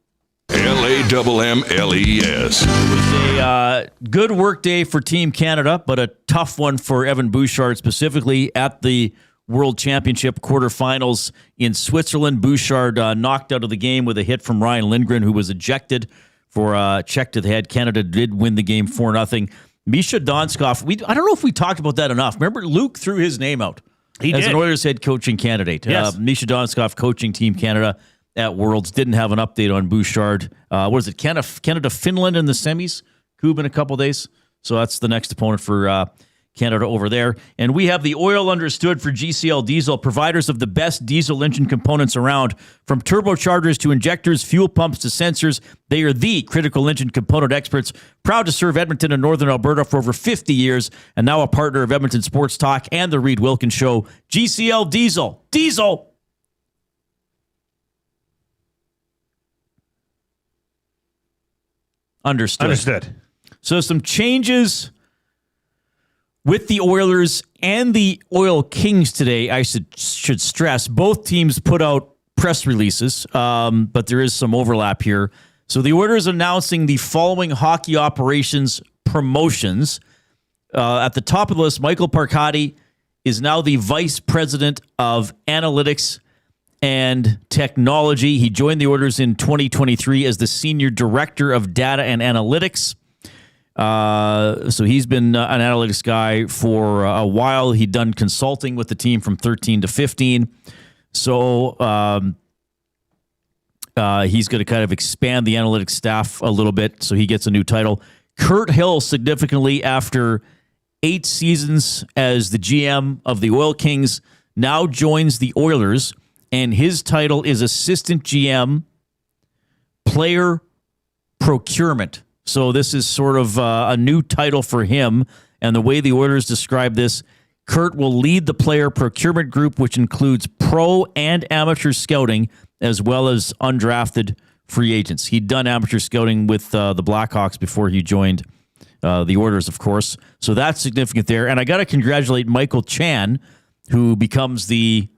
LAMMLES.
It was a good work day for Team Canada, but a tough one for Evan Bouchard, specifically at the World Championship quarterfinals in Switzerland. Bouchard knocked out of the game with a hit from Ryan Lindgren, who was ejected for a check to the head. Canada did win the game 4-0. Misha Donskov, I don't know if we talked about that enough. Remember, Luke threw his name out as an Oilers head coaching candidate.
Yes.
Misha Donskov coaching Team Canada at Worlds. Didn't have an update on Bouchard. What is it? Canada, Finland in the semis. Cube in a couple days. So that's the next opponent for Canada over there. And we have the oil understood for GCL Diesel, providers of the best diesel engine components around. From turbochargers to injectors, fuel pumps to sensors, they are the critical engine component experts. Proud to serve Edmonton and Northern Alberta for over 50 years, and now a partner of Edmonton Sports Talk and the Reid Wilkins Show. GCL Diesel. Diesel! Understood. So some changes with the Oilers and the Oil Kings today. I should stress both teams put out press releases, but there is some overlap here. So the Oilers announcing the following hockey operations promotions. At the top of the list, Michael Parkati is now the Vice President of Analytics and Technology. He joined the Oilers in 2023 as the Senior Director of Data and Analytics. So he's been an analytics guy for a while. He'd done consulting with the team from 13 to 15. So he's going to kind of expand the analytics staff a little bit. So he gets a new title. Kurt Hill, significantly after 8 seasons as the GM of the Oil Kings, now joins the Oilers, and his title is Assistant GM, Player Procurement. So this is sort of a new title for him, and the way the Oilers describe this, Kurt will lead the player procurement group, which includes pro and amateur scouting, as well as undrafted free agents. He'd done amateur scouting with the Blackhawks before he joined the Oilers, of course. So that's significant there. And I got to congratulate Michael Chan, who becomes the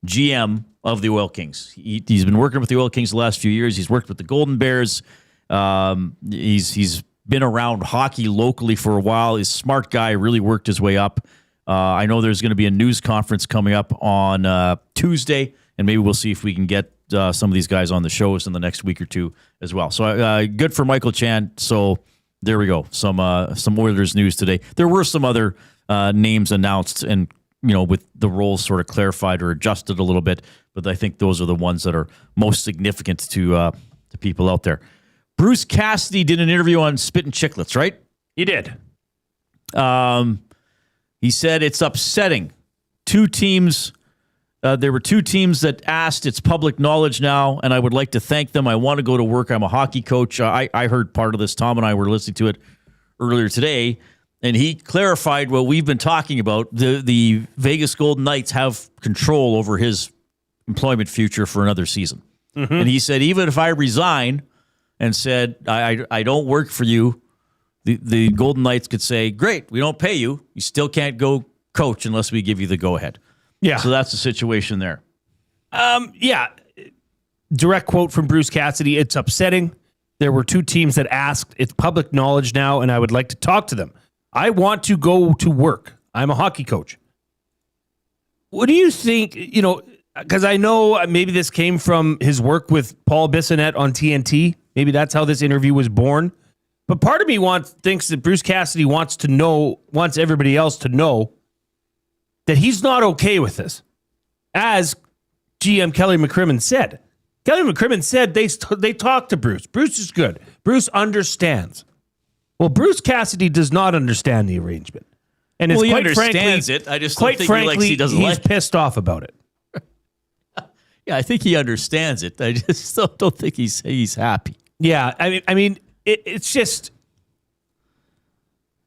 GM of the Oil Kings. He's been working with the Oil Kings the last few years. He's worked with the Golden Bears. He's been around hockey locally for a while. He's a smart guy, really worked his way up. I know there's going to be a news conference coming up on Tuesday, and maybe we'll see if we can get some of these guys on the shows in the next week or two as well. So good for Michael Chan. So there we go. Some Oilers news today. There were some other names announced, and with the roles sort of clarified or adjusted a little bit, but I think those are the ones that are most significant to people out there. Bruce Cassidy did an interview on Spit and Chicklets, right?
He did.
He said it's upsetting. 2 teams. There were 2 teams that asked. It's public knowledge now, and I would like to thank them. I want to go to work. I'm a hockey coach. I heard part of this. Tom and I were listening to it earlier today, and he clarified what we've been talking about. The Vegas Golden Knights have control over his employment future for another season. Mm-hmm. And he said, even if I resign and said, I don't work for you, the Golden Knights could say, great, we don't pay you. You still can't go coach unless we give you the go-ahead.
Yeah.
So that's the situation there.
Yeah. Direct quote from Bruce Cassidy. It's upsetting. There were 2 teams that asked. It's public knowledge now, and I would like to talk to them. I want to go to work. I'm a hockey coach. What do you think, because I know maybe this came from his work with Paul Bissonnette on TNT. Maybe that's how this interview was born. But part of me thinks that Bruce Cassidy wants everybody else to know that he's not okay with this. As GM Kelly McCrimmon said. Kelly McCrimmon said they talked to Bruce. Bruce is good. Bruce understands. Well, Bruce Cassidy does not understand the arrangement. And
he understands it. I just don't think he doesn't like it.
He's pissed off about it.
Yeah, I think he understands it. I just don't think he's happy.
Yeah, I mean, it's just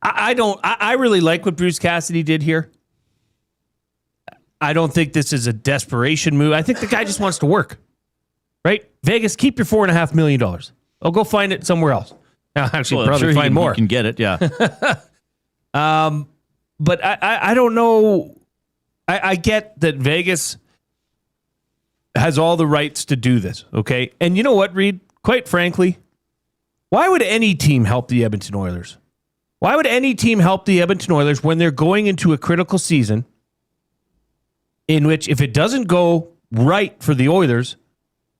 I really like what Bruce Cassidy did here. I don't think this is a desperation move. I think the guy just wants to work. Right? Vegas, keep your $4.5 million. I'll go find it somewhere else. Now, actually, probably find more.
You can get it, yeah.
But I don't know. I get that Vegas has all the rights to do this, okay? And you know what, Reid? Quite frankly, why would any team help the Edmonton Oilers? Why would any team help the Edmonton Oilers when they're going into a critical season in which, if it doesn't go right for the Oilers,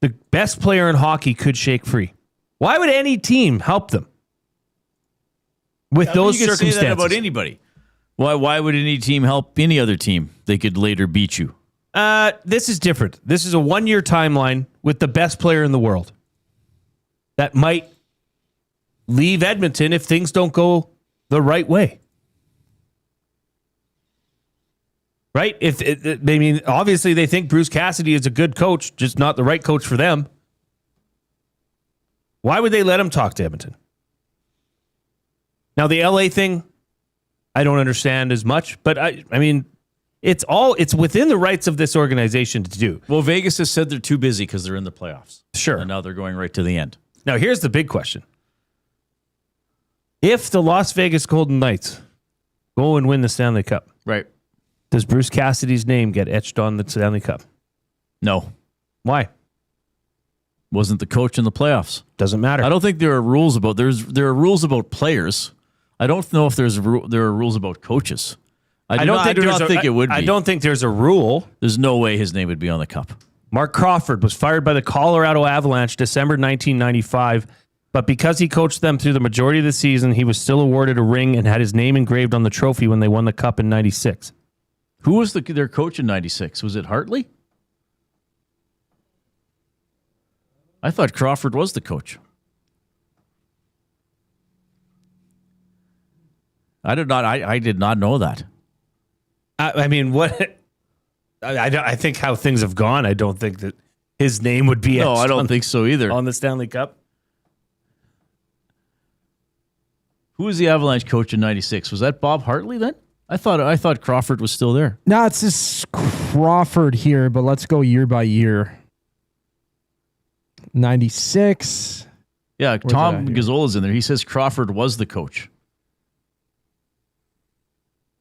the best player in hockey could shake free? Why would any team help them with those circumstances?
You could say that about anybody. Why would any team help any other team? They could later beat you.
This is different. This is a 1-year timeline with the best player in the world that might leave Edmonton if things don't go the right way. Right? Obviously they think Bruce Cassidy is a good coach, just not the right coach for them. Why would they let him talk to Edmonton? Now, the LA thing, I don't understand as much, but I mean, it's within the rights of this organization to do.
Well, Vegas has said they're too busy because they're in the playoffs.
Sure.
And now they're going right to the end.
Now, here's the big question. If the Las Vegas Golden Knights go and win the Stanley Cup,
right,
does Bruce Cassidy's name get etched on the Stanley Cup?
No.
Why?
Wasn't the coach in the playoffs.
Doesn't matter.
I don't think there are rules about there are rules about players. I don't know if there are rules about coaches. I don't think it would be.
I don't think there's a rule.
There's no way his name would be on the cup.
Mark Crawford was fired by the Colorado Avalanche December 1995 But because he coached them through the majority of the season, he was still awarded a ring and had his name engraved on the trophy when they won the cup in 96.
Who was their coach in 96? Was it Hartley? I thought Crawford was the coach. I did not know that.
I mean, what? I think how things have gone, I don't think that his name would be.
No, I don't think so either.
On the Stanley Cup.
Who was the Avalanche coach in 96? Was that Bob Hartley then? I thought Crawford was still there.
No, it's this Crawford here, but let's go year by year. 96.
Yeah, Tom Gazzola's in there. He says Crawford was the coach.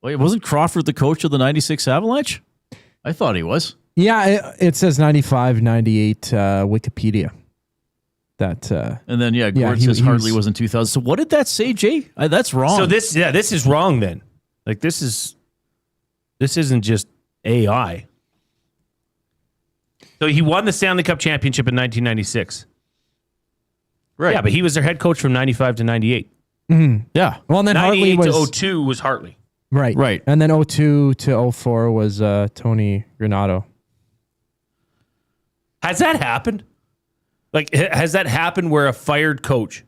Wait, wasn't Crawford the coach of the 96 Avalanche? I thought he was.
Yeah, it says 95, 98 Wikipedia.
And then Gord says Hartley was in 2000. So what did that say, Jay? That's wrong.
So this is wrong then. Like this isn't just AI. So he won the Stanley Cup championship in 1996.
Right.
Yeah, but he was their head coach from 95 to 98.
Mm-hmm.
Yeah.
Well, and then Hartley
98
was
to 02 was Hartley.
Right. And then 02 to 04 was Tony Granato.
Has that happened? Like, has that happened where a fired coach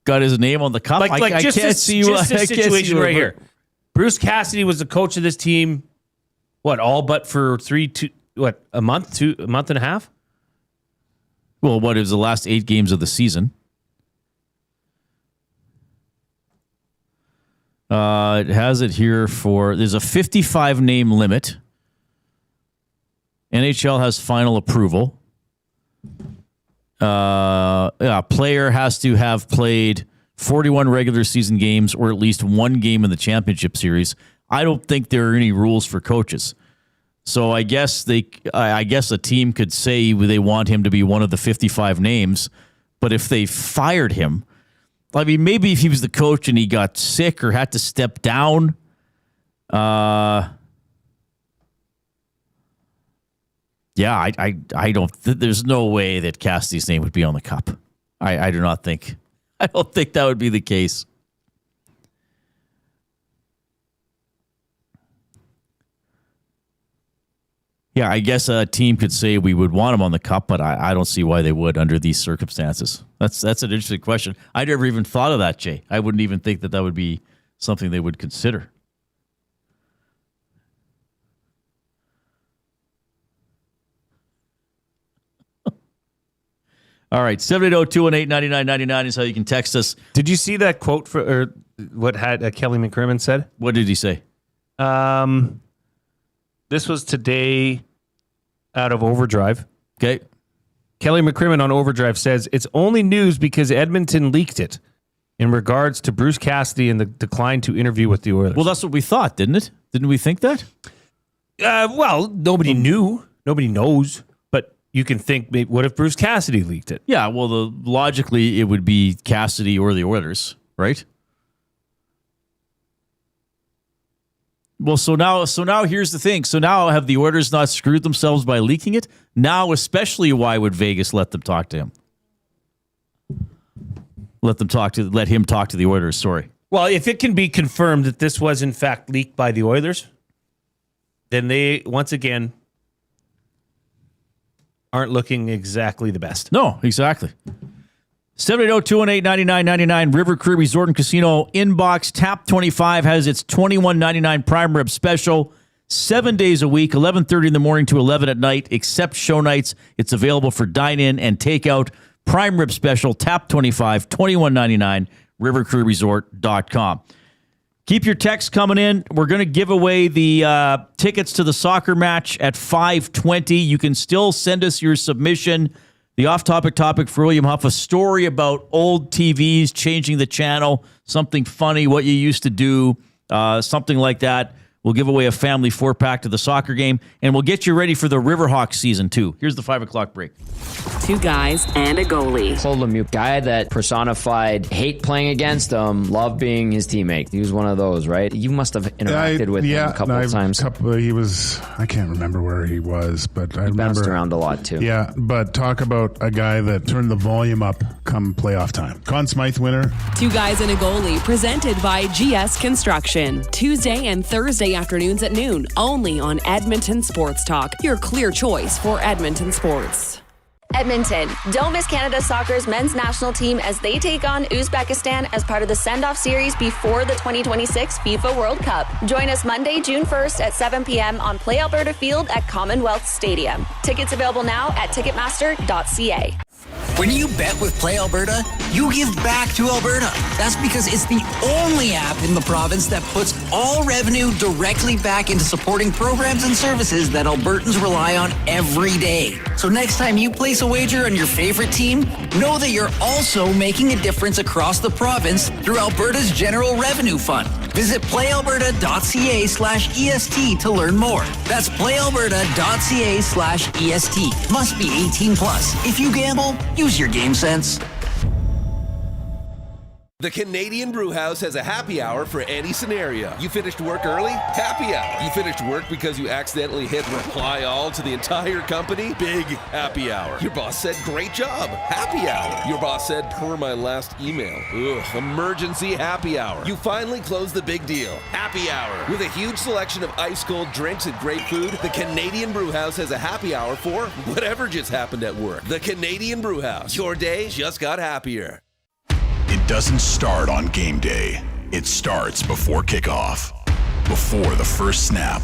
got his name on the cup?
Like just this situation right here. Bruce Cassidy was the coach of this team. What, all but for a month and a half?
Well, it was the last 8 games of the season. It has it here there's a 55 name limit. NHL has final approval. A player has to have played 41 regular season games or at least one game in the championship series. I don't think there are any rules for coaches. So I guess a team could say they want him to be one of the 55 names, but if they fired him, I mean, maybe if he was the coach and he got sick or had to step down, I don't. There's no way that Cassidy's name would be on the cup. I do not think. I don't think that would be the case. Yeah, I guess a team could say we would want him on the cup, but I don't see why they would under these circumstances. That's an interesting question. I never even thought of that, Jay. I wouldn't even think that would be something they would consider. All right, 780-218-9999 is how you can text us.
Did you see that quote or what had Kelly McCrimmon said?
What did he say?
This was today out of Overdrive.
Okay.
Kelly McCrimmon on Overdrive says, it's only news because Edmonton leaked it in regards to Bruce Cassidy and the decline to interview with the Oilers.
Well, that's what we thought, didn't it? Didn't we think that?
Well, nobody knew. Nobody knows. But you can think, maybe, what if Bruce Cassidy leaked it?
Yeah, well, logically, it would be Cassidy or the Oilers, right? Well, so now here's the thing. So now have the Oilers not screwed themselves by leaking it? Now, especially, why would Vegas let them talk to him? Let him talk to the Oilers. Sorry.
Well, if it can be confirmed that this was in fact leaked by the Oilers, then they once again aren't looking exactly the best.
No, exactly. 780-218-9999 River Crew Resort and Casino inbox. Tap 25 has its $21.99 prime rib special. 7 days a week, 11:30 in the morning to 11 at night, except show nights. It's available for dine-in and takeout. Prime rib special, Tap 25, $21.99, rivercrewresort.com. Keep your texts coming in. We're going to give away the tickets to the soccer match at 5:20. You can still send us your submission. The off-topic topic for William Huff, a story about old TVs, changing the channel, something funny, what you used to do, something like that. We'll give away a family 4-pack to the soccer game, and we'll get you ready for the Riverhawks season 2. Here's the 5 o'clock break.
2 guys and a goalie.
Lemieux, guy that personified hate playing against him, love being his teammate. He was one of those, right? You must have interacted with him a couple of times.
He was, I can't remember where he was, but I remember.
Bounced around a lot too.
Yeah, but talk about a guy that turned the volume up come playoff time. Conn Smythe winner.
2 guys and a goalie, presented by GS Construction. Tuesday and Thursday afternoons at noon, only on Edmonton Sports Talk, your clear choice for Edmonton sports.
Edmonton, don't miss Canada Soccer's men's national team as they take on Uzbekistan as part of the send-off series before the 2026 FIFA World Cup. Join us Monday, June 1st at 7 p.m. on Play Alberta Field at Commonwealth Stadium. Tickets available now at Ticketmaster.ca.
When you bet with Play Alberta, you give back to Alberta. That's because it's the only app in the province that puts all revenue directly back into supporting programs and services that Albertans rely on every day. So next time you place a wager on your favorite team, know that you're also making a difference across the province through Alberta's General Revenue Fund. Visit playalberta.ca/EST to learn more. That's playalberta.ca/EST. Must be 18 plus. If you gamble, use your game sense.
The Canadian Brewhouse has a happy hour for any scenario. You finished work early? Happy hour. You finished work because you accidentally hit reply all to the entire company? Big happy hour. Your boss said great job? Happy hour. Your boss said per my last email. Ugh, emergency happy hour. You finally closed the big deal. Happy hour. With a huge selection of ice cold drinks and great food, the Canadian Brewhouse has a happy hour for whatever just happened at work. The Canadian Brewhouse. Your day just got happier.
It doesn't start on game day. It starts before kickoff, before the first snap,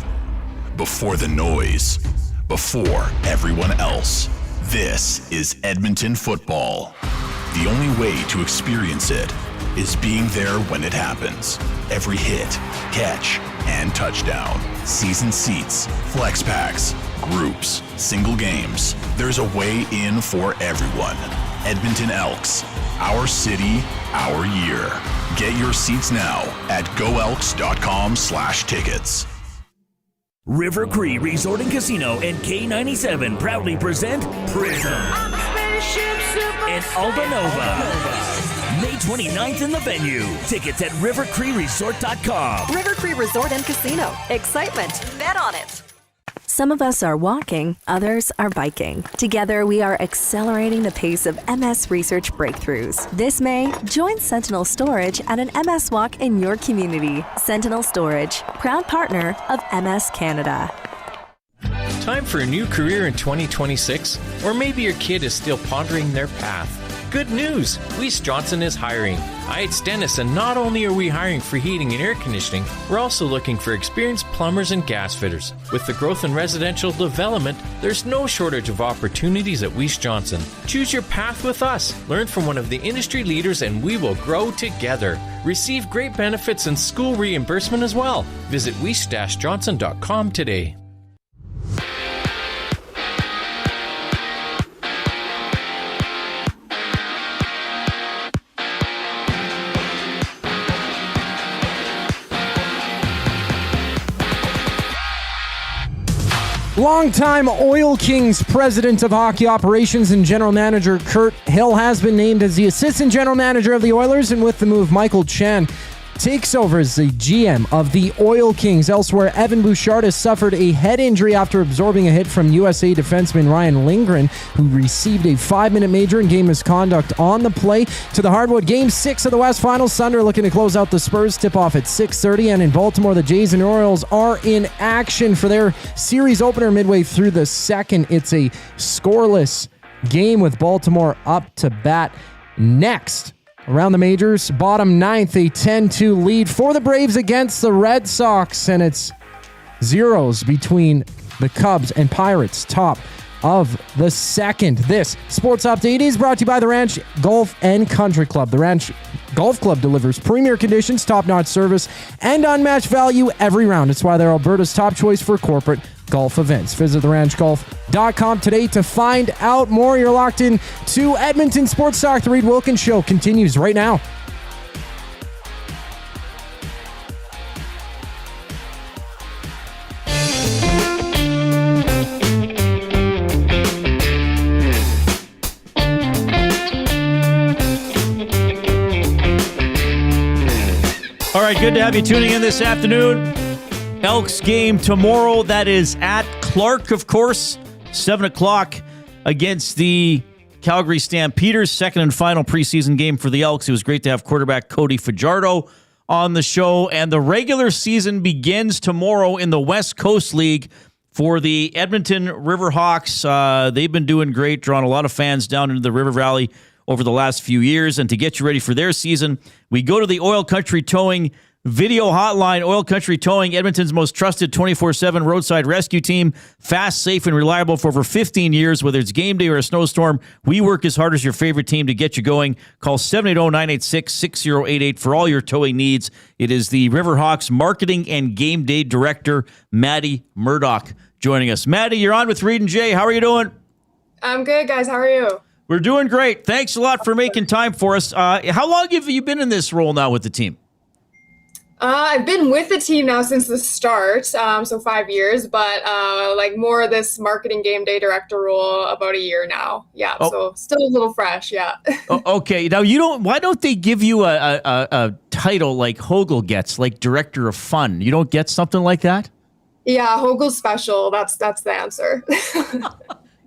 before the noise, before everyone else. This is Edmonton football. The only way to experience it is being there when it happens. Every hit, catch, and touchdown. Season seats, flex packs, groups, single games. There's a way in for everyone. Edmonton Elks. Our city, our year. Get your seats now at goelks.com/tickets.
River Cree Resort and Casino and K97 proudly present Prism and Aldanova. May 29th in the venue. Tickets at rivercreeresort.com.
River Cree Resort and Casino. Excitement. Bet on it. Some of us are walking, others are biking. Together, we are accelerating the pace of MS research breakthroughs. This May, join Sentinel Storage at an MS walk in your community. Sentinel Storage, proud partner of MS Canada.
Time for a new career in 2026? Or maybe your kid is still pondering their path. Good news! Weiss Johnson is hiring. It's Dennis, and not only are we hiring for heating and air conditioning, we're also looking for experienced plumbers and gas fitters. With the growth in residential development, there's no shortage of opportunities at Weiss Johnson. Choose your path with us. Learn from one of the industry leaders, and we will grow together. Receive great benefits and school reimbursement as well. Visit weiss-johnson.com today.
Longtime Oil Kings president of hockey operations and general manager Kurt Hill has been named as the assistant general manager of the Oilers, and with the move, Michael Chen takes over as the GM of the Oil Kings. Elsewhere, Evan Bouchard has suffered a head injury after absorbing a hit from USA defenseman Ryan Lindgren, who received a 5-minute major in game misconduct on the play. To the hardwood, Game 6 of the West Finals. Thunder looking to close out the Spurs. Tip-off at 6:30. And in Baltimore, the Jays and Orioles are in action for their series opener midway through the second. It's a scoreless game with Baltimore up to bat next. Around the majors, bottom ninth, a 10-2 lead for the Braves against the Red Sox, and it's zeros between the Cubs and Pirates, top of the second. This sports update is brought to you by the Ranch Golf and Country Club. The Ranch Golf Club delivers premier conditions, top-notch service, and unmatched value every round. It's why they're Alberta's top choice for corporate golf events. Visit theranchgolf.com today to find out more. You're locked in to Edmonton Sports Talk. The Reid Wilkins Show continues right now.
Good to have you tuning in this afternoon. Elks game tomorrow. That is at Clarke, of course. 7 o'clock against the Calgary Stampeders. Second and final preseason game for the Elks. It was great to have quarterback Cody Fajardo on the show. And the regular season begins tomorrow in the West Coast League for the Edmonton Riverhawks. They've been doing great, drawing a lot of fans down into the River Valley over the last few years. And to get you ready for their season, we go to the Oil Country Towing Video Hotline. Oil Country Towing, Edmonton's most trusted 24/7 roadside rescue team. Fast, safe, and reliable for over 15 years. Whether it's game day or a snowstorm, we work as hard as your favorite team to get you going. Call 780-986-6088 for all your towing needs. It is the Riverhawks Marketing and Game Day Director, Maddie Murdoch, joining us. Maddie, you're on with Reid and Jay. How are you doing?
I'm good, guys. How are you?
We're doing great. Thanks a lot for making time for us. How long have you been in this role now with the team?
I've been with the team now since the start, so 5 years, but like more of this marketing game day director role about a year now. Yeah, so still a little fresh, yeah.
Okay, now why don't they give you a title like Hogle gets, like director of fun? You don't get something like that?
Yeah, Hogel's special. That's the answer.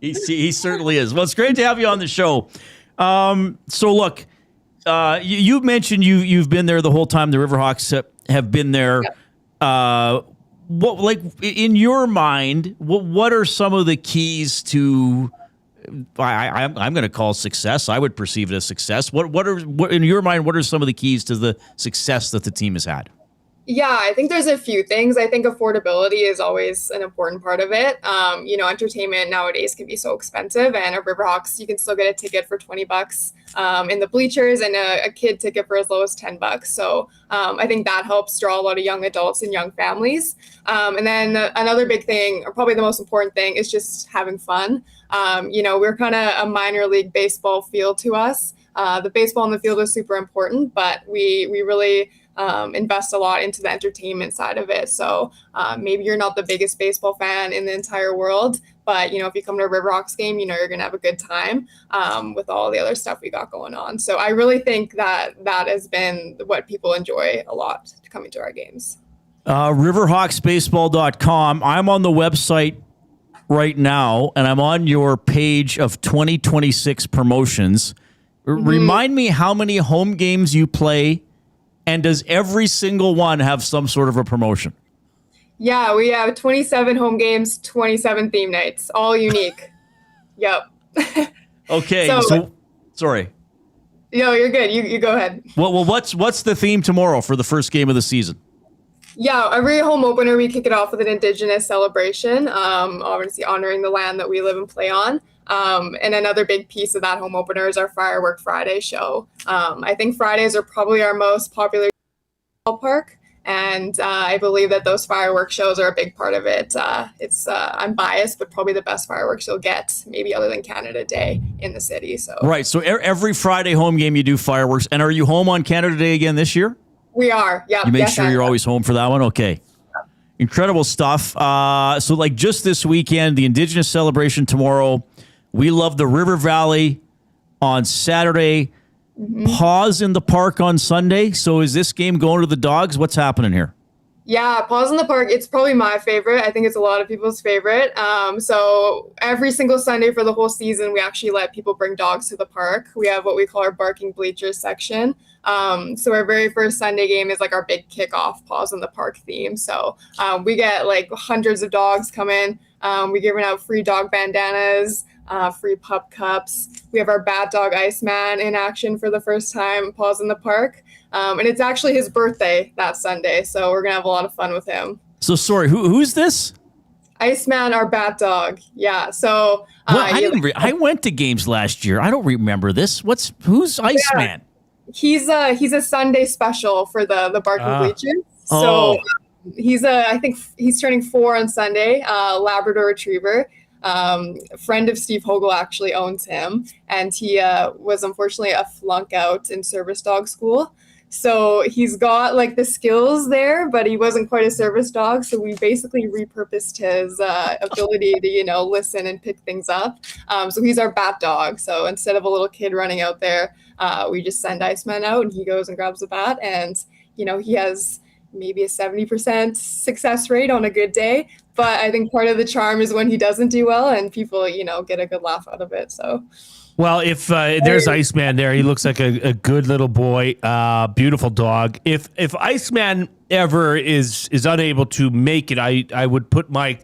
He certainly is. Well, it's great to have you on the show. So look, you mentioned you've been there the whole time. The Riverhawks have been there. Yep. What, like in your mind, what are some of the keys to? I'm going to call success. I would perceive it as success. What in your mind? What are some of the keys to the success that the team has had?
Yeah, I think there's a few things. I think affordability is always an important part of it. Entertainment nowadays can be so expensive, and at Riverhawks, you can still get a ticket for $20 in the bleachers and a kid ticket for as low as $10. So I think that helps draw a lot of young adults and young families. And then another big thing, or probably the most important thing, is just having fun. We're kind of a minor league baseball feel to us. The baseball on the field is super important, but we really invest a lot into the entertainment side of it. So maybe you're not the biggest baseball fan in the entire world, but if you come to a Riverhawks game, you're going to have a good time with all the other stuff we got going on. So I really think that has been what people enjoy a lot coming to our games.
Riverhawksbaseball.com. I'm on the website right now, and I'm on your page of 2026 promotions. Remind me how many home games you play. And does every single one have some sort of a promotion?
Yeah, we have 27 home games, 27 theme nights, all unique. Yep.
Okay, so sorry.
No, you're good. You go ahead.
Well, what's the theme tomorrow for the first game of the season?
Yeah, every home opener, we kick it off with an Indigenous celebration, obviously honoring the land that we live and play on. And another big piece of that home opener is our Firework Friday show. I think Fridays are probably our most popular ballpark, and I believe that those fireworks shows are a big part of it. I'm biased, but probably the best fireworks you'll get, maybe other than Canada Day in the city. So
right, so every Friday home game you do fireworks. And are you home on Canada Day again this year?
We are, yeah.
You make sure you're always home for that one? Okay. Incredible stuff. So like just this weekend, the Indigenous celebration tomorrow. We love the River Valley on Saturday. Pause in the park on Sunday. So is this game going to the Dogs? What's happening here?
Yeah, Pause in the Park. It's probably my favorite. I think it's a lot of people's favorite. So every single Sunday for the whole season, we actually let people bring dogs to the park. We have what we call our barking bleachers section. So our very first Sunday game is like our big kickoff Pause in the Park theme. So we get like hundreds of dogs come in. We're giving out free dog bandanas, free pup cups. We have our Bat Dog Iceman in action for the first time, Pause in the Park. And it's actually his birthday that Sunday, so we're going to have a lot of fun with him.
So, sorry, who's this?
Iceman, our Bat Dog. Yeah, so...
I went to games last year. I don't remember this. Who's Iceman?
Yeah, he's a Sunday special for the barking bleachers. So I think he's turning 4 on Sunday, Labrador Retriever. Friend of Steve Hogle actually owns him, and he was unfortunately a flunk out in service dog school. So he's got like the skills there, but he wasn't quite a service dog. So we basically repurposed his ability to, listen and pick things up. So he's our bat dog. So instead of a little kid running out there, we just send Iceman out and he goes and grabs a bat. And, he has maybe a 70% success rate on a good day. But I think part of the charm is when he doesn't do well and people, get a good laugh out of it. So.
Well, if there's Iceman there, he looks like a good little boy, beautiful dog. If Iceman ever is unable to make it, I would put my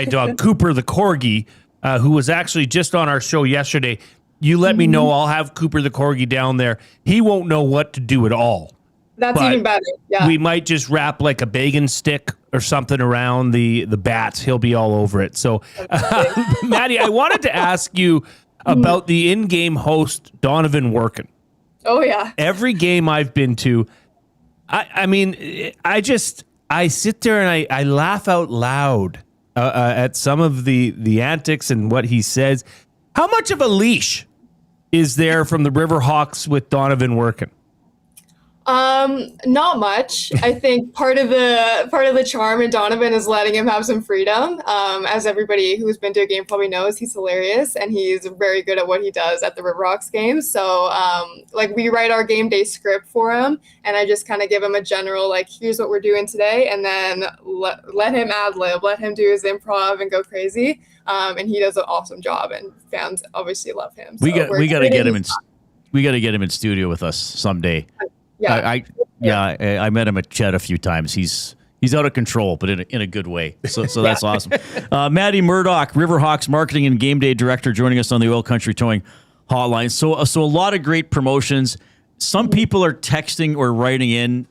dog Cooper the Corgi, who was actually just on our show yesterday. You let me know. I'll have Cooper the Corgi down there. He won't know what to do at all.
That's even better. Yeah.
We might just wrap like a bacon stick or something around the bats. He'll be all over it. So, Maddie, I wanted to ask you about the in-game host, Donovan Workin.
Oh, yeah.
Every game I've been to, I sit there and I laugh out loud at some of the antics and what he says. How much of a leash is there from the Riverhawks with Donovan Workin?
Not much. I think part of the charm in Donovan is letting him have some freedom. As everybody who's been to a game probably knows, he's hilarious and he's very good at what he does at the Riverhawks games. So, we write our game day script for him and I just kind of give him a general, here's what we're doing today. And then let him ad lib, let him do his improv and go crazy. And he does an awesome job and fans obviously love him. So
we got to get him in studio with us someday.
Yeah.
I met him at Chet a few times. He's out of control, but in a good way. So that's awesome. Maddie Murdoch, Riverhawks marketing and game day director, joining us on the Oil Country Towing Hotline. So a lot of great promotions. Some people are texting or writing in.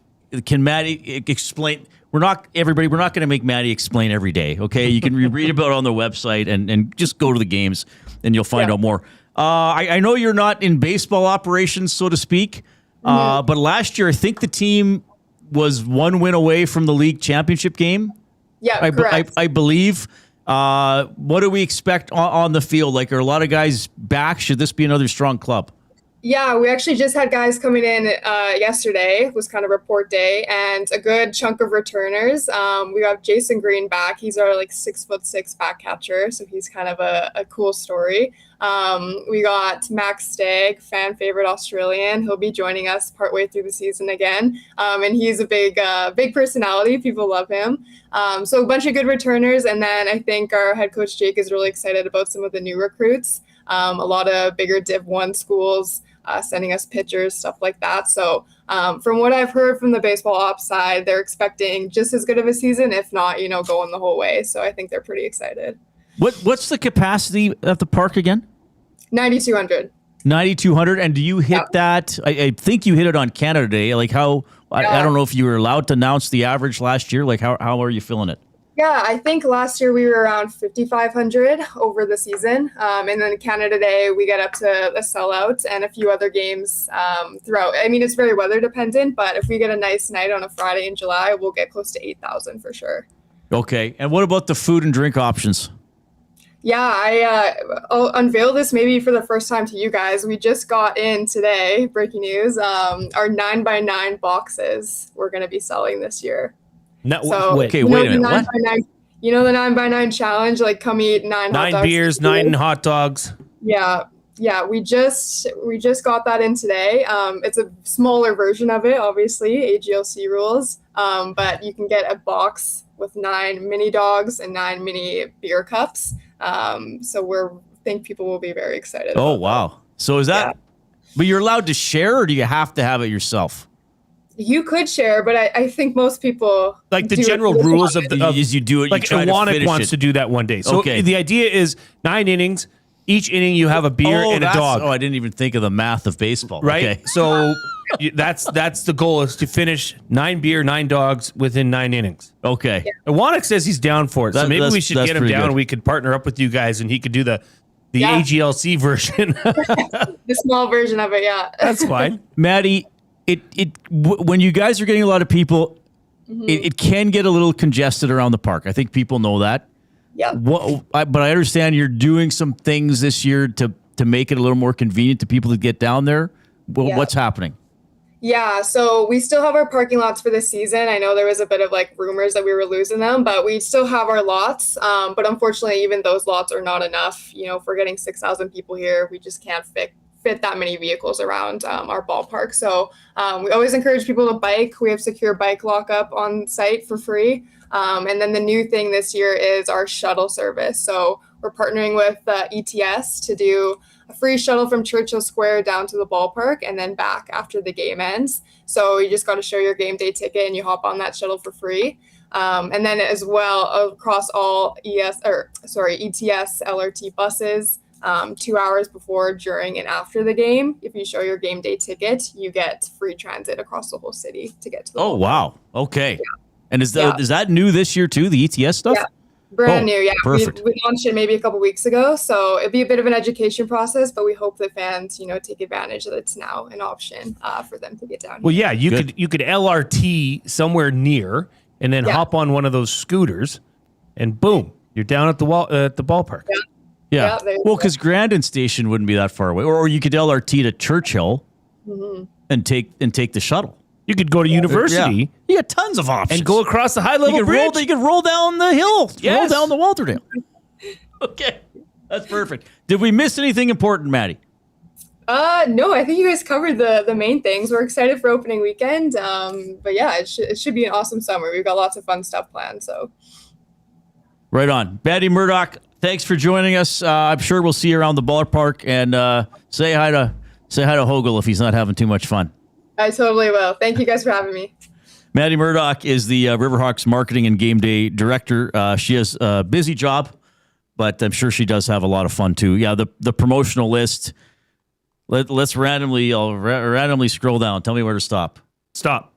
Can Maddie explain? We're not going to make Maddie explain every day. Okay, you can read about it on the website and just go to the games and you'll find out more. I know you're not in baseball operations, so to speak. But last year, I think the team was one win away from the league championship game.
Yeah, correct.
I believe. What do we expect on the field? Are a lot of guys back? Should this be another strong club?
Yeah, we actually just had guys coming in yesterday. It was kind of report day, and a good chunk of returners. We have Jason Green back. He's our 6'6" back catcher, so he's kind of a cool story. We got Max Stagg, fan favorite Australian. He'll be joining us partway through the season again, and he's a big personality. People love him. So a bunch of good returners, and then I think our head coach Jake is really excited about some of the new recruits. A lot of bigger Div 1 schools sending us pictures, stuff like that. So from what I've heard from the baseball ops side, they're expecting just as good of a season, if not, going the whole way. So I think they're pretty excited.
What's the capacity at the park again?
9,200.
9,200. And do you hit that? I think you hit it on Canada Day. I don't know if you were allowed to announce the average last year. How are you feeling it?
Yeah, I think last year we were around 5,500 over the season. And then Canada Day, we get up to a sellout and a few other games throughout. I mean, it's very weather dependent, but if we get a nice night on a Friday in July, we'll get close to 8,000 for sure. Okay.
And what about the food and drink options?
Yeah, I'll unveil this maybe for the first time to you guys. We just got in today, breaking news, our 9x9 boxes we're going to be selling this year.
No, so, wait a minute. What?
You know the 9x9 challenge? Come eat 9 hot dogs.
Beers, 9 hot dogs.
Yeah. We just got that in today. It's a smaller version of it, obviously, AGLC rules. But you can get a box with 9 mini dogs and 9 mini beer cups. So think people will be very excited.
Oh, wow. That. So is that, but you're allowed to share, or do you have to have it yourself?
You could share, but I think most people
the general rules of
is you do it.
Iwanek wants to do that one day. So the idea is 9 innings. Each inning you have a beer and a dog.
Oh, I didn't even think of the math of baseball.
Right.
Okay.
So that's the goal, is to finish 9 beer, 9 dogs within 9 innings.
Okay.
Iwanek says he's down for it. So maybe we should get him down and we could partner up with you guys and he could do the AGLC version.
The small version of it. Yeah.
That's fine.
Maddie, when you guys are getting a lot of people, it can get a little congested around the park. I think people know that.
Yeah.
But I understand you're doing some things this year to make it a little more convenient to people to get down there. What's happening?
Yeah, so we still have our parking lots for this season. I know there was a bit of rumors that we were losing them, but we still have our lots. But unfortunately, even those lots are not enough. If we're getting 6,000 people here, we just can't fit that many vehicles around our ballpark. So we always encourage people to bike. We have secure bike lockup on site for free. And then the new thing this year is our shuttle service. So we're partnering with ETS to do a free shuttle from Churchill Square down to the ballpark and then back after the game ends. So you just got to show your game day ticket and you hop on that shuttle for free. And then as well across all ETS LRT buses, 2 hours before, during, and after the game, if you show your game day ticket, you get free transit across the whole city to get to the ballpark.
Wow. Okay.
Yeah.
And is that new this year too, the ETS stuff?
Yeah. Brand new, yeah.
Perfect.
We launched it maybe a couple weeks ago, so it'd be a bit of an education process, but we hope that fans, take advantage that it's now an option for them to get down here.
Well, yeah, you could LRT somewhere near and then hop on one of those scooters, and boom, you're down at the ballpark.
Yeah. Well, because Grandin Station wouldn't be that far away, or you could LRT to Churchill and take the shuttle.
You could go to university.
Yeah. You got tons of options.
And go across the high-level bridge.
You could roll down the hill.
Yes.
Roll down the Walterdale. Okay. That's perfect. Did we miss anything important, Maddie?
No, I think you guys covered the main things. We're excited for opening weekend. But yeah, it should be an awesome summer. We've got lots of fun stuff planned. So
Right on. Maddie Murdoch, thanks for joining us. I'm sure we'll see you around the ballpark, and say hi to Hogle if he's not having too much fun.
I totally will. Thank you guys for having me.
Maddie Murdoch is the Riverhawks marketing and game day director. She has a busy job, but I'm sure she does have a lot of fun too. Yeah, the promotional list. Let's randomly scroll down. Tell me where to stop.
Stop.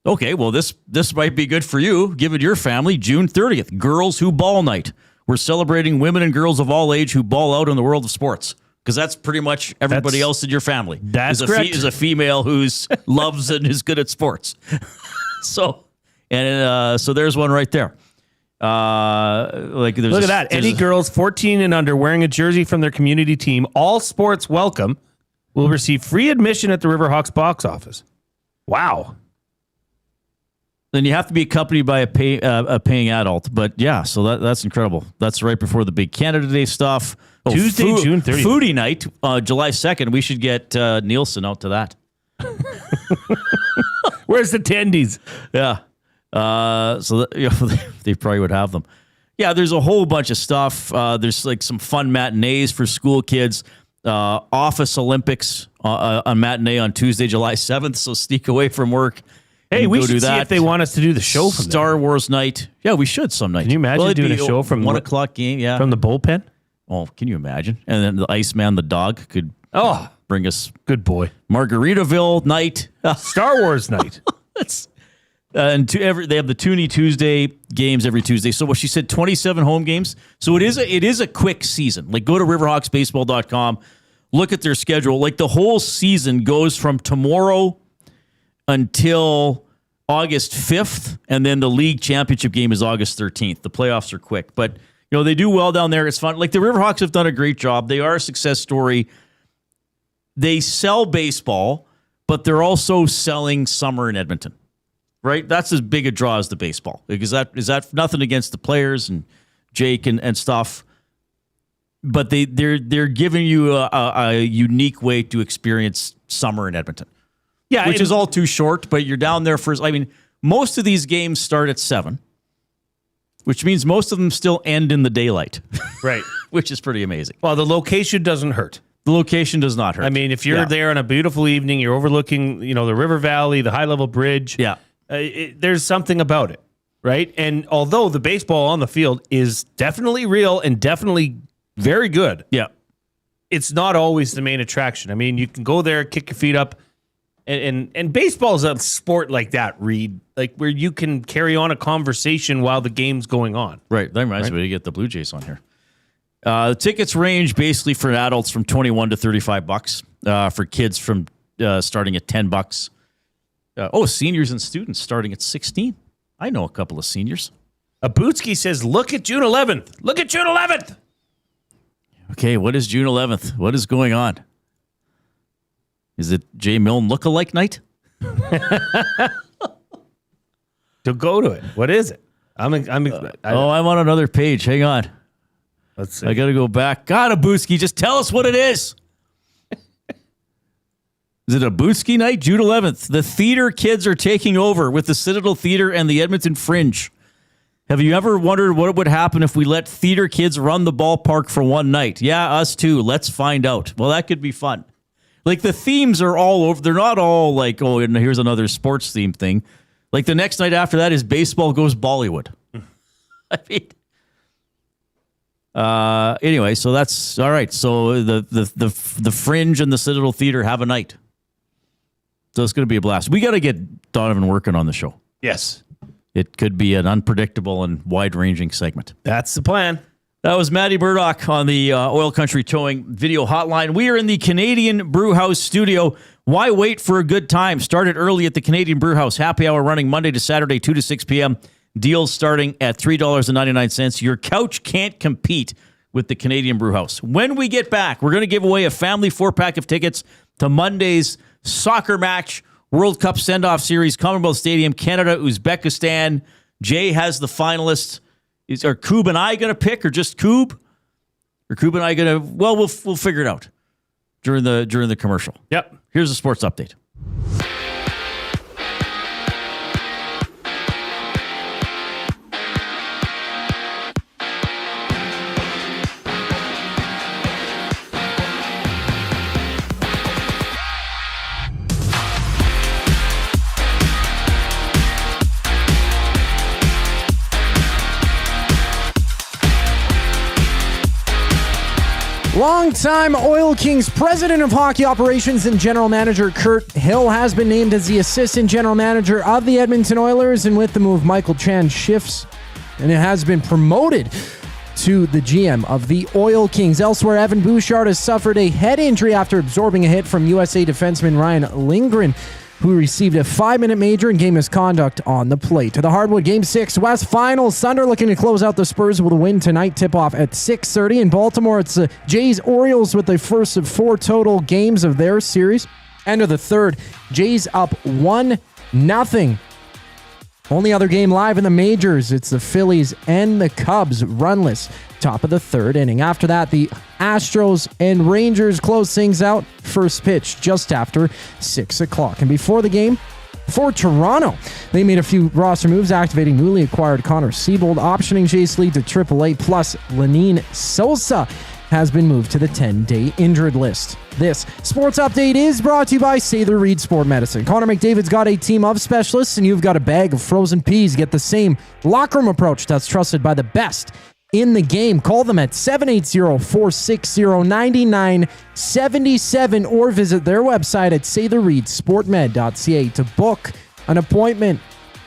Okay, well this might be good for you, given your family. June 30th, Girls Who Ball Night. We're celebrating women and girls of all age who ball out in the world of sports. Because that's pretty much everybody else in your family.
That's correct.
Is a female who's loves and is good at sports. So there's one right there.
Look at that. Any girls 14 and under wearing a jersey from their community team, all sports welcome, will receive free admission at the Riverhawks box office. Wow.
Then you have to be accompanied by a paying adult. But yeah, so that's incredible. That's right before the big Canada Day stuff.
Tuesday, June 30th.
Foodie night, July 2nd. We should get Nielsen out to that.
Where's the tendies?
Yeah. They probably would have them. Yeah, there's a whole bunch of stuff. There's like some fun matinees for school kids. Office Olympics on matinee on Tuesday, July 7th. So sneak away from work.
Hey, we should see if they want us to do the show from
Star Wars night. Yeah, we should some night.
Can you imagine doing a show from
1 o'clock game? Yeah,
from the bullpen.
Oh, can you imagine? And then the Iceman, the dog, could bring us
good boy
Margaritaville night,
Star Wars night.
And they have the Toonie Tuesday games every Tuesday. So what she said, 27 home games. So it is a quick season. Like go to riverhawksbaseball.com, look at their schedule. Like the whole season goes from tomorrow until August 5th, and then the league championship game is August 13th. The playoffs are quick, but they do well down there. It's fun. Like the Riverhawks have done a great job. They are a success story. They sell baseball, but they're also selling summer in Edmonton, right? That's as big a draw as the baseball. Because is that nothing against the players and Jake and stuff, but they're giving you a unique way to experience summer in Edmonton.
Yeah,
which is all too short, but you're down there for. I mean, most of these games start at 7, which means most of them still end in the daylight,
right?
Which is pretty amazing.
Well, the location doesn't hurt.
The location does not hurt.
I mean, if you're there on a beautiful evening, you're overlooking, the river valley, the high level bridge.
Yeah,
there's something about it, right? And although the baseball on the field is definitely real and definitely very good, it's not always the main attraction. I mean, you can go there, kick your feet up. And baseball is a sport like that, Reid, like where you can carry on a conversation while the game's going on.
Right. That reminds me to get the Blue Jays on here. The tickets range basically for adults from $21 to $35. For kids from starting at $10. Seniors and students starting at $16. I know a couple of seniors.
Abutsky says, "Look at June 11th. Look at June 11th."
Okay, what is June 11th? What is going on? Is it Jay Milne lookalike night?
To go to it. What is it? I'm
on another page. Hang on.
Let's see.
I got to go back. God, Abuski, just tell us what it is. Is it a Abuski night? June 11th. The theater kids are taking over with the Citadel Theater and the Edmonton Fringe. Have you ever wondered what would happen if we let theater kids run the ballpark for one night? Yeah, us too. Let's find out. Well, that could be fun. Like, the themes are all over. They're not all like, oh, and here's another sports theme thing. Like, the next night after that is baseball goes Bollywood. I mean, anyway, so that's all right. So the Fringe and the Citadel Theater have a night. So it's going to be a blast. We got to get Donovan working on the show.
Yes.
It could be an unpredictable and wide-ranging segment.
That's the plan.
That was Maddie Murdoch on the Oil Country Towing video hotline. We are in the Canadian Brewhouse studio. Why wait for a good time? Start it early at the Canadian Brewhouse. Happy hour running Monday to Saturday, 2 to 6 p.m. Deals starting at $3.99. Your couch can't compete with the Canadian Brewhouse. When we get back, we're going to give away a family 4-pack of tickets to Monday's soccer match, World Cup send-off series, Commonwealth Stadium, Canada, Uzbekistan. Jay has the finalists. Are Koob and I going to pick, or just Koob? Or Koob and I going to... Well, we'll figure it out during the commercial.
Yep.
Here's a sports update.
Longtime Oil Kings president of hockey operations and general manager Kurt Hill has been named as the assistant general manager of the Edmonton Oilers, and with the move, Michael Chan shifts and it has been promoted to the GM of the Oil Kings. Elsewhere, Evan Bouchard has suffered a head injury after absorbing a hit from USA defenseman Ryan Lindgren, who received a 5-minute major in game misconduct on the plate. To the hardwood, Game 6 West Finals. Thunder looking to close out the Spurs with a win tonight. Tip-off at 6:30. In Baltimore, it's the Jays-Orioles with the first of 4 total games of their series. End of the third, Jays up 1-0. Only other game live in the majors, it's the Phillies and the Cubs runless. Top of the third inning. After that, the Astros and Rangers close things out. First pitch just after 6 o'clock. And before the game, for Toronto, they made a few roster moves, activating newly acquired Connor Siebold, optioning Chase Lee to AAA, plus Lenine Sosa has been moved to the 10-day injured list. This sports update is brought to you by Sather Reed Sport Medicine. Connor McDavid's got a team of specialists, and you've got a bag of frozen peas. Get the same locker room approach that's trusted by the best in the game. Call them at 780-460-9977 or visit their website at satherreedsportmed.ca to book an appointment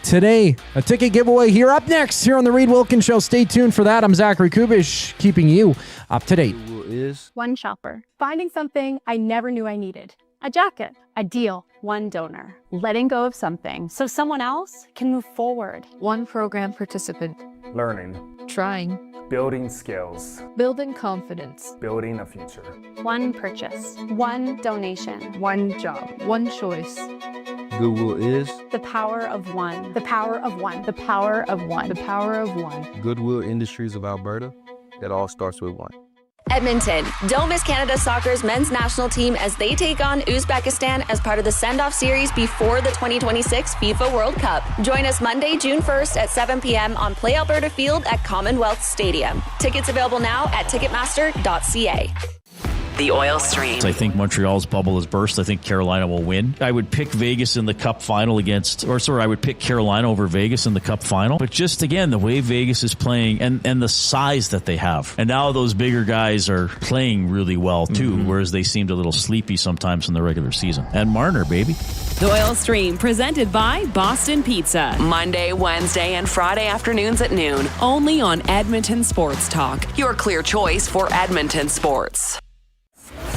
today. A ticket giveaway here up next here on the Reid Wilkins Show. Stay tuned for that. I'm Zachary Kubish, keeping you up to date.
One shopper. Finding something I never knew I needed. A jacket. A deal. One donor. Letting go of something so someone else can move forward.
One program participant.
Learning.
Trying.
Building skills.
Building confidence.
Building a future.
One purchase. One donation.
One job. One choice.
Goodwill is
The power of one. The power of one. The power of one.
The power of one.
Goodwill Industries of Alberta. It all starts with one.
Edmonton, don't miss Canada Soccer's men's national team as they take on Uzbekistan as part of the send-off series before the 2026 FIFA World Cup. Join us Monday, June 1st at 7 p.m. on Play Alberta Field at Commonwealth Stadium. Tickets available now at Ticketmaster.ca.
The Oil Stream.
I think Montreal's bubble has burst. I think Carolina will win. I would pick Vegas in the Cup final I would pick Carolina over Vegas in the Cup final. But just, again, the way Vegas is playing and the size that they have. And now those bigger guys are playing really well, too, whereas they seemed a little sleepy sometimes in the regular season. And Marner, baby.
The Oil Stream, presented by Boston Pizza.
Monday, Wednesday, and Friday afternoons at noon.
Only on Edmonton Sports Talk.
Your clear choice for Edmonton sports.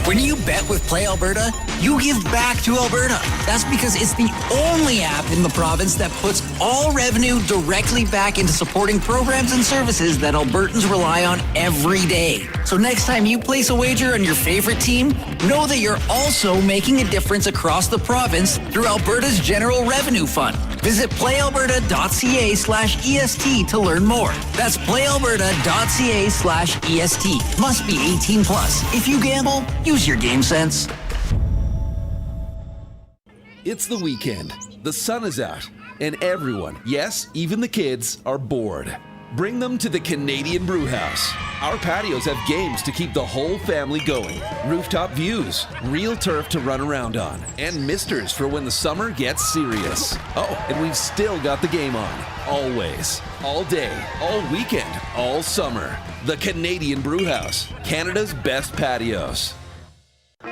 When you bet with Play Alberta, you give back to Alberta. That's because it's the only app in the province that puts all revenue directly back into supporting programs and services that Albertans rely on every day. So next time you place a wager on your favorite team, know that you're also making a difference across the province through Alberta's General Revenue Fund. Visit playalberta.ca/EST to learn more. That's playalberta.ca/EST. Must be 18 plus. If you gamble, use your game sense.
It's the weekend. The sun is out, and everyone, yes, even the kids, are bored. Bring them to the Canadian Brewhouse. Our patios have games to keep the whole family going. Rooftop views, real turf to run around on, and misters for when the summer gets serious. Oh, and we've still got the game on. Always. All day, all weekend, all summer. The Canadian Brewhouse, Canada's best patios.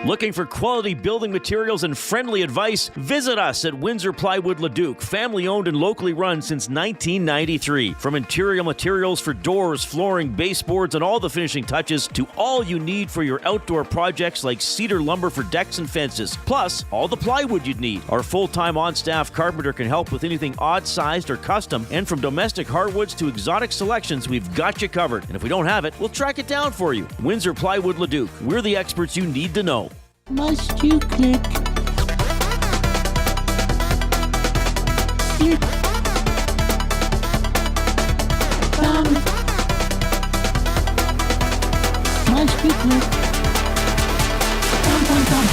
Looking for quality building materials and friendly advice? Visit us at Windsor Plywood Leduc, family owned and locally run since 1993. From interior materials for doors, flooring, baseboards, and all the finishing touches to all you need for your outdoor projects like cedar lumber for decks and fences, plus all the plywood you'd need. Our full-time on-staff carpenter can help with anything odd-sized or custom, and from domestic hardwoods to exotic selections, we've got you covered. And if we don't have it, we'll track it down for you. Windsor Plywood Leduc. We're the experts you need to know.
Must you click? Click. Thumb. Must you click? Thumb, thumb, thumb.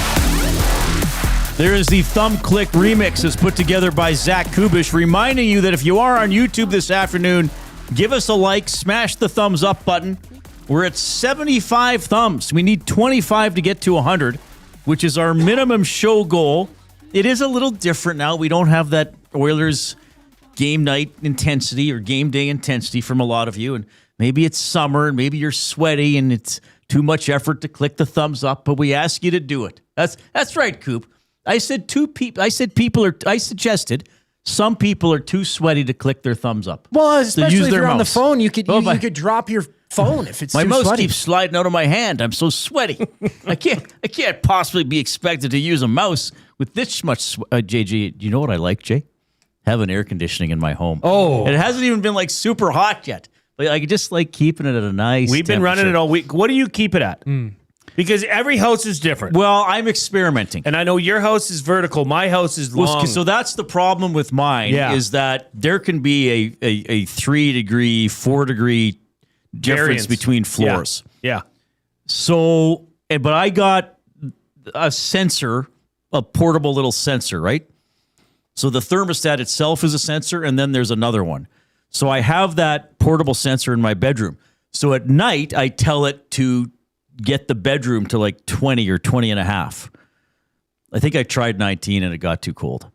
There is the Thumb Click remix as put together by Zach Kubish, reminding you that if you are on YouTube this afternoon, give us a like, smash the thumbs up button. We're at 75 thumbs. We need 25 to get to 100. Which is our minimum show goal. It is a little different now. We don't have that Oilers game night intensity or game day intensity from a lot of you. And maybe it's summer and maybe you're sweaty and it's too much effort to click the thumbs up, but we ask you to do it. That's right, Coop. I suggested some people are too sweaty to click their thumbs up.
Well, especially if you're on the phone, you could drop your phone if it's
my
too
mouse
sweaty.
keeps sliding out of my hand. I'm so sweaty. I can't possibly be expected to use a mouse with this much. JJ, do you know what I like, Jay? Having air conditioning in my home.
Oh,
it hasn't even been like super hot yet. Like, I just like keeping it at a nice.
We've been running it all week. What do you keep it at? Because every house is different.
Well, I'm experimenting.
And I know your house is vertical. My house is long.
Well, so that's the problem with mine is that there can be a 3 degree, 4 degree difference between floors.
Yeah.
So, but I got a sensor, a portable little sensor, right? So the thermostat itself is a sensor, and then there's another one. So I have that portable sensor in my bedroom. So at night, I tell it to get the bedroom to like 20 or 20 and a half. I think I tried 19 and it got too cold.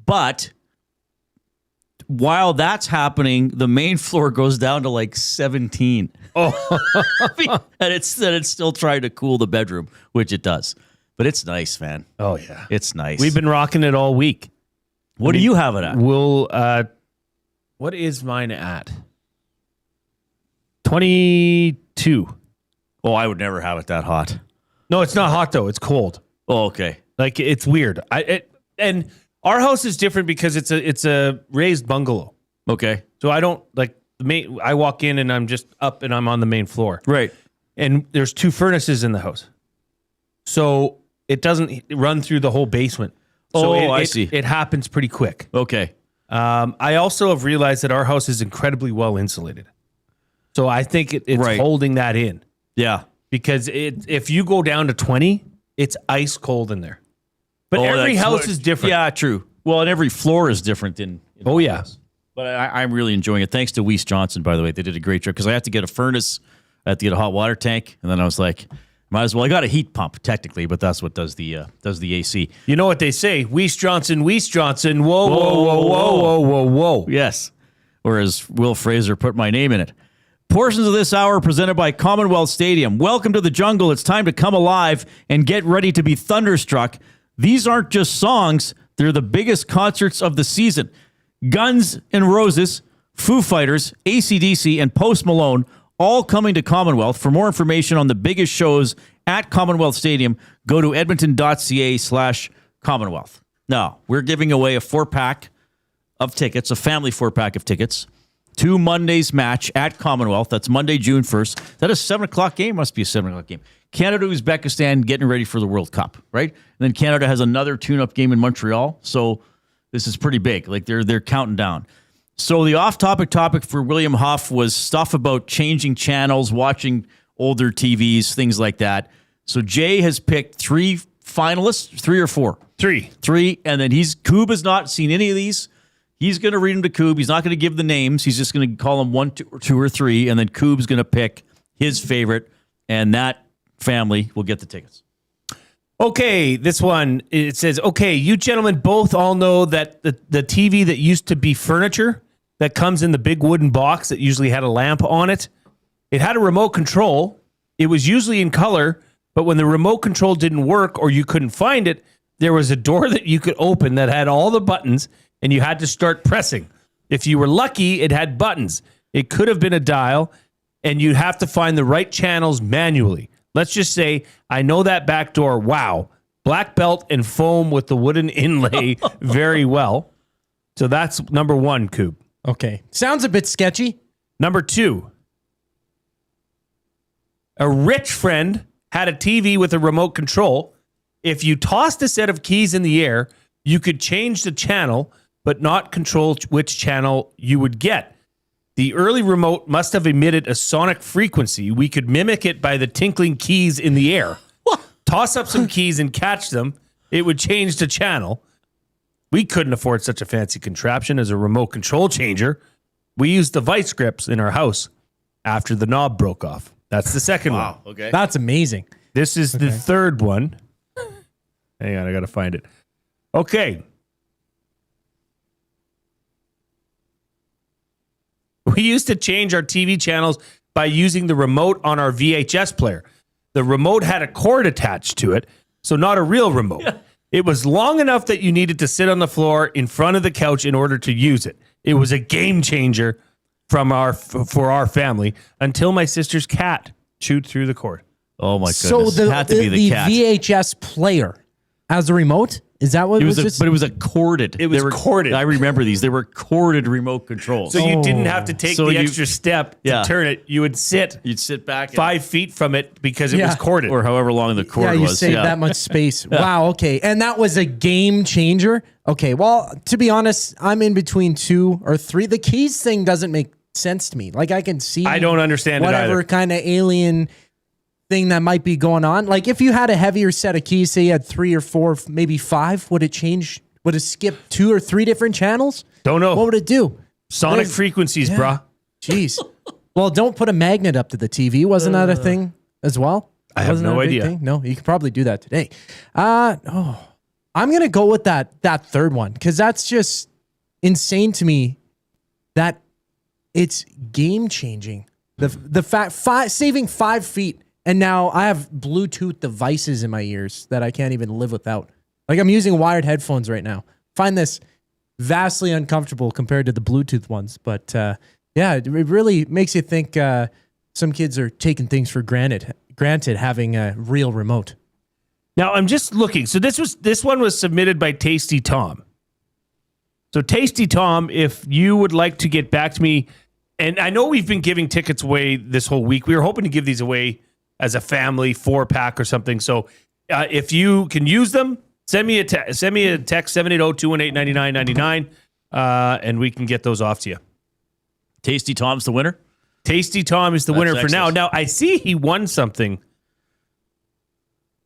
But while that's happening, the main floor goes down to like 17.
Oh,
and it's still trying to cool the bedroom, which it does. But it's nice, man.
Oh yeah,
it's nice.
We've been rocking it all week.
What do you have it at?
What is mine at? 22.
Oh, I would never have it that hot.
No, it's not hot though. It's cold.
Oh, okay.
Like it's weird. And our house is different because it's a raised bungalow.
Okay.
So I don't like I walk in and I'm just up and I'm on the main floor.
Right.
And there's 2 furnaces in the house. So it doesn't run through the whole basement. So
I see.
It happens pretty quick.
Okay.
I also have realized that our house is incredibly well insulated. So I think it's holding that in.
Yeah.
Because if you go down to 20, it's ice cold in there. But every house is different.
Yeah, true. Well, and every floor is different in
house.
But I'm really enjoying it. Thanks to Weiss Johnson, by the way. They did a great job because I have to get a furnace, I have to get a hot water tank, and then I was like, might as well. I got a heat pump technically, but that's what does the AC.
You know what they say? Weiss Johnson. Whoa, whoa.
Yes. Or as Will Fraser put my name in it. Portions of this hour are presented by Commonwealth Stadium. Welcome to the jungle. It's time to come alive and get ready to be thunderstruck. These aren't just songs. They're the biggest concerts of the season. Guns N' Roses, Foo Fighters, AC/DC, and Post Malone all coming to Commonwealth. For more information on the biggest shows at Commonwealth Stadium, go to edmonton.ca/Commonwealth. Now, we're giving away a 4-pack of tickets, a family 4-pack of tickets, to Monday's match at Commonwealth. That's Monday, June 1st. Is that a 7 o'clock game? Must be a 7 o'clock game. Canada, Uzbekistan getting ready for the World Cup, right? And then Canada has another tune-up game in Montreal. So This is pretty big. Like they're counting down. So the off-topic topic for William Huff was stuff about changing channels, watching older TVs, things like that. So Jay has picked 3 finalists, 3 or 4?
3.
3, and then Coob has not seen any of these. He's going to read them to Coob. He's not going to give the names. He's just going to call them 1, 2, or 3, and then Coob's going to pick his favorite, and that family will get the tickets.
Okay, this one, it says, okay, you gentlemen both all know that the TV that used to be furniture that comes in the big wooden box that usually had a lamp on it, it had a remote control. It was usually in color, but when the remote control didn't work or you couldn't find it, there was a door that you could open that had all the buttons, and you had to start pressing. If you were lucky, it had buttons. It could have been a dial, and you'd have to find the right channels manually. Let's just say, I know that back door, wow, black belt and foam with the wooden inlay very well. So that's number 1, Coop.
Okay. Sounds a bit sketchy.
Number 2, a rich friend had a TV with a remote control. If you tossed a set of keys in the air, you could change the channel, but not control which channel you would get. The early remote must have emitted a sonic frequency. We could mimic it by the tinkling keys in the air. Toss up some keys and catch them. It would change the channel. We couldn't afford such a fancy contraption as a remote control changer. We used the vice grips in our house after the knob broke off. That's the second one.
Okay.
That's amazing.
This is the third one. Hang on, I got to find it. Okay. We used to change our TV channels by using the remote on our VHS player. The remote had a cord attached to it, so not a real remote. Yeah. It was long enough that you needed to sit on the floor in front of the couch in order to use it. It was a game changer for our family until my sister's cat chewed through the cord.
Oh my goodness!
So the
had to be the cat.
VHS player as a remote, is that what
it
was?
But it was a corded.
It was corded.
I remember these. They were corded remote controls.
So you didn't have to take the extra step to turn it. You would sit.
You'd sit back
5 feet from it because it was corded,
or however long the cord was.
You saved that much space. Wow. Okay, and that was a game changer. Okay. Well, to be honest, I'm in between 2 or 3. The keys thing doesn't make sense to me. Like I can see.
I don't understand
whatever
it
kind of alien thing that might be going on. Like if you had a heavier set of keys, say you had 3 or 4, maybe 5, would it change? Would it skip 2 or 3 different channels?
Don't know.
What would it do?
Sonic frequencies, brah.
Jeez. Well, don't put a magnet up to the TV. Wasn't that a thing as well?
I have no idea.
No, you could probably do that today. I'm gonna go with that third one because that's just insane to me. That it's game changing. The fact saving 5 feet. And now I have Bluetooth devices in my ears that I can't even live without. Like I'm using wired headphones right now. Find this vastly uncomfortable compared to the Bluetooth ones. But yeah, it really makes you think some kids are taking things for granted having a real remote.
Now I'm just looking. So this one was submitted by Tasty Tom. So Tasty Tom, if you would like to get back to me, and I know we've been giving tickets away this whole week. We were hoping to give these away as a family 4-pack or something. So if you can use them, send me a text 780-218-9999 and we can get those off to you.
Tasty Tom's the winner?
Tasty Tom is the winner for now. Now, I see he won something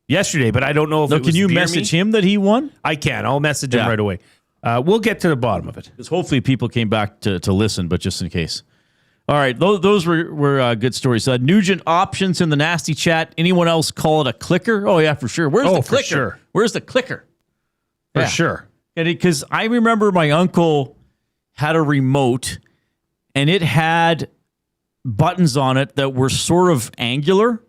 yesterday, but I don't know if it was
can you message him that he won?
I can. I'll message him right away. We'll get to the bottom of it.
Because hopefully people came back to listen, but just in case. All right, those were good stories. Nugent options in the nasty chat. Anyone else call it a clicker? Oh, yeah, for sure. Where's the clicker?
Sure.
Where's the clicker?
For sure.
Because I remember my uncle had a remote, and it had buttons on it that were sort of angular.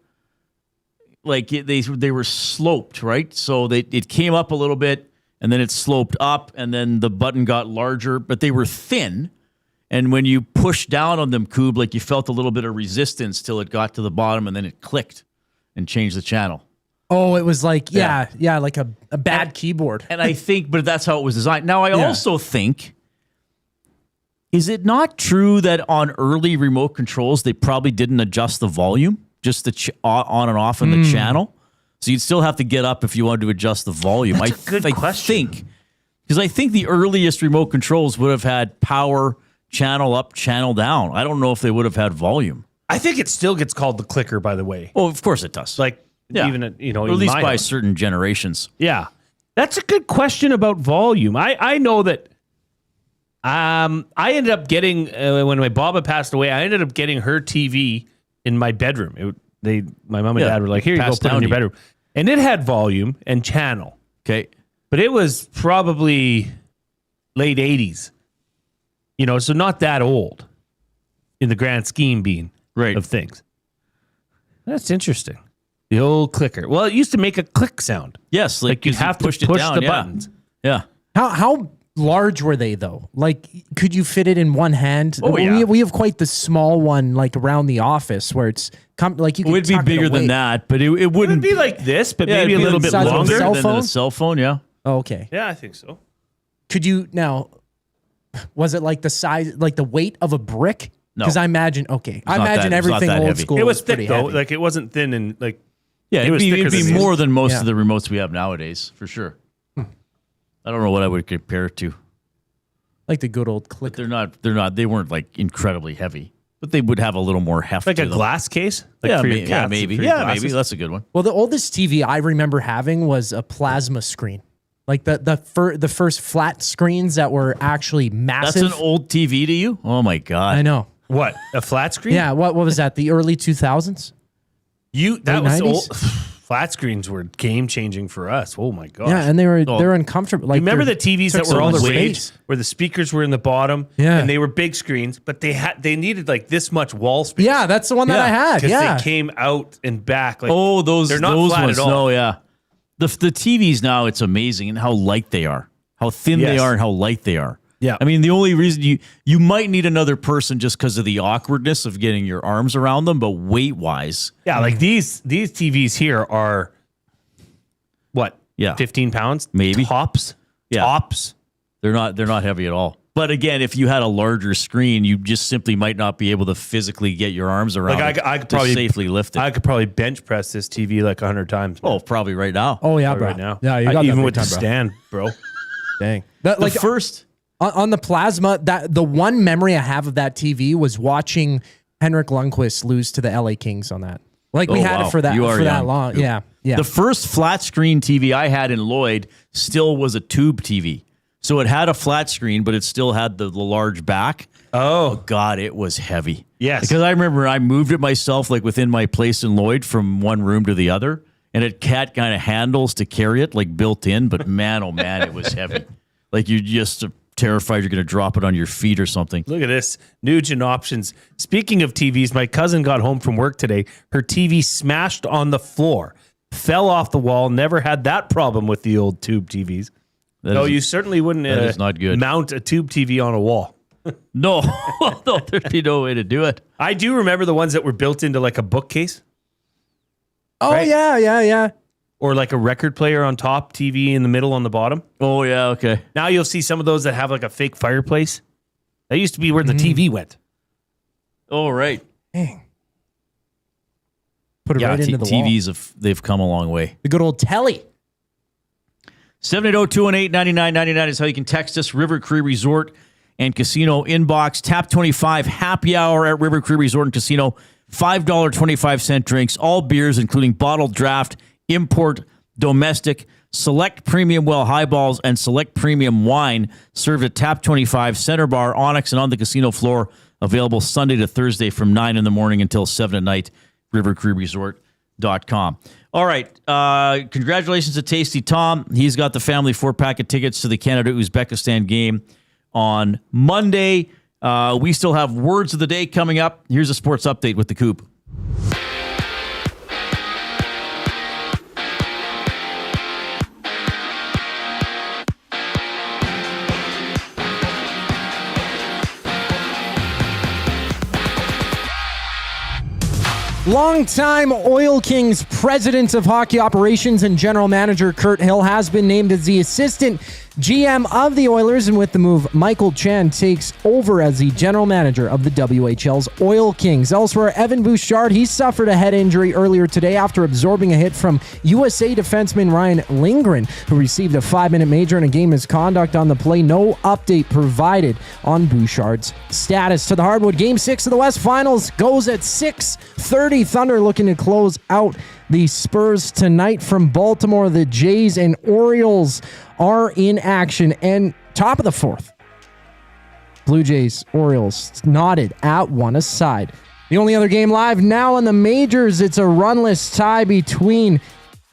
Like they were sloped, right? So it came up a little bit, and then it sloped up, and then the button got larger, but they were thin. And when you pushed down on them, Coob, like you felt a little bit of resistance till it got to the bottom, and then it clicked and changed the channel.
Oh, it was like, like a bad keyboard.
And I think, but that's how it was designed. Now, I also think, is it not true that on early remote controls, they probably didn't adjust the volume, just the on and off in the channel? So you'd still have to get up if you wanted to adjust the volume.
That's a good question.
Because I think the earliest remote controls would have had power, channel up, channel down. I don't know if they would have had volume.
I think it still gets called the clicker, by the way.
Oh, of course it does.
Like,
Yeah.
even,
Or
even
at least
my
by
house.
certain generations.
Yeah. That's a good question about volume. I know that I ended up getting, when my Baba passed away, I ended up getting her TV in my bedroom. My mom and dad were like, here you go,
Passed
put it in
down
your
to you.
bedroom. And it had volume and channel.
Okay.
But it was probably late 80s. So not that old in the grand scheme of things. That's interesting. The old clicker. Well, it used to make a click sound.
Yes,
like you'd have to push the buttons.
Yeah.
How large were they though? Like, could you fit it in one hand?
Oh, yeah.
We have quite the small one, like around the office, where it's like you.
It would be bigger than that, but it wouldn't
It would be like this, but maybe
it'd
a
be
little
the
bit
size of a
longer.
cell
phone?
than a cell phone. Yeah.
Oh, okay.
Yeah, I think so.
Could you now? Was it like the size, like the weight of a brick?
No.
Because I imagine. Okay, I
not
imagine
that- it's not
everything
that
old
heavy.
school.
It was
pretty
thick though.
heavy.
Like it wasn't thin and like.
Yeah,
it was thicker
it'd be
than
more than most
Yeah.
of the remotes we have nowadays, for sure. I don't know what I would compare it to.
Like the good old clicker.
They weren't like incredibly heavy, but they would have a little more heft
Like
to
a
them.
glass case. Like
Yeah,
for your
maybe.
cats,
Maybe.
for your
Yeah, maybe.
glasses?
That's a good one.
Well, the oldest TV I remember having was a plasma screen. Like the first flat screens that were actually massive.
That's an old TV to you? Oh my god!
I know.
What, a flat screen?
Yeah. What was that? The early 2000s?
That was
90s?
old. Flat screens were game changing for us. Oh my gosh.
Yeah, and they're uncomfortable. Like,
You remember
they're-
the TVs
took
that were
so
all the
much
rage,
space.
where the speakers were in the bottom,
Yeah.
and they were big screens, but they needed like this much wall space.
Yeah, that's the one that I had.
because
Yeah.
they came out and back. Like,
they're
not
those
flat
ones.
at all.
No, yeah. The TVs now, it's amazing and how light they are, how thin they
Yes.
are, and how light they are.
Yeah.
I mean, the only reason you might need another person just because of the awkwardness of getting your arms around them, but weight wise,
Yeah, like these TVs here are what?
Yeah.
15 pounds
Maybe.
tops.
Yeah.
Tops.
they're not heavy at all. But again, if you had a larger screen, you just simply might not be able to physically get your arms around
Like
it
I could
to
probably
safely lift it.
I could probably bench press this TV like 100 times. man.
Oh, probably right now.
Oh yeah,
Probably
bro.
right now.
Yeah, you got that
even
big
with the
time, bro.
stand, bro.
Dang. That, like
the first.
on the plasma, that the one memory I have of that TV was watching Henrik Lundqvist lose to the LA Kings on that. Like we
Oh,
had
wow.
it for that
You are
for that
young.
long. Yeah. Yeah.
The first flat screen TV I had in Lloyd still was a tube TV. So it had a flat screen, but it still had the large back.
Oh,
God, it was heavy.
Yes.
Because I remember I moved it myself, like within my place in Lloyd from one room to the other. And it had kind of handles to carry it, like built in. But man, oh man, it was heavy. Like you're just terrified you're going to drop it on your feet or something.
Look at this. Nugent options. Speaking of TVs, my cousin got home from work today. Her TV smashed on the floor, fell off the wall. Never had that problem with the old tube TVs.
That is-
you certainly wouldn't
that is not good.
mount a tube TV on a wall.
No, no, there'd be no way to do it.
I do remember the ones that were built into like a bookcase
Oh
right?
yeah.
or like a record player on top, TV in the middle on the bottom.
Oh, yeah, okay.
Now you'll see some of those that have like a fake fireplace. That used to be where the TV went.
Oh, right.
Dang. Put it right into the wall.
TVs, they've come a long way.
The good old telly.
780-218-9999 is how you can text us. River Cree Resort and Casino inbox. Tap 25 happy hour at River Cree Resort and Casino. $5.25 drinks, all beers, including bottled draft, import, domestic, select premium well highballs, and select premium wine served at Tap 25, Center Bar, Onyx, and on the casino floor. Available Sunday to Thursday from 9 in the morning until 7 at night. RiverCreeResort.com. All right. Congratulations to Tasty Tom. He's got the family 4-pack of tickets to the Canada-Uzbekistan game on Monday. We still have words of the day coming up. Here's a sports update with the Coop.
Longtime Oil Kings president of hockey operations and general manager Kurt Hill has been named as the assistant GM of the Oilers, and with the move, Michael Chan takes over as the general manager of the WHL's Oil Kings. Elsewhere, Evan Bouchard, he suffered a head injury earlier today after absorbing a hit from USA defenseman Ryan Lindgren, who received a 5-minute major in a game misconduct on the play. No update provided on Bouchard's status. To the hardwood, Game 6 of the West Finals goes at 6:30. Thunder looking to close out the Spurs tonight from Baltimore. The Jays and Orioles are in action. And top of the fourth, Blue Jays, Orioles knotted at 1 aside. The only other game live now in the majors, it's a runless tie between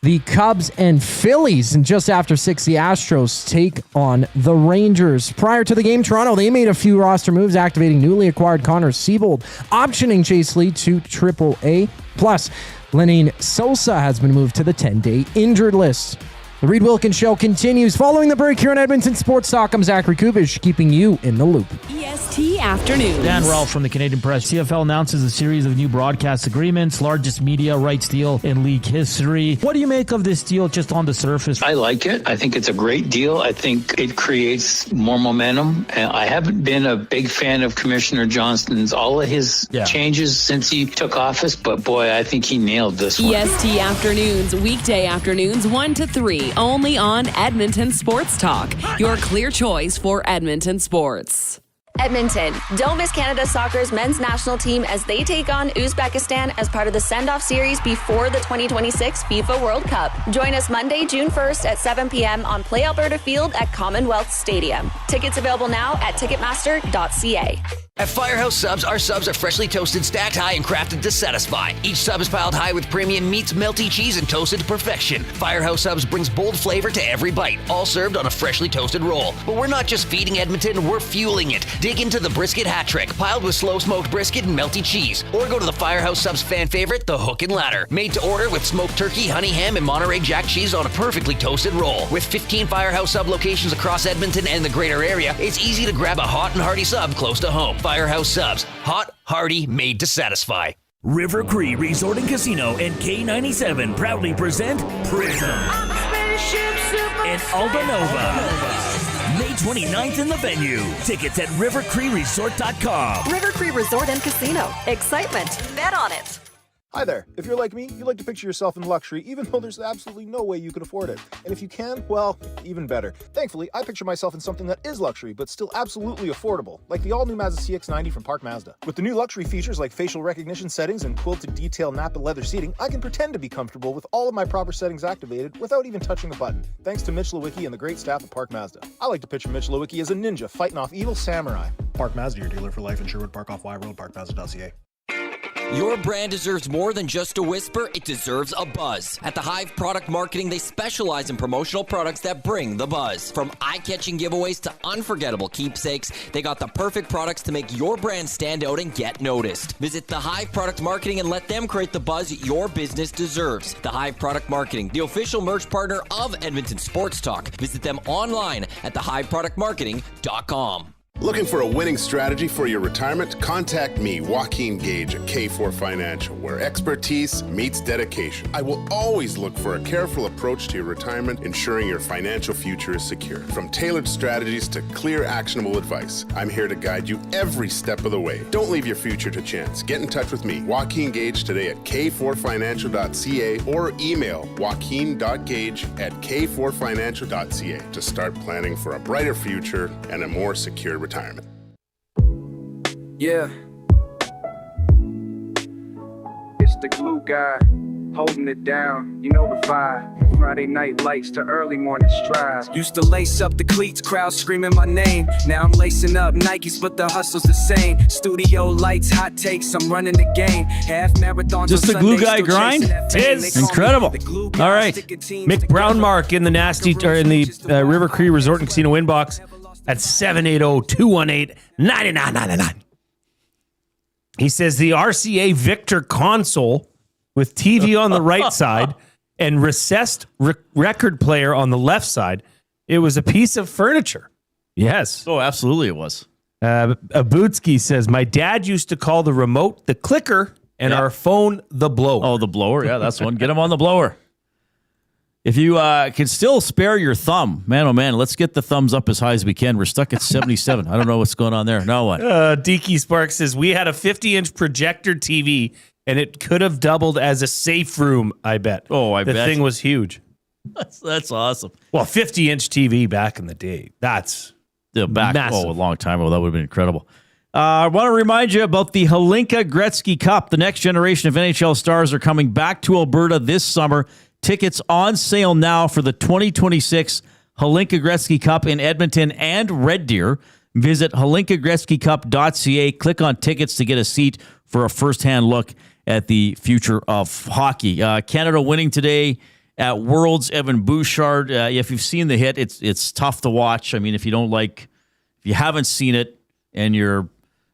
the Cubs and Phillies. And just after 6, the Astros take on the Rangers. Prior to the game, Toronto, they made a few roster moves, activating newly acquired Connor Siebold, optioning Chase Lee to AAA. Plus, Lenine Sosa has been moved to the 10-day injured list. The Reid Wilkins Show continues following the break here on Edmonton Sports Talk. I'm Zachary Kubish, keeping you in the loop.
EST Afternoons.
Dan Ralph from the Canadian Press. CFL announces a series of new broadcast agreements, largest media rights deal in league history. What do you make of this deal just on the surface?
I like it. I think it's a great deal. I think it creates more momentum. I haven't been a big fan of Commissioner Johnston's, all of his changes since he took office, but boy, I think he nailed this one.
EST Afternoons, weekday afternoons 1 to 3, only on Edmonton Sports Talk, your clear choice for Edmonton sports.
Edmonton, don't miss Canada Soccer's men's national team as they take on Uzbekistan as part of the send-off series before the 2026 FIFA World Cup. Join us Monday, June 1st at 7 p.m. on Play Alberta Field at Commonwealth Stadium. Tickets available now at Ticketmaster.ca.
At Firehouse Subs, our subs are freshly toasted, stacked high, and crafted to satisfy. Each sub is piled high with premium meats, melty cheese, and toasted to perfection. Firehouse Subs brings bold flavor to every bite, all served on a freshly toasted roll. But we're not just feeding Edmonton, we're fueling it. Dig into the brisket hat trick, piled with slow-smoked brisket and melty cheese. Or go to the Firehouse Subs fan favorite, the Hook and Ladder. Made to order with smoked turkey, honey ham, and Monterey Jack cheese on a perfectly toasted roll. With 15 Firehouse Sub locations across Edmonton and the greater area, it's easy to grab a hot and hearty sub close to home. Firehouse Subs. Hot, hearty, made to satisfy.
River Cree Resort and Casino and K97 proudly present Prism and Aldanova. May 29th in the venue. Tickets at rivercreeresort.com.
River Cree Resort and Casino. Excitement. Bet on it.
Hi there. If you're like me, you like to picture yourself in luxury, even though there's absolutely no way you could afford it. And if you can, well, even better. Thankfully, I picture myself in something that is luxury, but still absolutely affordable, like the all-new Mazda CX-90 from Park Mazda. With the new luxury features like facial recognition settings and quilted detail Napa leather seating, I can pretend to be comfortable with all of my proper settings activated without even touching a button, thanks to Mitch Lewicki and the great staff at Park Mazda. I like to picture Mitch Lewicki as a ninja fighting off evil samurai.
Park Mazda, your dealer for life in Sherwood Park off Y Road, parkmazda.ca.
Your brand deserves more than just a whisper, it deserves a buzz. At the Hive Product Marketing, they specialize in promotional products that bring the buzz. From eye-catching giveaways to unforgettable keepsakes, they got the perfect products to make your brand stand out and get noticed. Visit the Hive Product Marketing and let them create the buzz your business deserves. The Hive Product Marketing, the official merch partner of Edmonton Sports Talk. Visit them online at thehiveproductmarketing.com.
Looking for a winning strategy for your retirement? Contact me, Joaquin Gage at K4 Financial, where expertise meets dedication. I will always look for a careful approach to your retirement, ensuring your financial future is secure. From tailored strategies to clear, actionable advice, I'm here to guide you every step of the way. Don't leave your future to chance. Get in touch with me, Joaquin Gage, today at k4financial.ca or email joaquin.gage@k4financial.ca to start planning for a brighter future and a more secure retirement.
Yeah. It's the glue guy, holding it down. You know the vibe. Friday night lights to early morning strides. Used to lace up the cleats, crowd screaming my name. Now I'm lacing up Nikes, but the hustle's the same. Studio lights, hot takes, I'm running the game. Half marathons.
Just the glue guy grind?
It's
incredible. All right.
Mick Brownmark in the River Cree Resort and Casino inbox at 780-218-9999. He says the RCA Victor console with TV on the right side and recessed record player on the left side, it was a piece of furniture. Yes.
Oh, absolutely it was.
Abutsky says, my dad used to call the remote the clicker and our phone the blower.
Oh, the blower. Yeah, that's one. Get him on the blower. If you can still spare your thumb, man, oh man, let's get the thumbs up as high as we can. We're stuck at 77. I don't know what's going on there. Now what?
Deaky Sparks says, we had a 50-inch projector TV, and it could have doubled as a safe room, I bet.
Oh, I bet.
The thing was huge.
That's awesome.
Well, 50-inch TV back in the day. That's massive.
A long time ago. That would have been incredible. I want to remind you about the Hlinka Gretzky Cup. The next generation of NHL stars are coming back to Alberta this summer. Tickets on sale now for the 2026 Hlinka Gretzky Cup in Edmonton and Red Deer. Visit hlinkagretzkycup.ca. Click on tickets to get a seat for a first-hand look at the future of hockey. Canada winning today at Worlds. Evan Bouchard. If you've seen the hit, it's tough to watch. I mean, if you haven't seen it and you're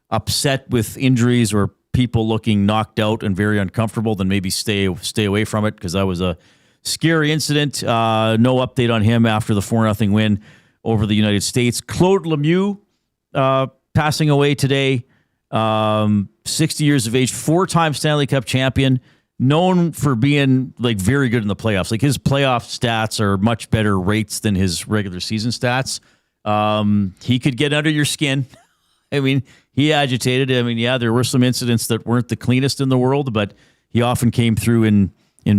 upset with injuries or people looking knocked out and very uncomfortable, then maybe stay away from it, because that was a scary incident. No update on him after the 4-0 win over the United States. Claude Lemieux passing away today, 60 years of age, 4-time Stanley Cup champion, known for being like very good in the playoffs. Like his playoff stats are much better rates than his regular season stats. He could get under your skin. I mean, he agitated. I mean, yeah, there were some incidents that weren't the cleanest in the world, but he often came through in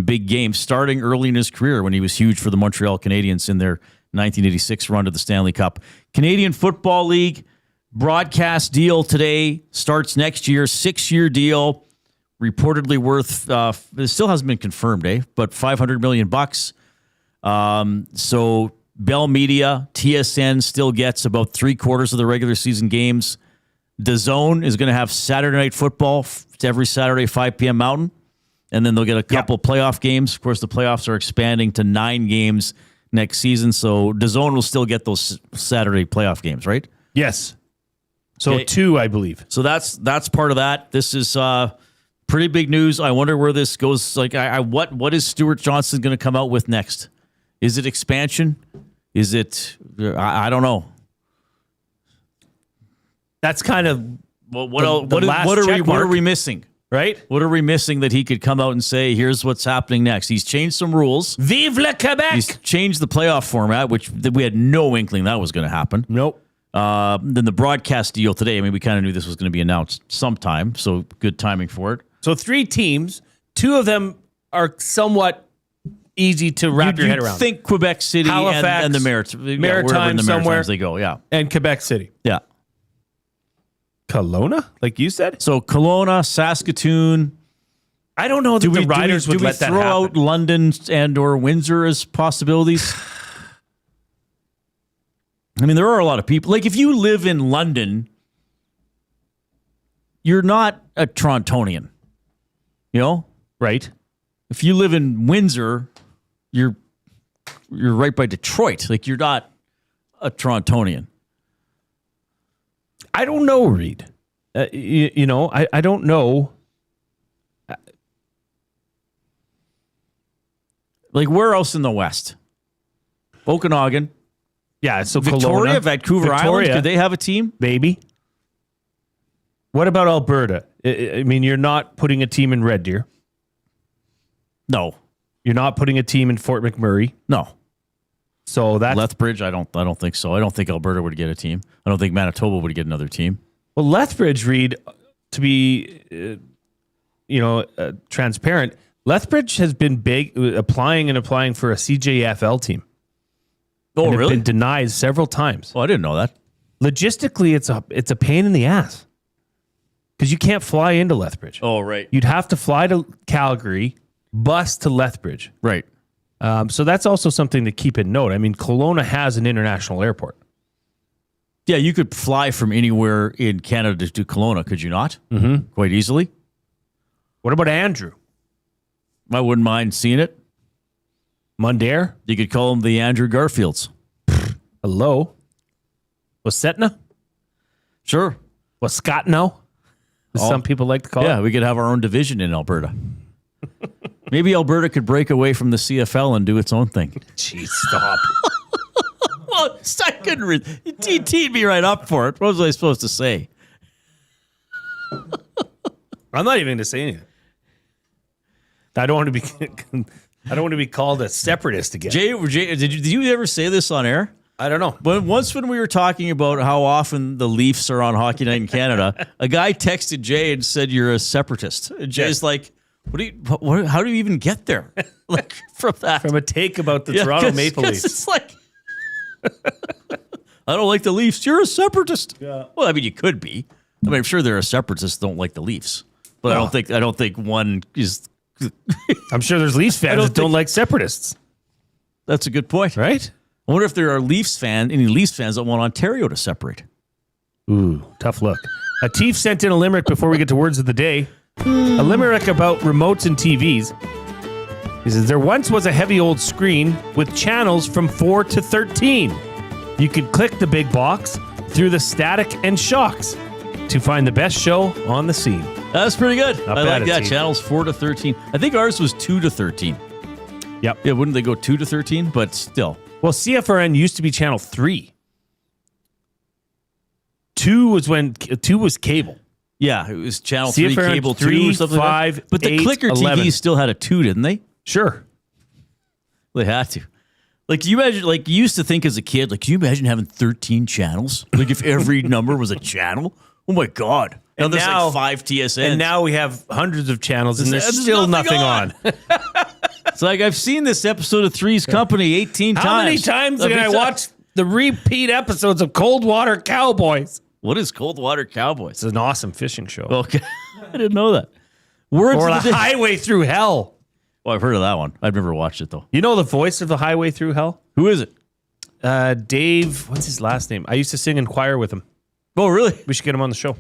big games, starting early in his career when he was huge for the Montreal Canadiens in their 1986 run to the Stanley Cup. Canadian Football League broadcast deal today starts next year, 6-year deal, reportedly worth, it still hasn't been confirmed, but $500 million. So Bell Media, TSN still gets about 3/4 of the regular season games. DAZN is going to have Saturday Night Football every Saturday, 5 p.m. Mountain. And then they'll get a couple playoff games. Of course, the playoffs are expanding to 9 games next season. So DAZN will still get those Saturday playoff games, right?
Yes. So 2, I believe.
So that's part of that. This is pretty big news. I wonder where this goes. Like, what is Stuart Johnson going to come out with next? Is it expansion? Is it? I don't know.
That's kind of
what are we missing?
Right?
What are we missing that he could come out and say, here's what's happening next? He's changed some rules.
Vive le Quebec!
He's changed the playoff format, which we had no inkling that was going to happen.
Nope.
Then the broadcast deal today, I mean, we kind of knew this was going to be announced sometime, so good timing for it.
So 3 teams, 2 of them are somewhat easy to wrap your head around.
Think Quebec City
Halifax,
and the
Maritime
in the
somewhere
Maritimes they go, yeah.
And Quebec City.
Yeah.
Kelowna, like you said?
So Kelowna, Saskatoon.
I don't know that the Riders would let that happen.
Do we throw out London and or Windsor as possibilities? I mean, there are a lot of people. Like, if you live in London, you're not a Torontonian. You know?
Right.
If you live in Windsor, you're right by Detroit. Like, you're not a Torontonian.
I don't know, Reid. I don't know.
Like, where else in the West? Okanagan.
Yeah, so
Victoria,
Kelowna,
Vancouver Island, could they have a team?
Maybe. What about Alberta? I mean, you're not putting a team in Red Deer.
No.
You're not putting a team in Fort McMurray.
No.
So that's
Lethbridge, I don't think so. I don't think Alberta would get a team. I don't think Manitoba would get another team.
Well, Lethbridge, Reid, to be transparent, Lethbridge has been big applying for a CJFL team.
Oh,
and
really?
Been denied several times.
Oh, I didn't know that.
Logistically, it's a pain in the ass because you can't fly into Lethbridge.
Oh, right.
You'd have to fly to Calgary, bus to Lethbridge.
Right.
So that's also something to keep in note. I mean, Kelowna has an international airport.
Yeah, you could fly from anywhere in Canada to Kelowna, could you not?
Mm-hmm.
Quite easily.
What about Andrew?
I wouldn't mind seeing it.
Mundare?
You could call them the Andrew Garfields.
Hello? Wasetna?
Sure.
Waskatno? As some people like to call it.
Yeah, we could have our own division in Alberta. Maybe Alberta could break away from the CFL and do its own thing.
Jeez, stop.
Well, I couldn't you teed me right up for it. What was I supposed to say?
I'm not even going to say anything. I don't want to be called a separatist again.
Jay, did you ever say this on air?
I don't know.
But once when we were talking about how often the Leafs are on Hockey Night in Canada, a guy texted Jay and said, "You're a separatist." And Jay's like, how do you even get there? Like from that.
From a take about the Toronto Maple Leafs.
It's like, I don't like the Leafs. You're a separatist.
Yeah.
Well, I mean, you could be. I mean, I'm sure there are separatists that don't like the Leafs, but I don't think one is.
I'm sure there's Leafs fans that don't like separatists.
That's a good point,
right?
I wonder if there are any Leafs fans that want Ontario to separate.
Ooh, tough look. A Tief sent in a limerick before we get to words of the day. A limerick about remotes and TVs. He says, there once was a heavy old screen with channels from 4 to 13. You could click the big box through the static and shocks to find the best show on the scene.
That's pretty good.
Not
I
bad,
like that.
Tief.
Channels 4 to 13. I think ours was 2 to 13.
Yep.
Yeah, wouldn't they go 2 to 13? But still.
Well, CFRN used to be channel 3. 2 was cable.
Yeah, it was channel 3,
CFRN
cable
3,
2 or something
5,
like that. But the
8,
clicker
11.
TV still had a 2, didn't they?
Sure.
They had to. Like, do you imagine, like, you used to think as a kid, like, can you imagine having 13 channels? Like, if every number was a channel? Oh, my God. Now there's like 5 TSNs.
And now we have hundreds of channels, and there's still nothing on.
It's like, I've seen this episode of Three's Company 18 times.
How many times did I watch the repeat episodes of Cold Water Cowboys?
What is Cold Water Cowboys?
It's an awesome fishing show.
Okay. I didn't know that. Words
or
of
the Highway Through Hell.
Oh, I've heard of that one. I've never watched it, though.
You know the voice of the Highway Through Hell?
Who is it?
Dave, what's his last name? I used to sing in choir with him.
Oh, really?
We should get him on the show.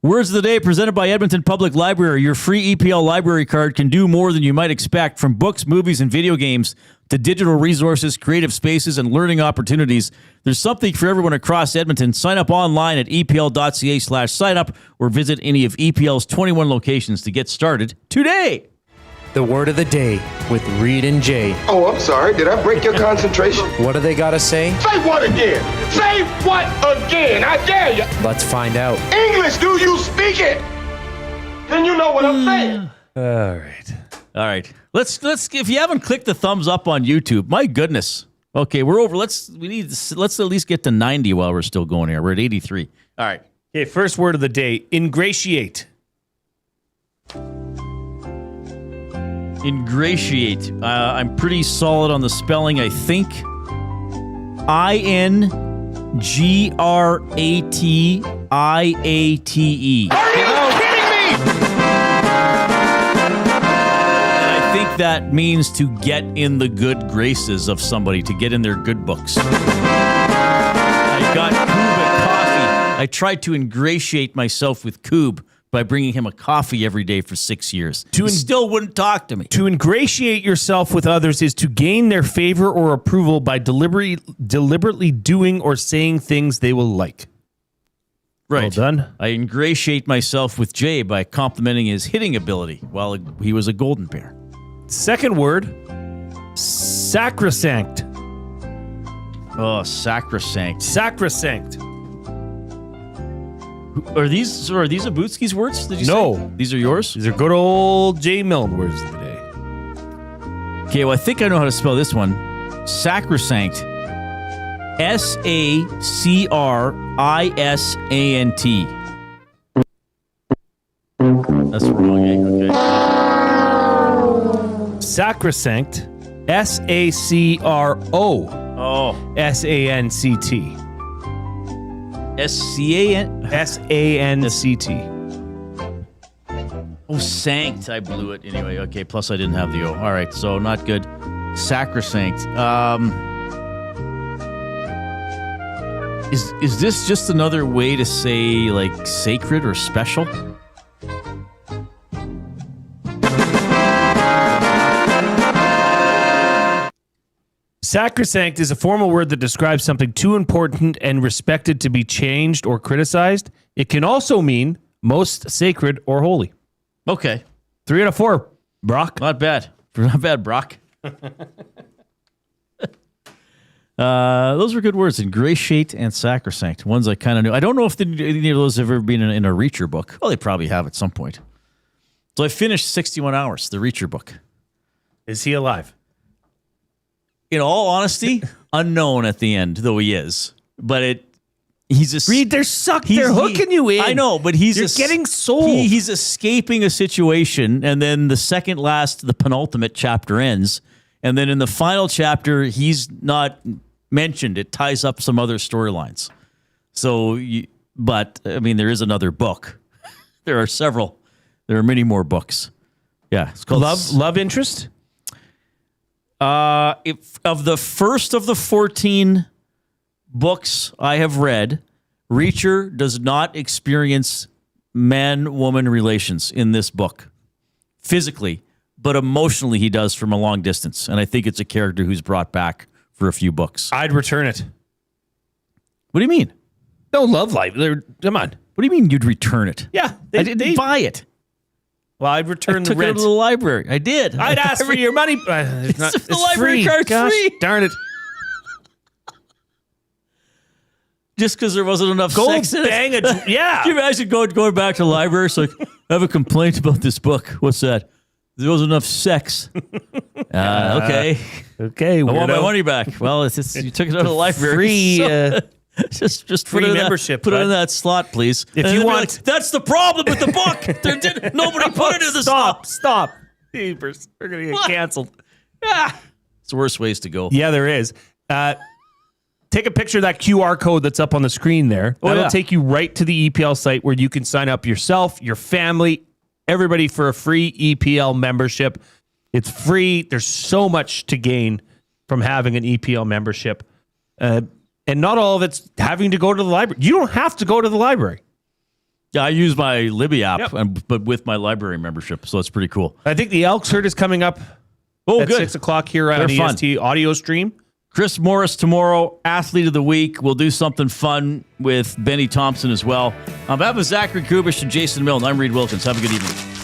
Words of the day presented by Edmonton Public Library. Your free EPL library card can do more than you might expect, from books, movies, and video games to digital resources, creative spaces, and learning opportunities. There's something for everyone across Edmonton. Sign up online at epl.ca/signup or visit any of EPL's 21 locations to get started today.
The word of the day with Reid and Jay.
Oh, I'm sorry. Did I break your concentration?
What do they got to say?
Say what again? Say what again? I dare you.
Let's find out.
English, do you speak it? Then you know what I'm saying.
All right.
Let's if you haven't clicked the thumbs up on YouTube, my goodness. Okay, we're over. Let's at least get to 90 while we're still going here. We're at 83. All right.
Okay, first word of the day, ingratiate.
Ingratiate. I'm pretty solid on the spelling, I think. INGRATIATE.
Are you kidding me?
And I think that means to get in the good graces of somebody, to get in their good books. I got Coob a coffee. I tried to ingratiate myself with Coob by bringing him a coffee every day for 6 years. He still wouldn't talk to me.
To ingratiate yourself with others is to gain their favor or approval by deliberately doing or saying things they will like.
Right.
Well done.
I ingratiate myself with Jay by complimenting his hitting ability while he was a Golden Bear.
Second word, sacrosanct.
Oh, sacrosanct.
Sacrosanct.
Are these Abutski's words? Did you say? These are yours?
These are good old J. Milne words of the day.
Okay, well, I think I know how to spell this one. Sacrosanct. SACRISANT. That's wrong, eh? Okay.
Sacrosanct. SACROSANCT. SANCT.
Oh, sanct. I blew it anyway. Okay, plus I didn't have the O. All right, so not good. Sacrosanct. Is this just another way to say, like, sacred or special?
Sacrosanct is a formal word that describes something too important and respected to be changed or criticized. It can also mean most sacred or holy.
Okay.
3 out of 4, Brock.
Not bad. Not bad, Brock. Those were good words. Ingratiate and sacrosanct. Ones I kind of knew. I don't know if any of those have ever been in a Reacher book. Well, they probably have at some point. So I finished 61 Hours, the Reacher book.
Is he alive?
In all honesty, unknown at the end, though he is. But he's a
Reid, they're hooking you in.
I know, but
You're getting sold.
He's escaping a situation, and then the penultimate chapter ends, and then in the final chapter, he's not mentioned. It ties up some other storylines. So, but I mean, there is another book. There are several. There are many more books. Yeah, it's called
Love Interest.
Of the first of the 14 books I have read, Reacher does not experience man-woman relations in this book physically, but emotionally he does from a long distance. And I think it's a character who's brought back for a few books.
I'd return it.
What do you mean?
No love life. Come on.
What do you mean you'd return it?
Yeah.
I didn't buy it.
Well, I'd return the
took
rent.
it to the library. I did.
I'd ask for your money. It's
the library
free.
card's
Gosh,
free.
Darn it.
Just because there wasn't enough sex in it.
Yeah.
Can you imagine going back to the library? It's like, I have a complaint about this book. What's that? There wasn't enough sex. Okay.
Okay.
I want my
weirdo.
money back. Well, it's just, you took it out of the library.
Free.
So just
free
put it
membership.
Put it in that slot, please.
If
And
you
they'd be
want-
like, that's the problem with the book. Nobody put it in the slot.
Stop. Jeepers. We're going to get canceled.
It's worse ways to go.
Yeah, there is. Take a picture of that QR code that's up on the screen there. That'll take you right to the EPL site where you can sign up yourself, your family, everybody for a free EPL membership. It's free. There's so much to gain from having an EPL membership. And not all of it's having to go to the library. You don't have to go to the library.
Yeah, I use my Libby app, but with my library membership, so it's pretty cool.
I think the Elks herd is coming up at 6 o'clock here on
They're fun.
EST audio stream.
Chris Morris tomorrow, Athlete of the Week. We'll do something fun with Benny Thompson as well. On behalf of Zachary Kubish and Jason Milne, I'm Reid Wilkins. Have a good evening.